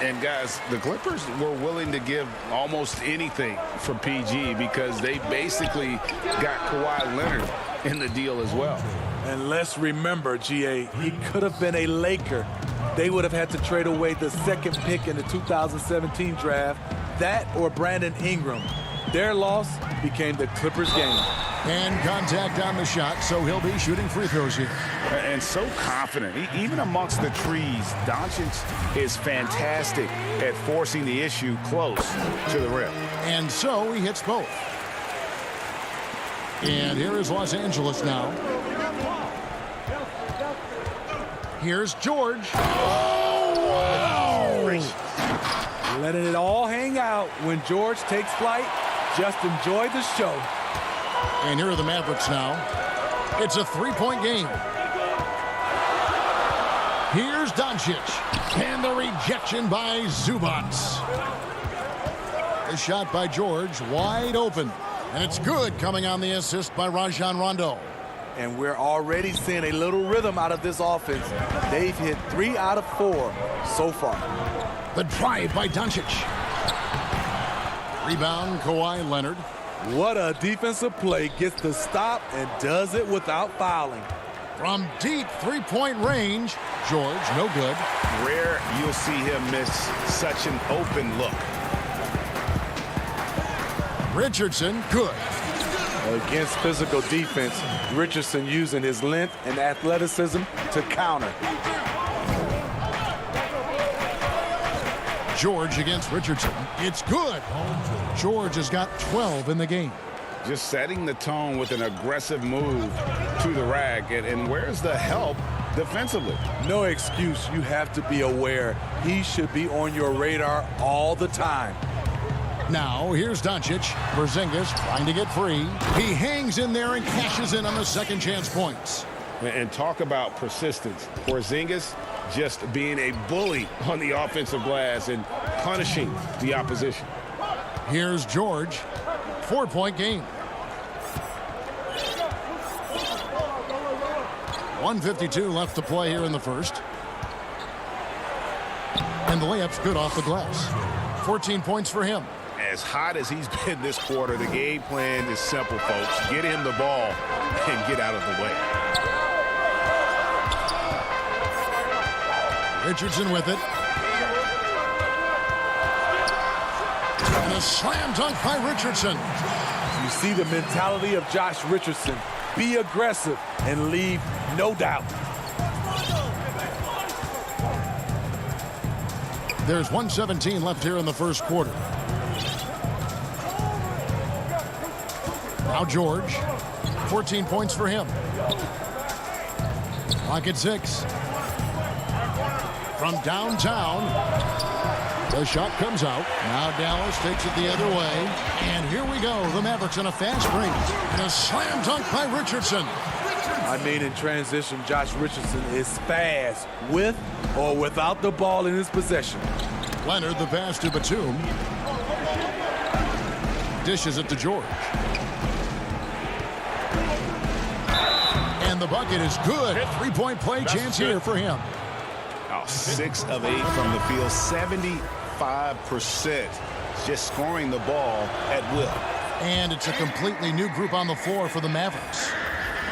And guys, the Clippers were willing to give almost anything for PG because they basically got Kawhi Leonard in the deal as well. And let's remember, GA, he could have been a Laker. They would have had to trade away the 2nd pick in the 2017 draft, that or Brandon Ingram. Their loss became the Clippers' game. And contact on the shot, so he'll be shooting free throws here. And so confident. Even amongst the trees, Doncic is fantastic at forcing the issue close to the rim. And so he hits both. And here is Los Angeles now. Here's George. Oh, wow! Letting it all hang out when George takes flight. Just enjoy the show. And here are the Mavericks now. It's a 3-point game. Here's Doncic. And the rejection by Zubac. The shot by George, wide open. And it's good, coming on the assist by Rajon Rondo. And we're already seeing a little rhythm out of this offense. They've hit 3 out of 4 so far. The drive by Doncic. Rebound, Kawhi Leonard. What a defensive play. Gets the stop and does it without fouling. From deep 3-point range, George, no good. Rare you'll see him miss such an open look. Richardson, good. Against physical defense, Richardson using his length and athleticism to counter. George against Richardson. It's good. George has got 12 in the game. Just setting the tone with an aggressive move to the rack. And where's the help defensively? No excuse. You have to be aware. He should be on your radar all the time. Now, here's Doncic. Porzingis trying to get free. He hangs in there and cashes in on the second chance points. And talk about persistence. Porzingis just being a bully on the offensive glass and punishing the opposition. Here's George. 4-point game. 1:52 left to play here in the first. And the layup's good off the glass. 14 points for him. As hot as he's been this quarter, the game plan is simple, folks. Get him the ball and get out of the way. Richardson with it. And a slam dunk by Richardson. You see the mentality of Josh Richardson. Be aggressive and leave no doubt. There's 1:17 left here in the first quarter. Now George. 14 points for him. Clock at 6. From downtown. The shot comes out. Now Dallas takes it the other way. And here we go. The Mavericks on a fast break. And a slam dunk by Richardson. I mean, in transition, Josh Richardson is fast with or without the ball in his possession. Leonard, the pass to Batum. Dishes it to George. And the bucket is good. Three-point play chance here for him. 6 of 8 from the field, 75%. Just scoring the ball at will. And it's a completely new group on the floor for the Mavericks.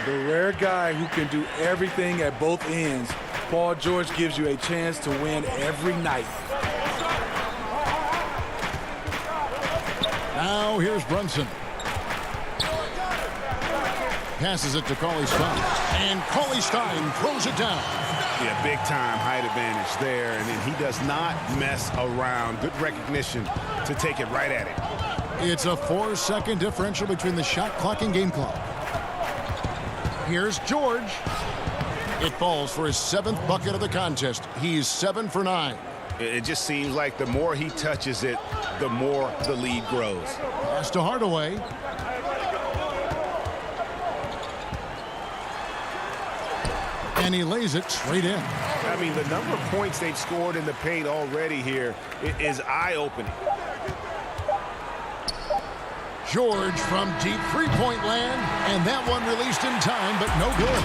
The rare guy who can do everything at both ends. Paul George gives you a chance to win every night. Now here's Brunson. Passes it to Cauley Stein. And Cauley Stein throws it down. Yeah, big time height advantage there. And then he does not mess around. Good recognition to take it right at it. It's a 4-second differential between the shot clock and game clock. Here's George. It falls for his 7th bucket of the contest. He's 7 for 9. It just seems like the more he touches it, the more the lead grows. Pass to Hardaway. And he lays it straight in. I mean, the number of points they've scored in the paint already here is eye-opening. George from deep three-point land, and that one released in time, but no good.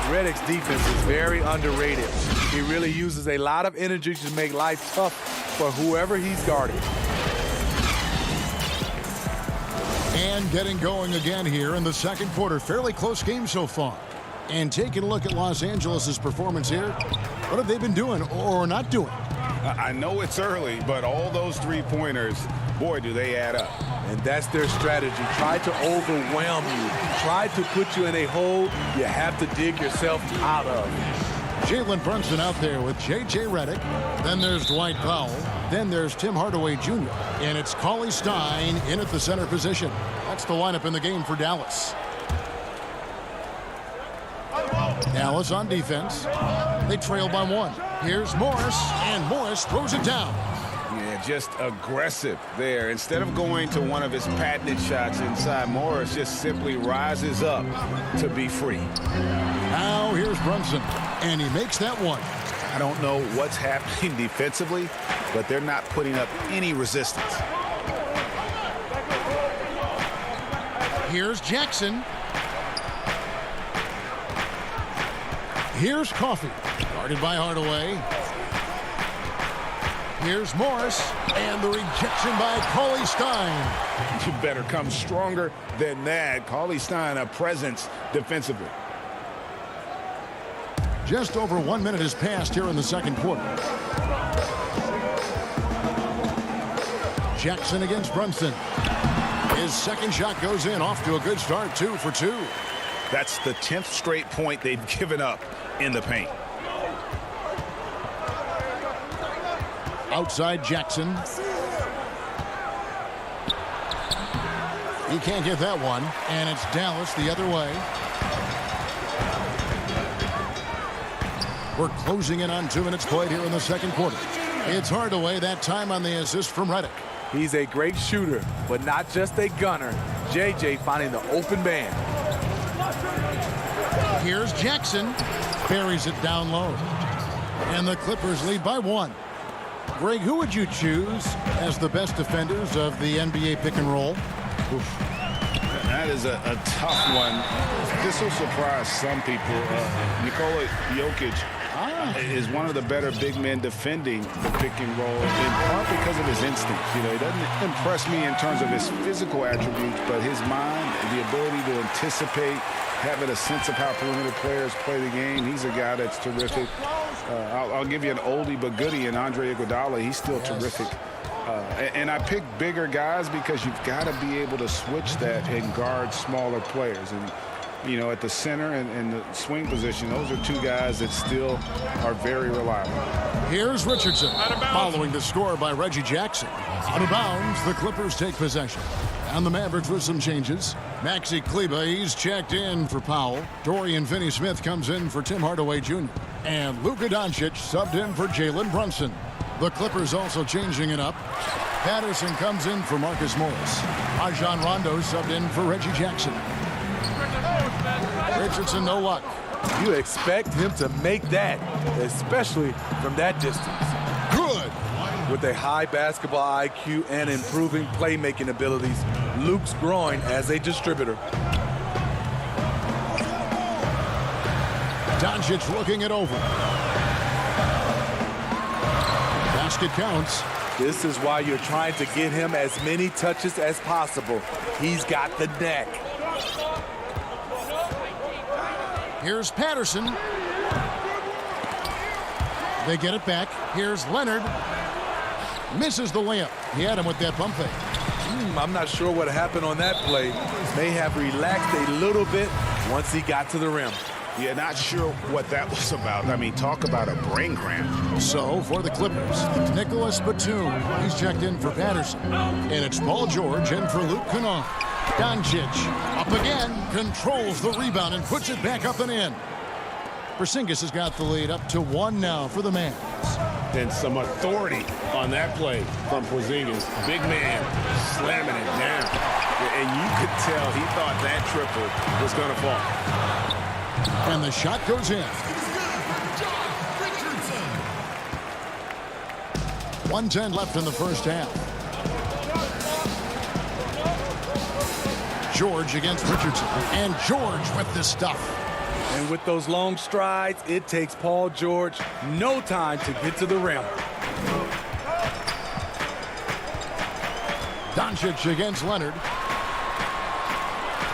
Redick's defense is very underrated. He really uses a lot of energy to make life tough for whoever he's guarding. And getting going again here in the second quarter. Fairly close game so far. And taking a look at Los Angeles' performance here, what have they been doing or not doing? I know it's early, but all those three-pointers, boy, do they add up. And that's their strategy. Try to overwhelm you. Try to put you in a hole you have to dig yourself out of. Jalen Brunson out there with J.J. Redick. Then there's Dwight Powell. Then there's Tim Hardaway Jr. And it's Cauley Stein in at the center position. That's the lineup in the game for Dallas. Dallas on defense. They trail by 1. Here's Morris, and Morris throws it down. Yeah, just aggressive there. Instead of going to one of his patented shots inside, Morris just simply rises up to be free. Now here's Brunson, and he makes that one. I don't know what's happening defensively, but they're not putting up any resistance. Here's Jackson. Here's Coffey, guarded by Hardaway. Here's Morris, and the rejection by Cauley Stein. You better come stronger than that. Cauley Stein, a presence defensively. Just over 1 minute has passed here in the second quarter. Jackson against Brunson. His second shot goes in, off to a good start, 2 for 2. That's the 10th straight point they've given up in the paint. Outside Jackson. He can't get that one, and it's Dallas the other way. We're closing in on 2 minutes played here in the second quarter. It's Hardaway, that time on the assist from Redick. He's a great shooter, but not just a gunner. JJ finding the open man. Here's Jackson. Buries it down low. And the Clippers lead by 1. Greg, who would you choose as the best defenders of the NBA pick and roll? Oof. That is a tough one. This will surprise some people. Nikola Jokic is one of the better big men defending the pick and roll, in part because of his instinct. You know, he doesn't impress me in terms of his physical attributes, but his mind, the ability to anticipate, having a sense of how perimeter players play the game. He's a guy that's terrific. I'll give you an oldie but goodie in Andre Iguodala. He's still terrific. And I pick bigger guys because you've got to be able to switch that and guard smaller players. And, you know, at the center and the swing position, those are 2 guys that still are very reliable. Here's Richardson, following the score by Reggie Jackson. Out of bounds, the Clippers take possession. And the Mavericks with some changes. Maxi Kleber, he's checked in for Powell. Dorian Finney-Smith comes in for Tim Hardaway Jr. And Luka Doncic subbed in for Jalen Brunson. The Clippers also changing it up. Patterson comes in for Marcus Morris. Rajon Rondo subbed in for Reggie Jackson. Richardson, no luck. You expect him to make that, especially from that distance. Good. With a high basketball IQ and improving playmaking abilities, Luke's growing as a distributor. Doncic looking it over. Basket counts. This is why you're trying to get him as many touches as possible. He's got the knack. Here's Patterson. They get it back. Here's Leonard. Misses the layup. He had him with that pump fake. I'm not sure what happened on that play. May have relaxed a little bit once he got to the rim. Yeah, not sure what that was about. I mean, talk about a brain cramp. So, for the Clippers, Nicholas Batum. He's checked in for Patterson. And it's Paul George in for Luke Kennard. Doncic up again, controls the rebound and puts it back up and in. Porzingis has got the lead up to 1 now for the Mavs. And some authority on that play from Porzingis. Big man slamming it down. And you could tell he thought that triple was going to fall. And the shot goes in. 1:10 left in the first half. George against Richardson. And George with the stuff. And with those long strides, it takes Paul George no time to get to the rim. Doncic against Leonard.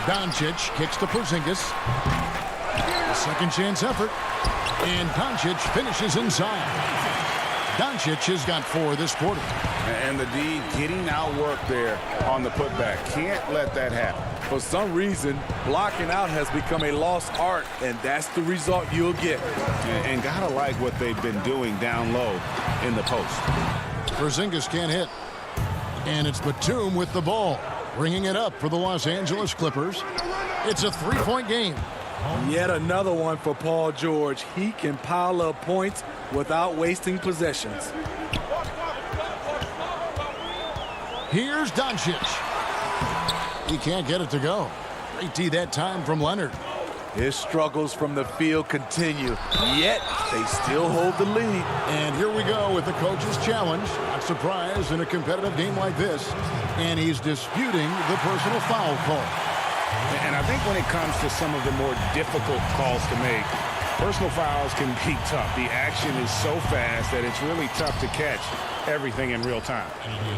Doncic kicks to Porzingis. A second chance effort. And Doncic finishes inside. Doncic has got 4 this quarter. And the D getting outworked there on the putback. Can't let that happen. For some reason, blocking out has become a lost art, and that's the result you'll get. And gotta like what they've been doing down low in the post. Porzingis can't hit. And it's Batum with the ball, bringing it up for the Los Angeles Clippers. It's a 3-point game. Yet another one for Paul George. He can pile up points without wasting possessions. Here's Doncic. He can't get it to go. Great D that time from Leonard. His struggles from the field continue, yet they still hold the lead. And here we go with the coach's challenge. Not surprised in a competitive game like this. And he's disputing the personal foul call. And I think when it comes to some of the more difficult calls to make, personal fouls can be tough. The action is so fast that it's really tough to catch everything in real time.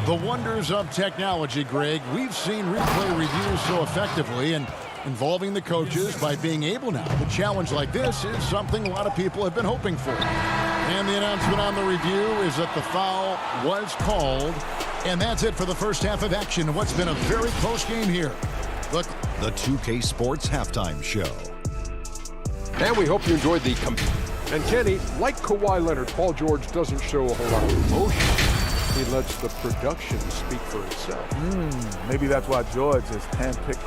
The wonders of technology, Greg. We've seen replay reviews so effectively and involving the coaches by being able now. A challenge like this is something a lot of people have been hoping for. And the announcement on the review is that the foul was called. And that's it for the first half of action in what's been a very close game here. Look, the 2K Sports Halftime Show. And we hope you enjoyed the And Kenny, like Kawhi Leonard, Paul George doesn't show a whole lot of emotion. He lets the production speak for itself. Maybe that's why George is handpicked.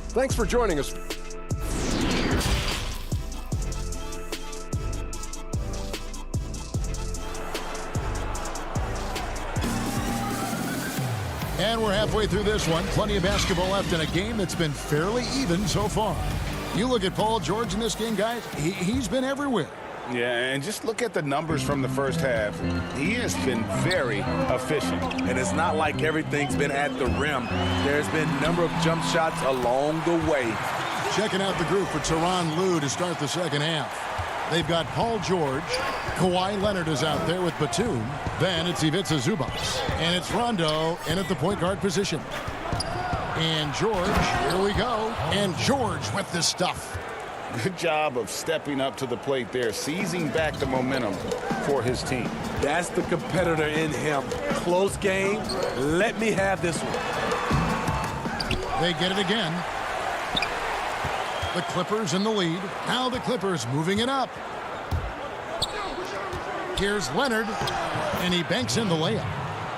Thanks for joining us. And we're halfway through this one. Plenty of basketball left in a game that's been fairly even so far. You look at Paul George in this game, guys, he's been everywhere. Yeah, and just look at the numbers from the first half. He has been very efficient. And it's not like everything's been at the rim. There's been a number of jump shots along the way. Checking out the group for Tyronn Lue to start the second half. They've got Paul George. Kawhi Leonard is out there with Batum. Then it's Ivica Zubac. And it's Rondo in at the point guard position. And George, here we go. And George with this stuff. Good job of stepping up to the plate there, seizing back the momentum for his team. That's the competitor in him. Close game. Let me have this one. They get it again. The Clippers in the lead. Now the Clippers moving it up. Here's Leonard, and he banks in the layup.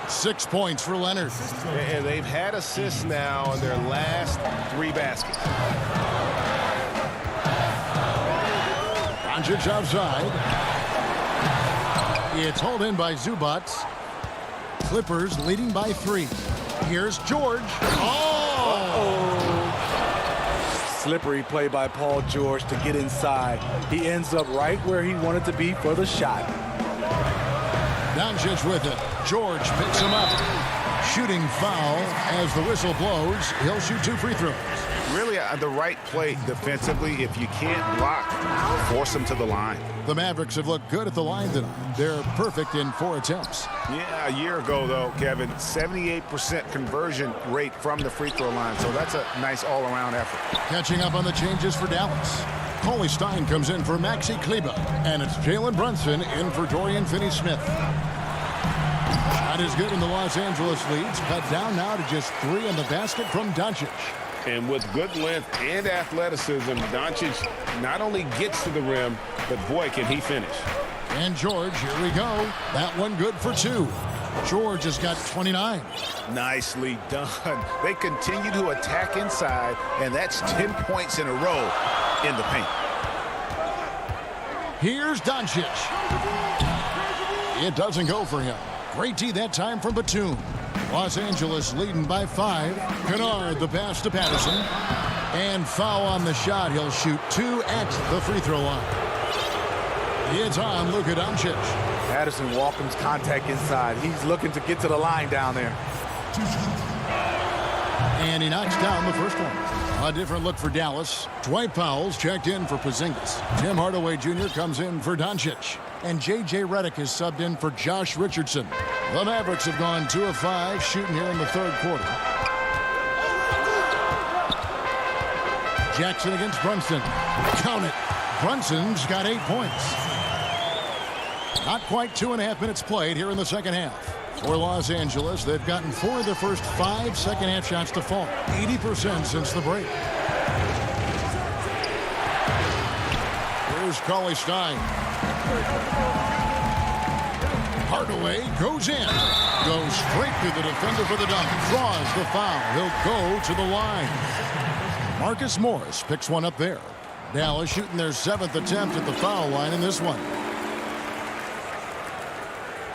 6 points for Leonard. And they've had assists now on their last 3 baskets. Doncic outside. It's hauled in by Zubac. Clippers leading by 3. Here's George. Slippery play by Paul George to get inside. He ends up right where he wanted to be for the shot. Doncic with it. George picks him up. Shooting foul as the whistle blows. He'll shoot 2 free throws. Really the right play defensively. If you can't block, force them to the line. The Mavericks have looked good at the line tonight. They're perfect in 4 attempts. Yeah, a year ago, though, Kevin, 78% conversion rate from the free throw line. So that's a nice all-around effort. Catching up on the changes for Dallas. Cauley Stein comes in for Maxi Kleber. And it's Jalen Brunson in for Dorian Finney-Smith. Shot is good, and the Los Angeles leads cut down now to just 3 on the basket from Doncic. And with good length and athleticism, Doncic not only gets to the rim, but boy, can he finish. And George, here we go. That one good for 2. George has got 29. Nicely done. They continue to attack inside, and that's 10 points in a row in the paint. Here's Doncic. It doesn't go for him. Great D that time from Batum. Los Angeles leading by 5. Kennard the pass to Patterson. And foul on the shot. He'll shoot 2 at the free throw line. It's on Luka Doncic. Patterson welcomes contact inside. He's looking to get to the line down there. And he knocks down the first one. A different look for Dallas. Dwight Powell's checked in for Porzingis. Tim Hardaway Jr. comes in for Doncic. And J.J. Redick is subbed in for Josh Richardson. The Mavericks have gone 2 of 5 shooting here in the 3rd quarter. Jackson against Brunson. Count it. Brunson's got 8 points. Not quite 2.5 minutes played here in the second half. For Los Angeles, they've gotten 4 of their first 5 second-half shots to fall. 80% since the break. Here's Cauley Stein. Hardaway goes in. Goes straight through the defender for the dunk. Draws the foul. He'll go to the line. Marcus Morris picks one up there. Dallas shooting their 7th attempt at the foul line in this one.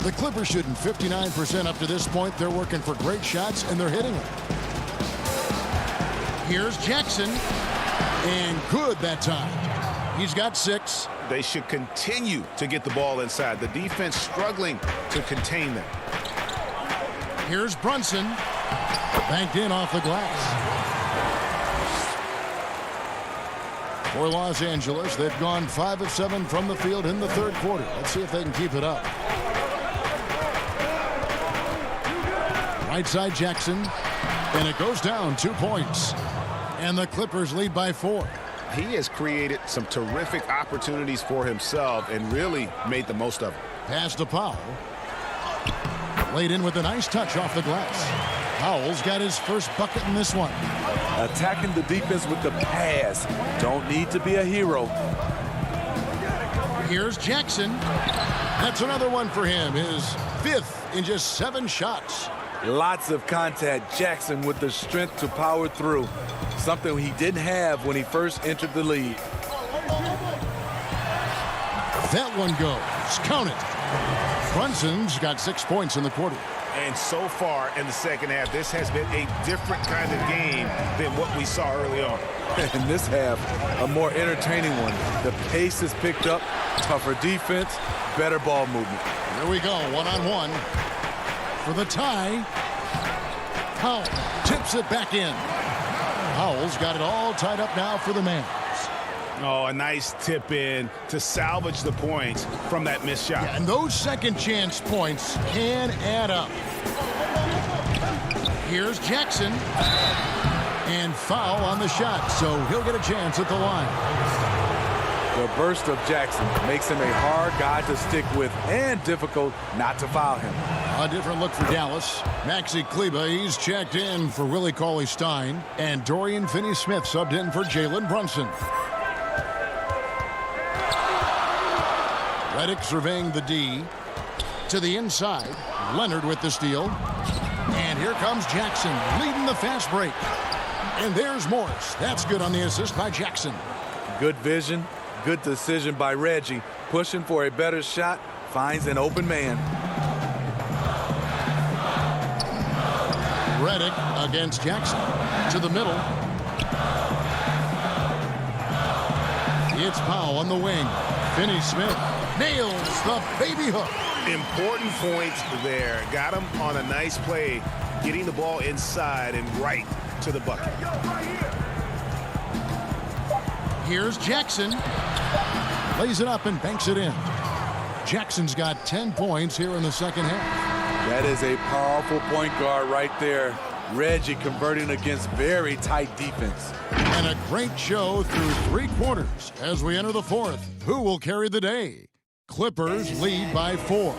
The Clippers shooting 59% up to this point. They're working for great shots, and they're hitting them. Here's Jackson. And good that time. He's got 6. They should continue to get the ball inside. The defense struggling to contain them. Here's Brunson. Banked in off the glass. For Los Angeles, they've gone 5 of 7 from the field in the 3rd quarter. Let's see if they can keep it up. Right side Jackson, and it goes down 2 points. And the Clippers lead by 4. He has created some terrific opportunities for himself and really made the most of it. Pass to Powell. Laid in with a nice touch off the glass. Powell's got his first bucket in this one. Attacking the defense with the pass. Don't need to be a hero. Here's Jackson. That's another one for him. His 5th in just 7 shots. Lots of contact. Jackson with the strength to power through. Something he didn't have when he first entered the league. That one goes. Count it. Brunson's got 6 points in the quarter. And so far in the second half, this has been a different kind of game than what we saw early on. In this half, a more entertaining one. The pace has picked up, tougher defense, better ball movement. Here we go, 1-on-1. For the tie, Powell tips it back in. Powell's got it all tied up now for the Mavs. Oh, a nice tip in to salvage the points from that missed shot. Yeah, and those second chance points can add up. Here's Jackson. And foul on the shot, so he'll get a chance at the line. The burst of Jackson makes him a hard guy to stick with and difficult not to foul him. A different look for Dallas. Maxi Kleber, he's checked in for Willie Cauley-Stein. And Dorian Finney-Smith subbed in for Jalen Brunson. Redick surveying the D. To the inside. Leonard with the steal. And here comes Jackson leading the fast break. And there's Morris. That's good on the assist by Jackson. Good vision, good decision by Reggie. Pushing for a better shot, finds an open man. Reddick against Jackson. To the middle. It's Powell on the wing. Finney Smith nails the baby hook. Important points there. Got him on a nice play, getting the ball inside and right to the bucket. Here's Jackson. Lays it up and banks it in. Jackson's got 10 points here in the second half. That is a powerful point guard right there. Reggie converting against very tight defense. And a great show through 3 quarters as we enter the fourth. Who will carry the day? Clippers lead by 4.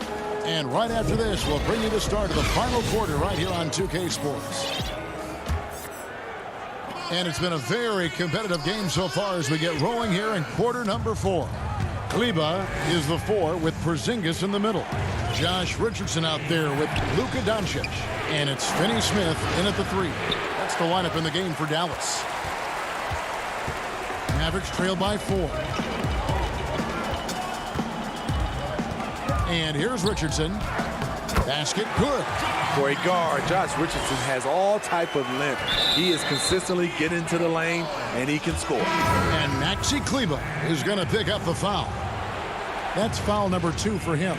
And right after this, we'll bring you the start of the final quarter right here on 2K Sports. And it's been a very competitive game so far as we get rolling here in quarter number 4. Kleber is the 4 with Porzingis in the middle. Josh Richardson out there with Luka Doncic. And it's Finney Smith in at the 3. That's the lineup in the game for Dallas. Mavericks trail by 4. And here's Richardson. Basket good. For a guard, Josh Richardson has all type of length. He is consistently getting to the lane, and he can score. And Maxi Kleber is going to pick up the foul. That's foul number 2 for him.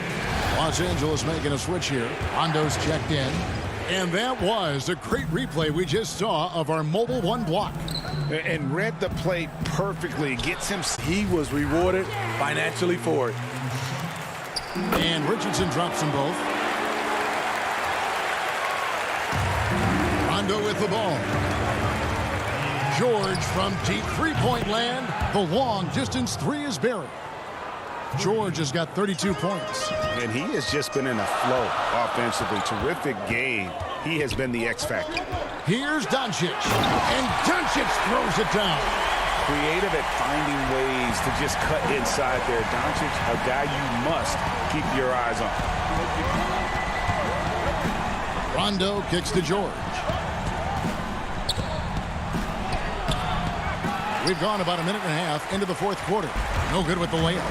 Los Angeles making a switch here. Rondo's checked in. And that was a great replay we just saw of our Mobile 1 block. And read the play perfectly. Gets him. He was rewarded financially for it. And Richardson drops them both. Rondo with the ball. George from deep three-point land. The long distance 3 is buried. George has got 32 points. And he has just been in a flow offensively. Terrific game. He has been the X factor. Here's Doncic. And Doncic throws it down. Creative at finding ways to just cut inside there. Doncic, a guy you must keep your eyes on. Rondo kicks to George. We've gone about a minute and a half into the fourth quarter. No good with the layup.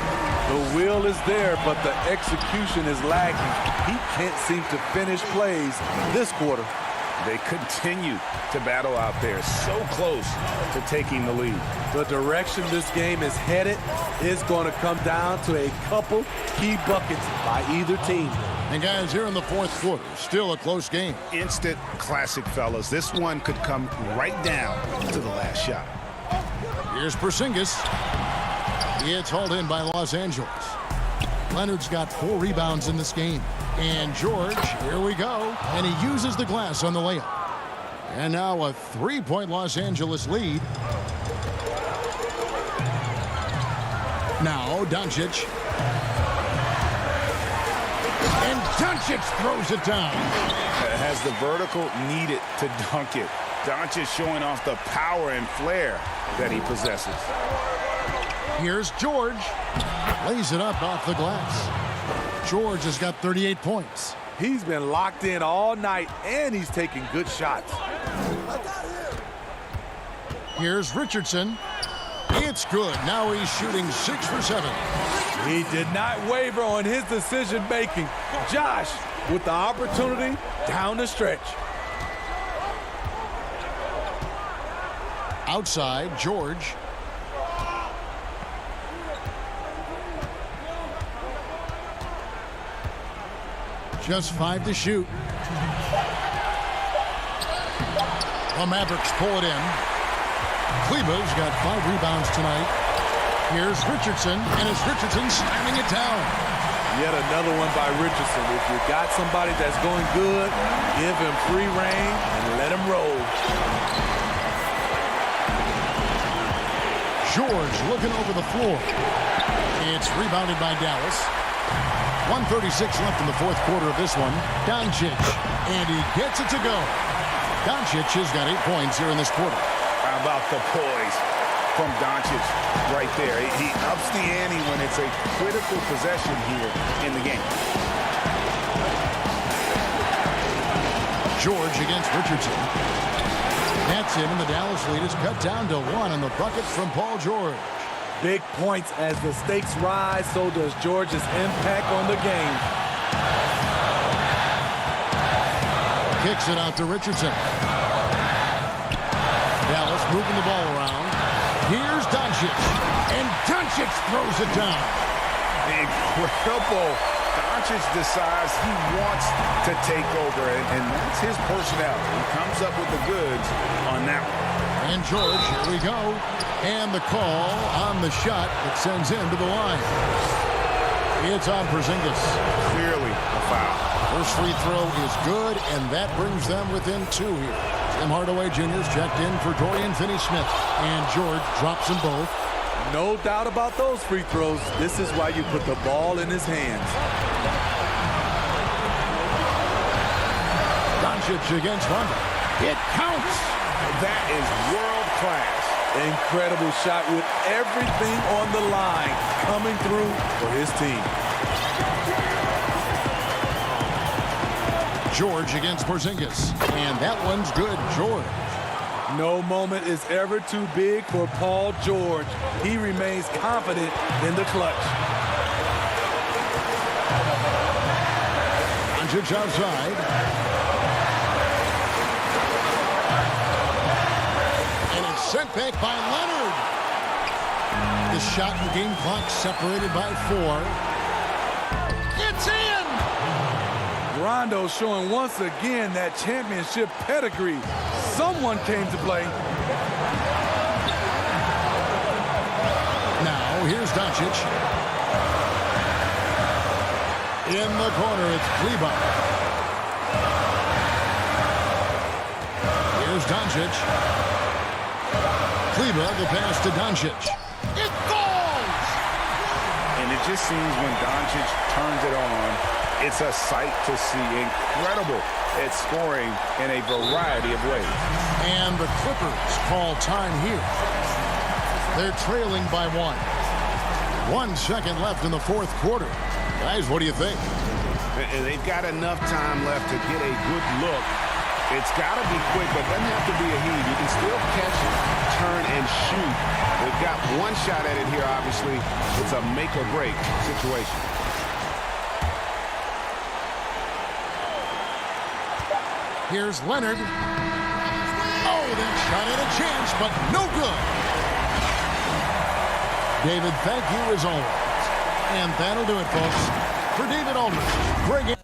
The will is there, but the execution is lagging. He can't seem to finish plays this quarter. They continue to battle out there, so close to taking the lead. The direction this game is headed is going to come down to a couple key buckets by either team. And guys, here in the fourth quarter, still a close game. Instant classic, fellas. This one could come right down to the last shot. Here's Porzingis. It's hauled in by Los Angeles. Leonard's got 4 rebounds in this game. And George, here we go. And he uses the glass on the layup. And now a 3-point Los Angeles lead. Now Doncic. And Doncic throws it down. Has the vertical needed to dunk it. Doncic showing off the power and flair that he possesses. Here's George. Lays it up off the glass. George has got 38 points. He's been locked in all night, and he's taking good shots. Here's Richardson. It's good. Now he's shooting 6 for 7. He did not waver on his decision-making. Josh with the opportunity down the stretch. Outside, George. Just 5 to shoot. The Mavericks pull it in. Kleber's got 5 rebounds tonight. Here's Richardson, and it's Richardson slamming it down. Yet another one by Richardson. If you got somebody that's going good, give him free rein and let him roll. George looking over the floor. It's rebounded by Dallas. 1:36 left in the fourth quarter of this one. Doncic, and he gets it to go. Doncic has got 8 points here in this quarter. How about the poise from Doncic right there? He ups the ante when it's a critical possession here in the game. George against Richardson. That's it, and the Dallas lead is cut down to 1 on the bucket from Paul George. Big points as the stakes rise, so does George's impact on the game. Kicks it out to Richardson. Dallas moving the ball around. Here's Doncic. And Doncic throws it down. Incredible. Doncic decides he wants to take over, and that's his personality. He comes up with the goods on that one. And George, here we go. And the call on the shot that sends him to the line. It's on Porzingis. Clearly a foul. First free throw is good, and that brings them within 2 here. Tim Hardaway Jr.'s checked in for Dorian Finney-Smith. And George drops them both. No doubt about those free throws. This is why you put the ball in his hands. Doncic against Rondo. It counts. That is world class. Incredible shot with everything on the line coming through for his team. George against Porzingis. And that one's good, George. No moment is ever too big for Paul George. He remains confident in the clutch. Doncic outside. And it's sent back by Leonard. The shot and game clock separated by 4. It's in! Rondo showing once again that championship pedigree. Someone came to play. Now, here's Doncic. In the corner, it's Kleba. Here's Doncic. Kleba, the pass to Doncic. It goes! And it just seems when Doncic turns it on, it's a sight to see. Incredible at scoring in a variety of ways. And the Clippers call time here. They're trailing by 1. 1 second left in the 4th quarter. Guys, what do you think? They've got enough time left to get a good look. It's got to be quick, but it doesn't have to be a heave. You can still catch it, turn, and shoot. They've got one shot at it here, obviously. It's a make-or-break situation. Here's Leonard. Oh, that shot had a chance, but no good. David, thank you as always. And that'll do it, folks. For David Aldridge, Greg.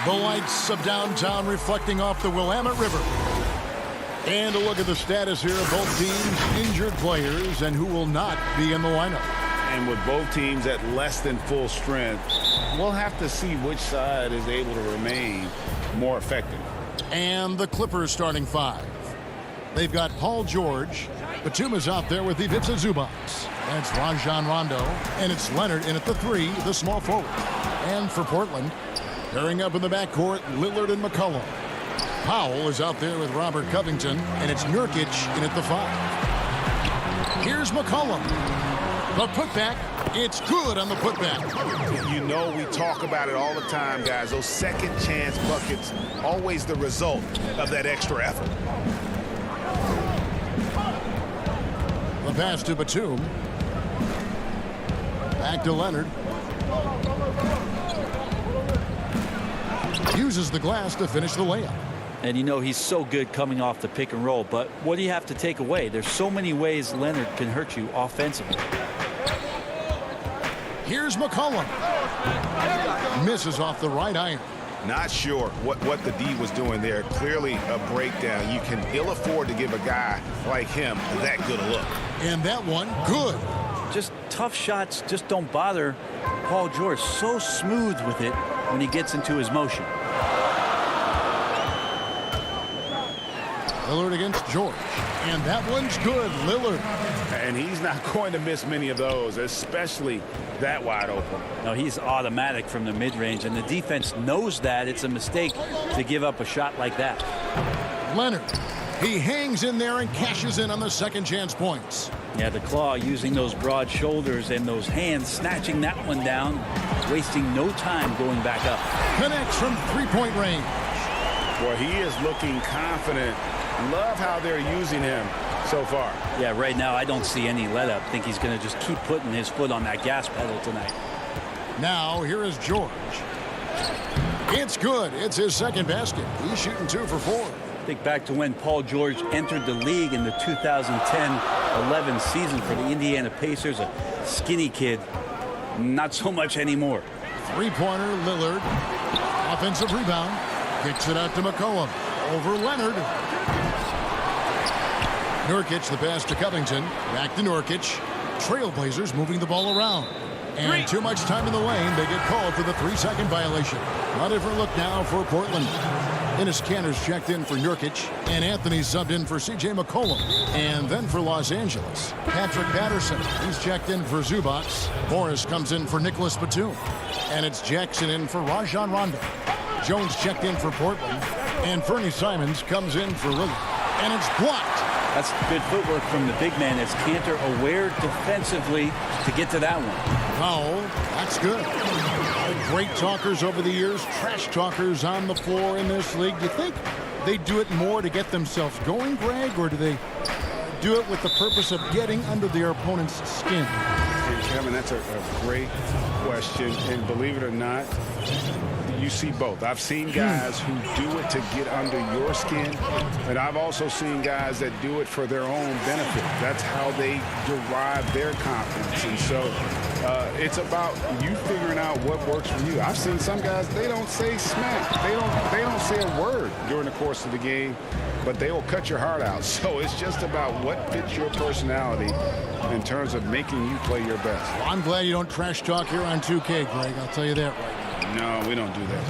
The lights of downtown reflecting off the Willamette River. And a look at the status here of both teams' injured players and who will not be in the lineup. And with both teams at less than full strength, we'll have to see which side is able to remain more effective. And the Clippers starting five. They've got Paul George. Batum is out there with Ivica Zubac. That's Rajon Rondo. And it's Leonard in at the three, the small forward. And for Portland, pairing up in the backcourt, Lillard and McCollum. Powell is out there with Robert Covington, and it's Nurkic in at the five. Here's McCollum. The putback, it's good on the putback. You know we talk about it all the time, guys. Those second chance buckets, always the result of that extra effort. The pass to Batum. Back to Leonard. Uses the glass to finish the layup. And you know he's so good coming off the pick and roll, but what do you have to take away? There's so many ways Leonard can hurt you offensively. Here's McCollum. Misses off the right iron. Not sure what the D was doing there. Clearly a breakdown. You can ill afford to give a guy like him that good a look. And that one, good. Just tough shots just don't bother Paul George. So smooth with it when he gets into his motion. Lillard against George. And that one's good, Lillard. And he's not going to miss many of those, especially that wide open. No, he's automatic from the mid-range, and the defense knows that it's a mistake to give up a shot like that. Leonard, he hangs in there and cashes in on the second chance points. Yeah, the claw using those broad shoulders and those hands, snatching that one down, wasting no time going back up. Connects from three-point range. Boy, he is looking confident. Love how they're using him so far. Yeah, right now I don't see any let up. I think he's going to just keep putting his foot on that gas pedal tonight. Now, here is George. It's good. It's his second basket. He's shooting 2 for 4. Think back to when Paul George entered the league in the 2010-11 season for the Indiana Pacers. A skinny kid. Not so much anymore. Three-pointer, Lillard. Offensive rebound. Kicks it out to McCollum. Over Leonard. Nurkic, the pass to Covington. Back to Nurkic. Trailblazers moving the ball around. And too much time in the lane. They get called for the 3-second violation. A different look now for Portland. Ennis Cantor's checked in for Nurkic. And Anthony subbed in for C.J. McCollum. And then for Los Angeles, Patrick Patterson. He's checked in for Zubats. Morris comes in for Nicholas Batum. And it's Jackson in for Rajon Rondo. Jones checked in for Portland. And Fernie Simons comes in for Lillard. And it's blocked. That's good footwork from the big man as Cantor aware defensively to get to that one. Foul. That's good. Great talkers over the years, trash talkers on the floor in this league. Do you think they do it more to get themselves going, Greg, or do they do it with the purpose of getting under their opponent's skin? And Kevin, that's a great question, and believe it or not, you see both. I've seen guys who do it to get under your skin, and I've also seen guys that do it for their own benefit. That's how they derive their confidence. And so it's about you figuring out what works for you. I've seen some guys, they don't say smack. They don't say a word during the course of the game, but they will cut your heart out. So it's just about what fits your personality in terms of making you play your best. Well, I'm glad you don't trash talk here on 2K, Greg. I'll tell you that right now. No, we don't do that.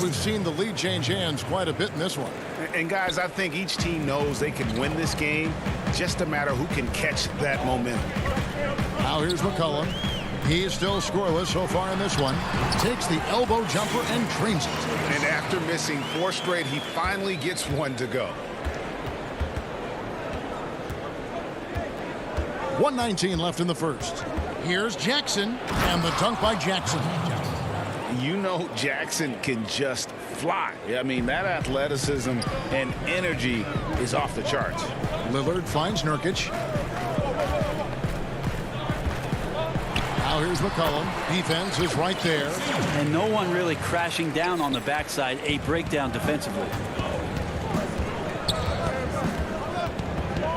We've seen the lead change hands quite a bit in this one. And guys, I think each team knows they can win this game. Just a matter who can catch that momentum. Now here's McCollum. He is still scoreless so far in this one. Takes the elbow jumper and drains it. And after missing 4 straight, he finally gets one to go. 1:19 left in the first. Here's Jackson, and the dunk by Jackson. You know Jackson can just fly. I mean, that athleticism and energy is off the charts. Lillard finds Nurkic. Now here's McCollum. Defense is right there. And no one really crashing down on the backside. A breakdown defensively.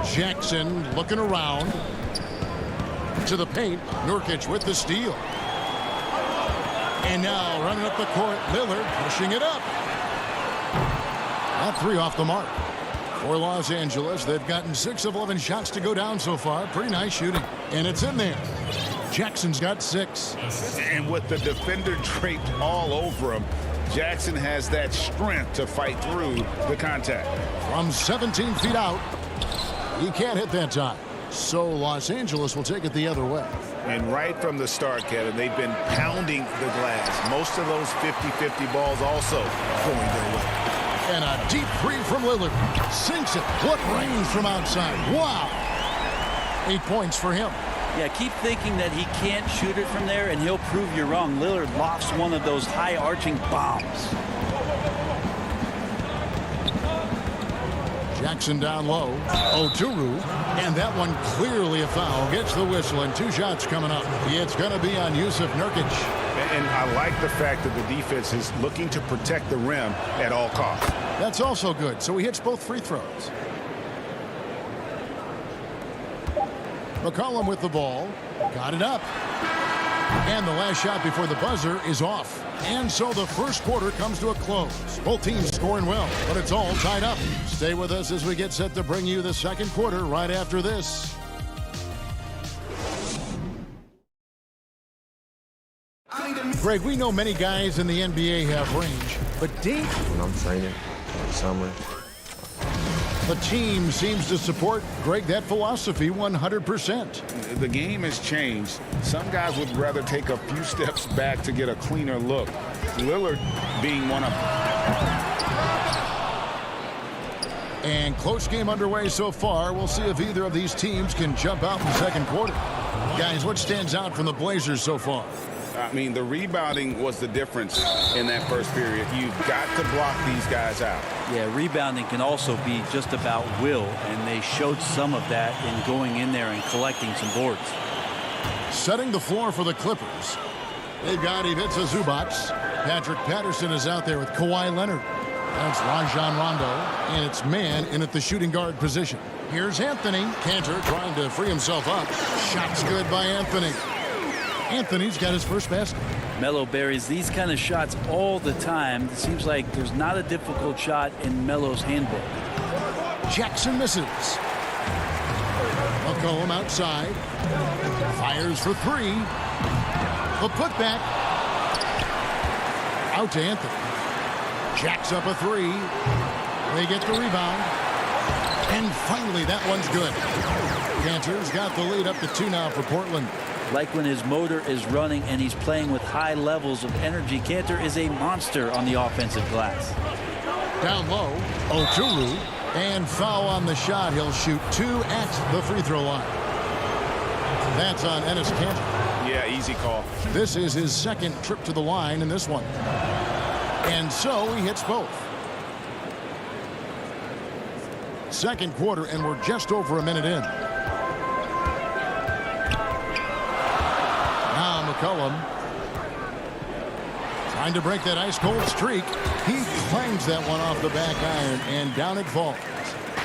Jackson looking around. To the paint. Nurkic with the steal. And now running up the court, Lillard pushing it up. That 3 off the mark. For Los Angeles, they've gotten 6 of 11 shots to go down so far. Pretty nice shooting. And it's in there. Jackson's got 6. And with the defender draped all over him, Jackson has that strength to fight through the contact. From 17 feet out, he can't hit that time. So Los Angeles will take it the other way. And right from the start, Kevin, they've been pounding the glass. Most of those 50-50 balls also going their way. And a deep 3 from Lillard. Sinks it. What range from outside. Wow. 8 points for him. Yeah, keep thinking that he can't shoot it from there, and he'll prove you wrong. Lillard lofts one of those high-arching bombs. Jackson down low. Oturu. And that one clearly a foul. Gets the whistle, and 2 shots coming up. It's going to be on Yusuf Nurkic. And I like the fact that the defense is looking to protect the rim at all costs. That's also good. So he hits both free throws. McCollum with the ball. Got it up. And the last shot before the buzzer is off. And so the first quarter comes to a close. Both teams scoring well, but it's all tied up. Stay with us as we get set to bring you the second quarter right after this. Greg, we know many guys in the NBA have range, but Dave... When I'm training in the summer, the team seems to support, Greg, that philosophy 100%. The game has changed. Some guys would rather take a few steps back to get a cleaner look. Lillard being one of them. And close game underway so far. We'll see if either of these teams can jump out in the second quarter. Guys, what stands out from the Blazers so far? I mean, the rebounding was the difference in that first period. You've got to block these guys out. Yeah, rebounding can also be just about will, and they showed some of that in going in there and collecting some boards. Setting the floor for the Clippers. They've got Ivica Zubac. Patrick Patterson is out there with Kawhi Leonard. That's Rajon Rondo, and it's man in at the shooting guard position. Here's Anthony. Cantor trying to free himself up. Shot's good by Anthony. Anthony's got his first basket. Melo buries these kind of shots all the time. It seems like there's not a difficult shot in Melo's handbook. Jackson misses. McCollum outside. Fires for three. The putback. Out to Anthony. Jacks up a three. They get the rebound. And finally, that one's good. Cantor's got the lead up to 2 now for Portland. Like when his motor is running and he's playing with high levels of energy, Cantor is a monster on the offensive glass. Down low, Oturu, and foul on the shot. He'll shoot 2 at the free throw line. That's on Enes Kanter. Yeah, easy call. This is his second trip to the line in this one. And so he hits both. Second quarter, and we're just over a minute in. Now McCollum trying to break that ice-cold streak. He clangs that one off the back iron, and down it falls.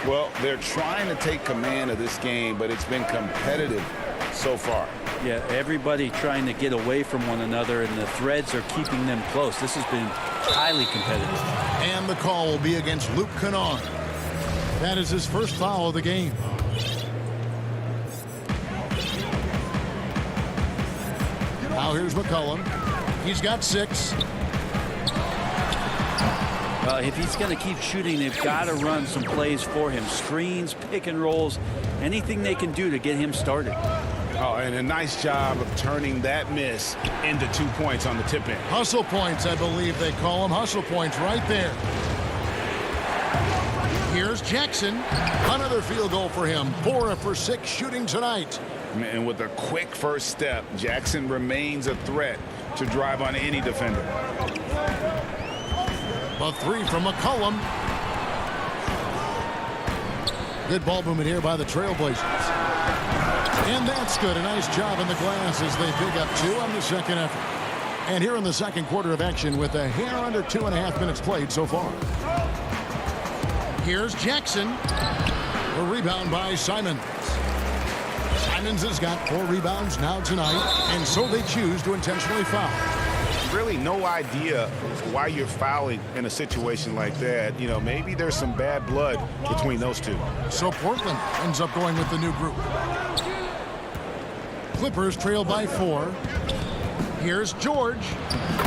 Well, they're trying to take command of this game, but it's been competitive so far. Yeah, everybody trying to get away from one another, and the threads are keeping them close. This has been highly competitive. And the call will be against Luke Kennard. That is his first foul of the game. Now here's McCollum. He's got 6. Well, if he's going to keep shooting, they've got to run some plays for him. Screens, pick and rolls, anything they can do to get him started. Oh, and a nice job of turning that miss into 2 points on the tip in. Hustle points, I believe they call them. Hustle points right there. Here's Jackson. Another field goal for him. 4 for 6 shooting tonight. And with a quick first step, Jackson remains a threat to drive on any defender. A 3 from McCollum. Good ball movement here by the Trailblazers. And that's good. A nice job in the glass as they pick up 2 on the second effort. And here in the second quarter of action with a hair under 2.5 minutes played so far. Here's Jackson. A rebound by Simons. Simons has got 4 rebounds now tonight, and so they choose to intentionally foul. Really no idea why you're fouling in a situation like that. You know, maybe there's some bad blood between those two. So Portland ends up going with the new group. Clippers trail by 4. Here's George.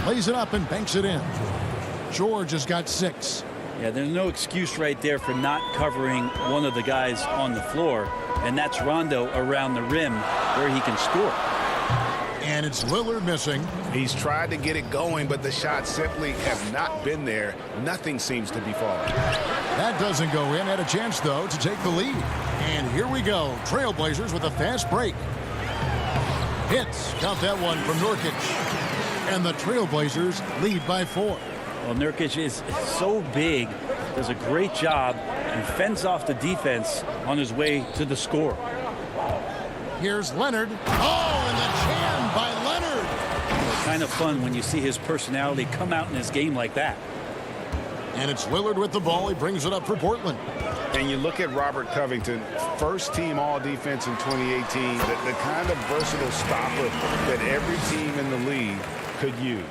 Lays it up and banks it in. George has got 6. Yeah, there's no excuse right there for not covering one of the guys on the floor, and that's Rondo around the rim where he can score. And it's Lillard missing. He's tried to get it going, but the shots simply have not been there. Nothing seems to be falling. That doesn't go in. Had a chance, though, to take the lead. And here we go. Trailblazers with a fast break. Hits. Count that one from Nurkic. And the Trailblazers lead by 4. Well, Nurkic is so big, does a great job, and fends off the defense on his way to the score. Here's Leonard. Oh, and the jam by Leonard. Well, kind of fun when you see his personality come out in his game like that. And it's Lillard with the ball. He brings it up for Portland. And you look at Robert Covington, first team all-defense in 2018, the kind of versatile stopper that every team in the league could use.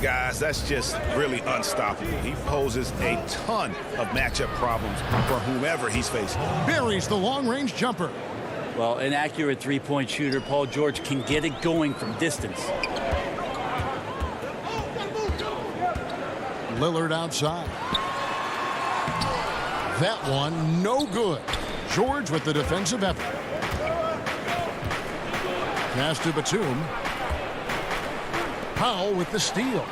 Guys, that's just really unstoppable. He poses a ton of matchup problems for whomever he's facing. Buries the long-range jumper. Well, an accurate three-point shooter, Paul George can get it going from distance. Lillard outside. That one, no good. George with the defensive effort. Pass to Batum. Powell with the steal.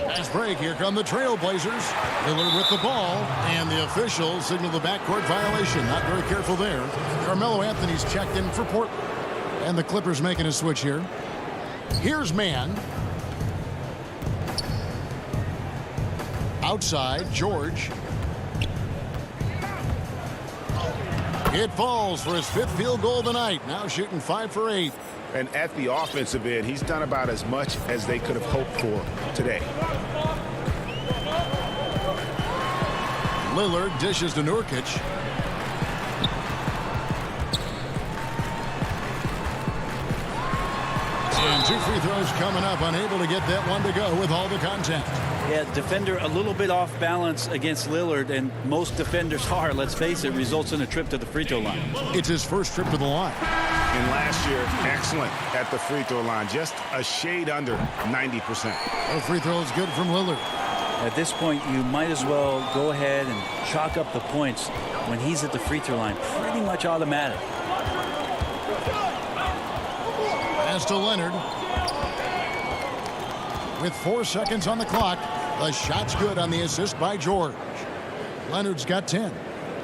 Fast break. Here come the Trailblazers. Lillard with the ball. And the officials signal the backcourt violation. Not very careful there. Carmelo Anthony's checked in for Portland. And the Clippers making a switch here. Here's man. Outside, George. It falls for his 5th field goal of the night. Now shooting 5 for 8. And at the offensive end, he's done about as much as they could have hoped for today. Lillard dishes to Nurkic. And 2 free throws coming up. Unable to get that one to go with all the contact. Yeah, defender a little bit off balance against Lillard, and most defenders are, let's face it, results in a trip to the free throw line. It's his first trip to the line. And last year, excellent at the free throw line. Just a shade under 90%. The free throw is good from Lillard. At this point, you might as well go ahead and chalk up the points when he's at the free throw line. Pretty much automatic. Pass to Leonard. With 4 seconds on the clock, the shot's good on the assist by George. Leonard's got 10.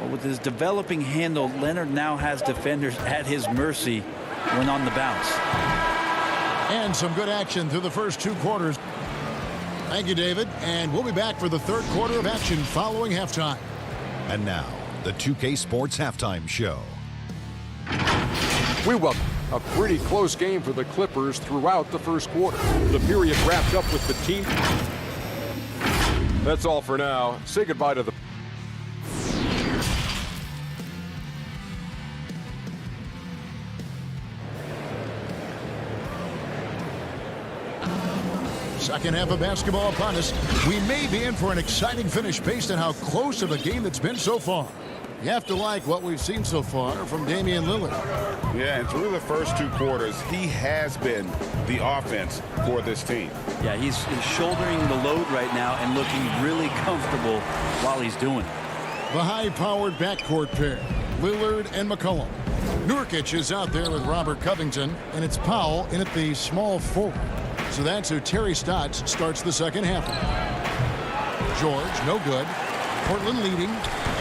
But with his developing handle, Leonard now has defenders at his mercy when on the bounce. And some good action through the first 2 quarters. Thank you, David. And we'll be back for the 3rd quarter of action following halftime. And now, the 2K Sports Halftime Show. We welcome a pretty close game for the Clippers throughout the first quarter. The period wrapped up with the team. That's all for now. Say goodbye to the... Second half of basketball upon us. We may be in for an exciting finish based on how close of a game it's been so far. You have to like what we've seen so far from Damian Lillard. Yeah, and through the first 2 quarters, he has been the offense for this team. Yeah, he's shouldering the load right now and looking really comfortable while he's doing it. The high-powered backcourt pair, Lillard and McCollum. Nurkic is out there with Robert Covington, and it's Powell in at the small forward. So that's who Terry Stotts starts the second half with. George, no good. Portland leading.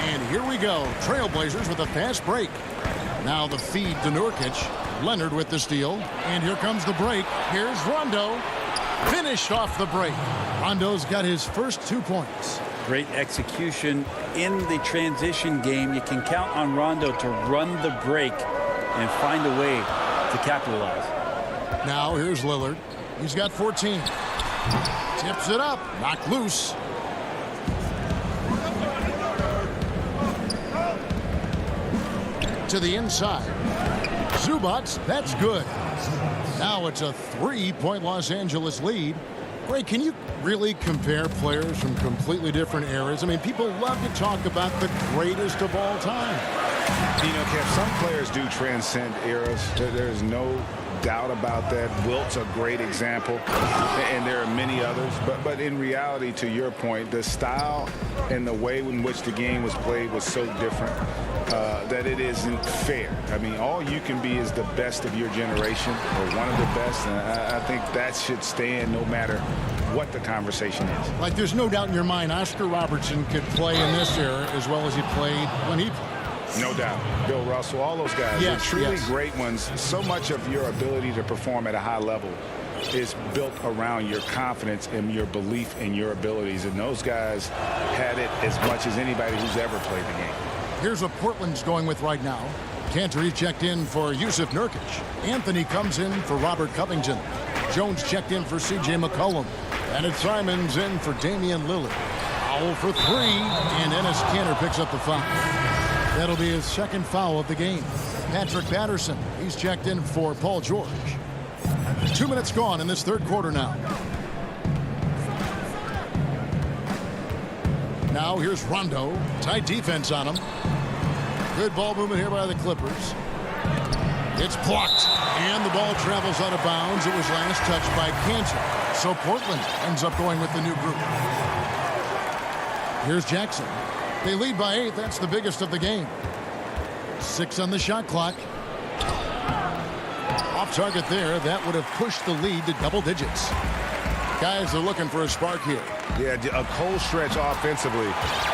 And here we go. Trailblazers with a fast break. Now the feed to Nurkic. Leonard with the steal. And here comes the break. Here's Rondo. Finished off the break. Rondo's got his first 2 points. Great execution in the transition game. You can count on Rondo to run the break and find a way to capitalize. Now here's Lillard. He's got 14. Tips it up. Knocked loose. To the inside. Zubats, that's good. Now it's a 3-point Los Angeles lead. Ray, can you really compare players from completely different eras? I mean, people love to talk about the greatest of all time. You know, Kev, some players do transcend eras. There's no doubt about that. Wilt's a great example, and there are many others. But in reality, to your point, the style and the way in which the game was played was so different that it isn't fair. I mean, all you can be is the best of your generation, or one of the best, and I think that should stand no matter what the conversation is. Like, there's no doubt in your mind Oscar Robertson could play in this era as well as he played when he played. No doubt. Bill Russell, all those guys. Yes, They're truly yes. great ones. So much of your ability to perform at a high level is built around your confidence and your belief in your abilities. And those guys had it as much as anybody who's ever played the game. Here's what Portland's going with right now. Cantor checked in for Yusuf Nurkic. Anthony comes in for Robert Covington. Jones checked in for C.J. McCollum. And it's Simons in for Damian Lillard. Foul for 3, and Enes Kanter picks up the foul. That'll be his second foul of the game. Patrick Patterson, he's checked in for Paul George. 2 minutes gone in this third quarter now. Now here's Rondo. Tight defense on him. Good ball movement here by the Clippers. It's blocked, and the ball travels out of bounds. It was last touched by Kanter. So Portland ends up going with the new group. Here's Jackson. They lead by 8. That's the biggest of the game. 6 on the shot clock. Off target there. That would have pushed the lead to double digits. Guys are looking for a spark here. Yeah, a cold stretch offensively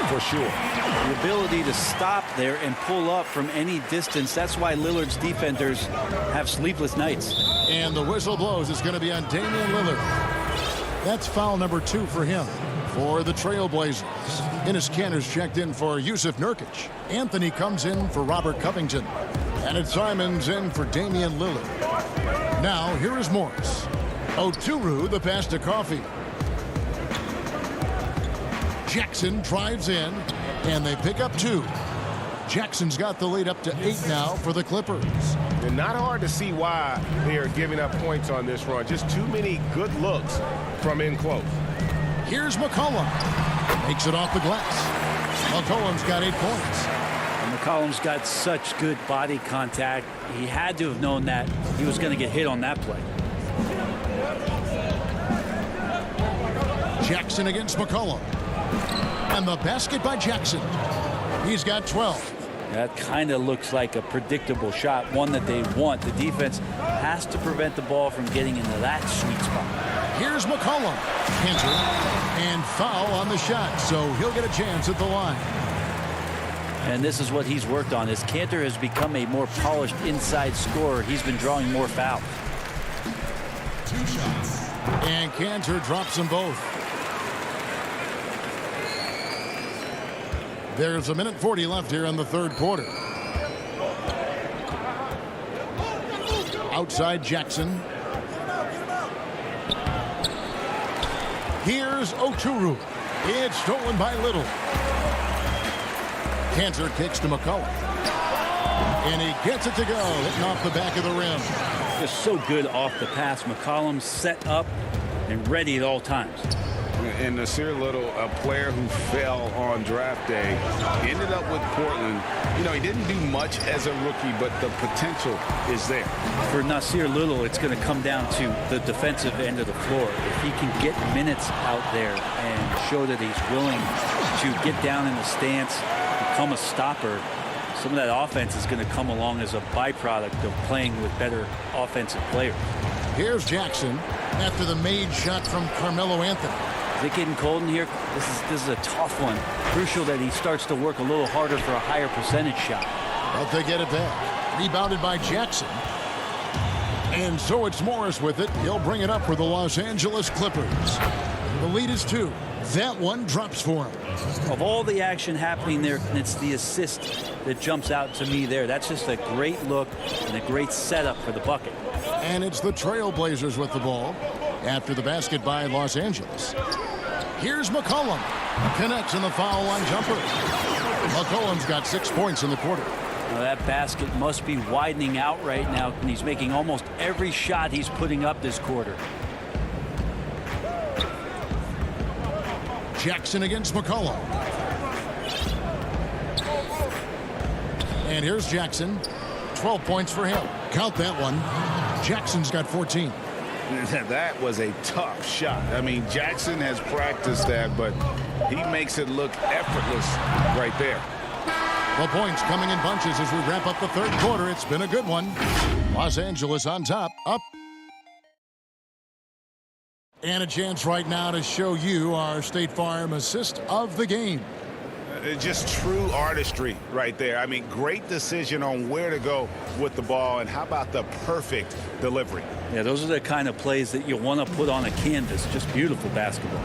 for sure. The ability to stop there and pull up from any distance. That's why Lillard's defenders have sleepless nights. And the whistle blows. It's going to be on Damian Lillard. That's foul number 2 for him. for the Trailblazers. Enes Kanter's checked in for Yusuf Nurkic. Anthony comes in for Robert Covington. And it's Simons in for Damian Lillard. Now, here is Morris. Oturu, the pass to Coffey. Jackson drives in, and they pick up 2. Jackson's got the lead up to 8 now for the Clippers. And not hard to see why they are giving up points on this run. Just too many good looks from in close. Here's McCollum. Makes it off the glass. McCollum's got 8 points. And McCollum's got such good body contact. He had to have known that he was going to get hit on that play. Jackson against McCollum. And the basket by Jackson. He's got 12. That kind of looks like a predictable shot, one that they want. The defense has to prevent the ball from getting into that sweet spot. Here's McCollum. Kanter. And foul on the shot, so he'll get a chance at the line. And this is what he's worked on. As Kanter has become a more polished inside scorer, he's been drawing more fouls. 2 shots. And Kanter drops them both. There's 1:40 left here in the third quarter. Outside Jackson. Here's Oturu. It's stolen by Little. Kanter kicks to McCollum. And he gets it to go, hitting off the back of the rim. Just so good off the pass. McCollum set up and ready at all times. And Nasir Little, a player who fell on draft day, ended up with Portland. You know, he didn't do much as a rookie, but the potential is there. For Nasir Little, it's going to come down to the defensive end of the floor. If he can get minutes out there and show that he's willing to get down in the stance, become a stopper, some of that offense is going to come along as a byproduct of playing with better offensive players. Here's Jackson after the made shot from Carmelo Anthony. Is it getting cold in here? This is a tough one. Crucial that he starts to work a little harder for a higher percentage shot. But they get it back. Rebounded by Jackson. And so it's Morris with it. He'll bring it up for the Los Angeles Clippers. The lead is 2. That one drops for him. Of all the action happening there, it's the assist that jumps out to me there. That's just a great look and a great setup for the bucket. And it's the Trailblazers with the ball after the basket by Los Angeles. Here's McCollum. Connects in the foul line jumper. McCollum's got 6 points in the quarter. Now that basket must be widening out right now, and he's making almost every shot he's putting up this quarter. Jackson against McCollum. And here's Jackson. 12 points for him. Count that one. Jackson's got 14. That was a tough shot. I mean, Jackson has practiced that, but he makes it look effortless right there. The points coming in bunches as we wrap up the third quarter. It's been a good one. Los Angeles on top, up. And a chance right now to show you our State Farm assist of the game. Just true artistry right there. I mean, great decision on where to go with the ball, and how about the perfect delivery? Yeah, those are the kind of plays that you want to put on a canvas. Just beautiful basketball.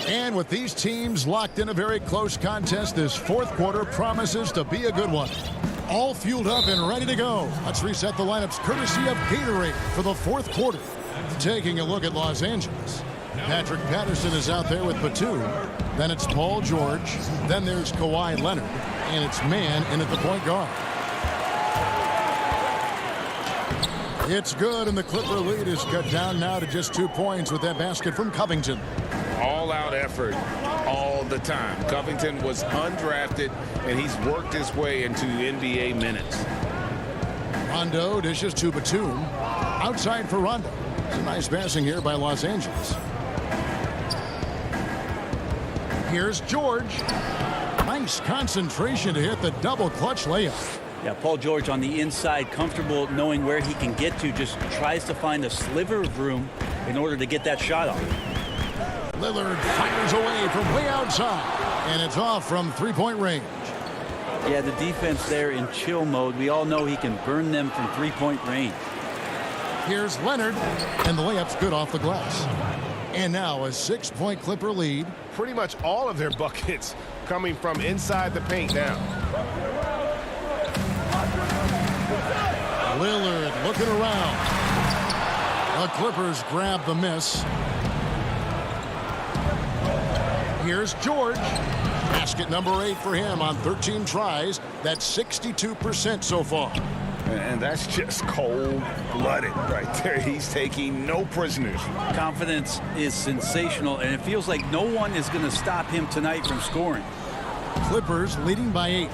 And with these teams locked in a very close contest, this fourth quarter promises to be a good one. All fueled up and ready to go. Let's reset the lineups courtesy of Gatorade for the fourth quarter. Taking a look at Los Angeles. Patrick Patterson is out there with Batum. Then it's Paul George. Then there's Kawhi Leonard. And it's Mann in at the point guard. It's good, and the Clipper lead is cut down now to just 2 points with that basket from Covington. All-out effort all the time. Covington was undrafted, and he's worked his way into NBA minutes. Rondo dishes to Batum. Outside for Rondo. It's a nice passing here by Los Angeles. Here's George. Nice concentration to hit the double clutch layup. Yeah, Paul George on the inside, comfortable knowing where he can get to, just tries to find a sliver of room in order to get that shot off. Lillard fires away from way outside, and it's off from three-point range. Yeah, the defense there in chill mode. We all know he can burn them from three-point range. Here's Leonard, and the layup's good off the glass. And now a 6-point Clipper lead. Pretty much all of their buckets coming from inside the paint now. Lillard looking around. The Clippers grab the miss. Here's George. Basket number 8 for him on 13 tries. That's 62% so far. And that's just cold-blooded right there. He's taking no prisoners. Confidence is sensational, and it feels like no one is going to stop him tonight from scoring. Clippers leading by 8.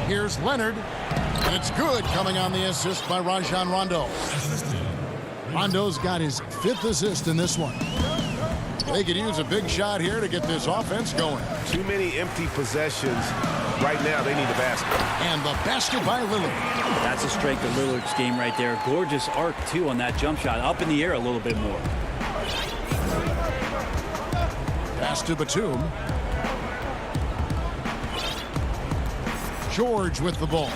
Here's Leonard. And it's good, coming on the assist by Rajon Rondo. Rondo's got his 5th assist in this one. They could use a big shot here to get this offense going. Too many empty possessions. Right now, they need a basket. And the basket by Lillard. That's a strength of Lillard's game right there. Gorgeous arc, too, on that jump shot. Up in the air a little bit more. Pass to Batum. George with the ball.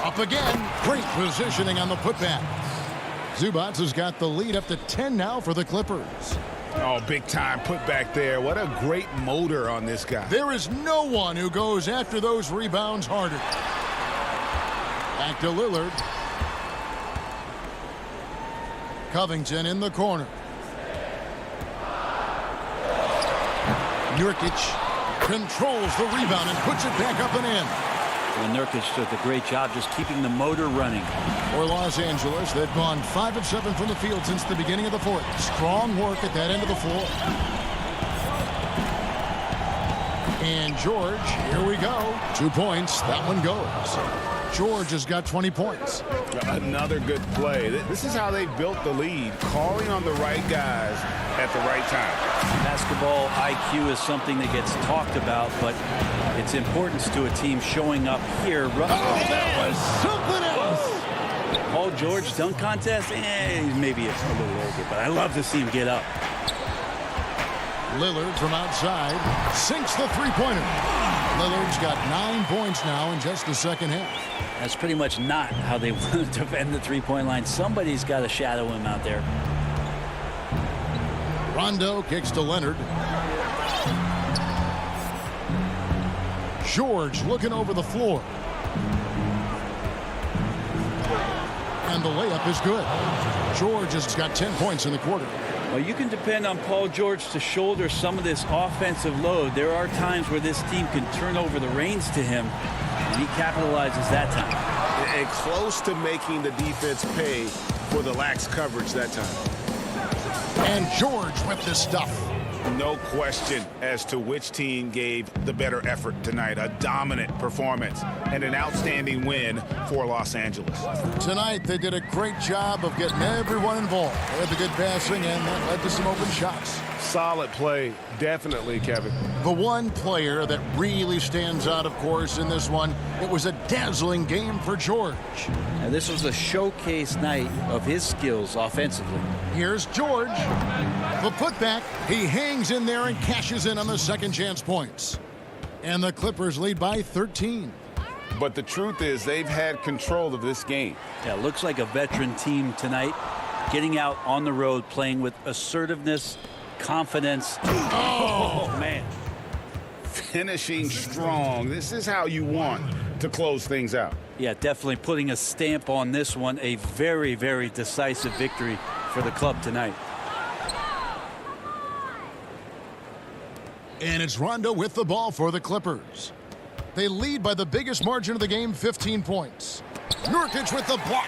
Up again. Great positioning on the putback. Zubac has got the lead up to 10 now for the Clippers. Oh, big time put back there. What a great motor on this guy. There is no one who goes after those rebounds harder. Back to Lillard. Covington in the corner. Nurkic controls the rebound and puts it back up and in. Well, Nurkic does a great job just keeping the motor running. For Los Angeles, they've gone 5 of 7 from the field since the beginning of the 4th. Strong work at that end of the floor. And George, here we go. 2 points. That one goes. George has got 20 points. Another good play. This is how they built the lead, calling on the right guys at the right time. Basketball IQ is something that gets talked about, but its importance to a team showing up here. Oh, that was something else. Paul George dunk contest? Maybe it's a little over, but I love to see him get up. Lillard from outside sinks the three-pointer. Lillard's got 9 points now in just the second half. That's pretty much not how they want to defend the three-point line. Somebody's got to shadow him out there. Rondo kicks to Leonard. George looking over the floor. And the layup is good. George has got 10 points in the quarter. Well, you can depend on Paul George to shoulder some of this offensive load. There are times where this team can turn over the reins to him, and he capitalizes that time. And close to making the defense pay for the lax coverage that time. And George with this stuff. No question as to which team gave the better effort tonight. A dominant performance and an outstanding win for Los Angeles. Tonight, they did a great job of getting everyone involved. They had the good passing, and that led to some open shots. Solid play, definitely, Kevin. The one player that really stands out, of course, in this one, it was a dazzling game for George. Now, this was a showcase night of his skills offensively. Here's George. The putback, he hangs in there and cashes in on the second chance points. And the Clippers lead by 13. But the truth is they've had control of this game. Yeah, looks like a veteran team tonight, getting out on the road, playing with assertiveness, confidence. Oh, man. Finishing strong. This is how you want to close things out. Yeah, definitely putting a stamp on this one. A very, very decisive victory for the club tonight. And it's Rondo with the ball for the Clippers. They lead by the biggest margin of the game, 15 points. Nurkic with the block.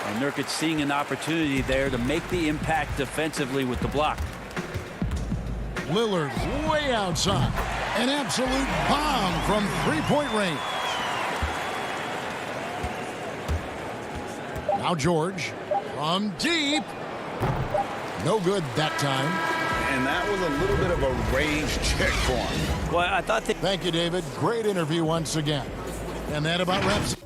And Nurkic seeing an opportunity there to make the impact defensively with the block. Lillard way outside. An absolute bomb from three-point range. Now George from deep. No good that time. And that was a little bit of a rage check for him. Well, I thought that... Thank you, David. Great interview once again. And that about wraps it.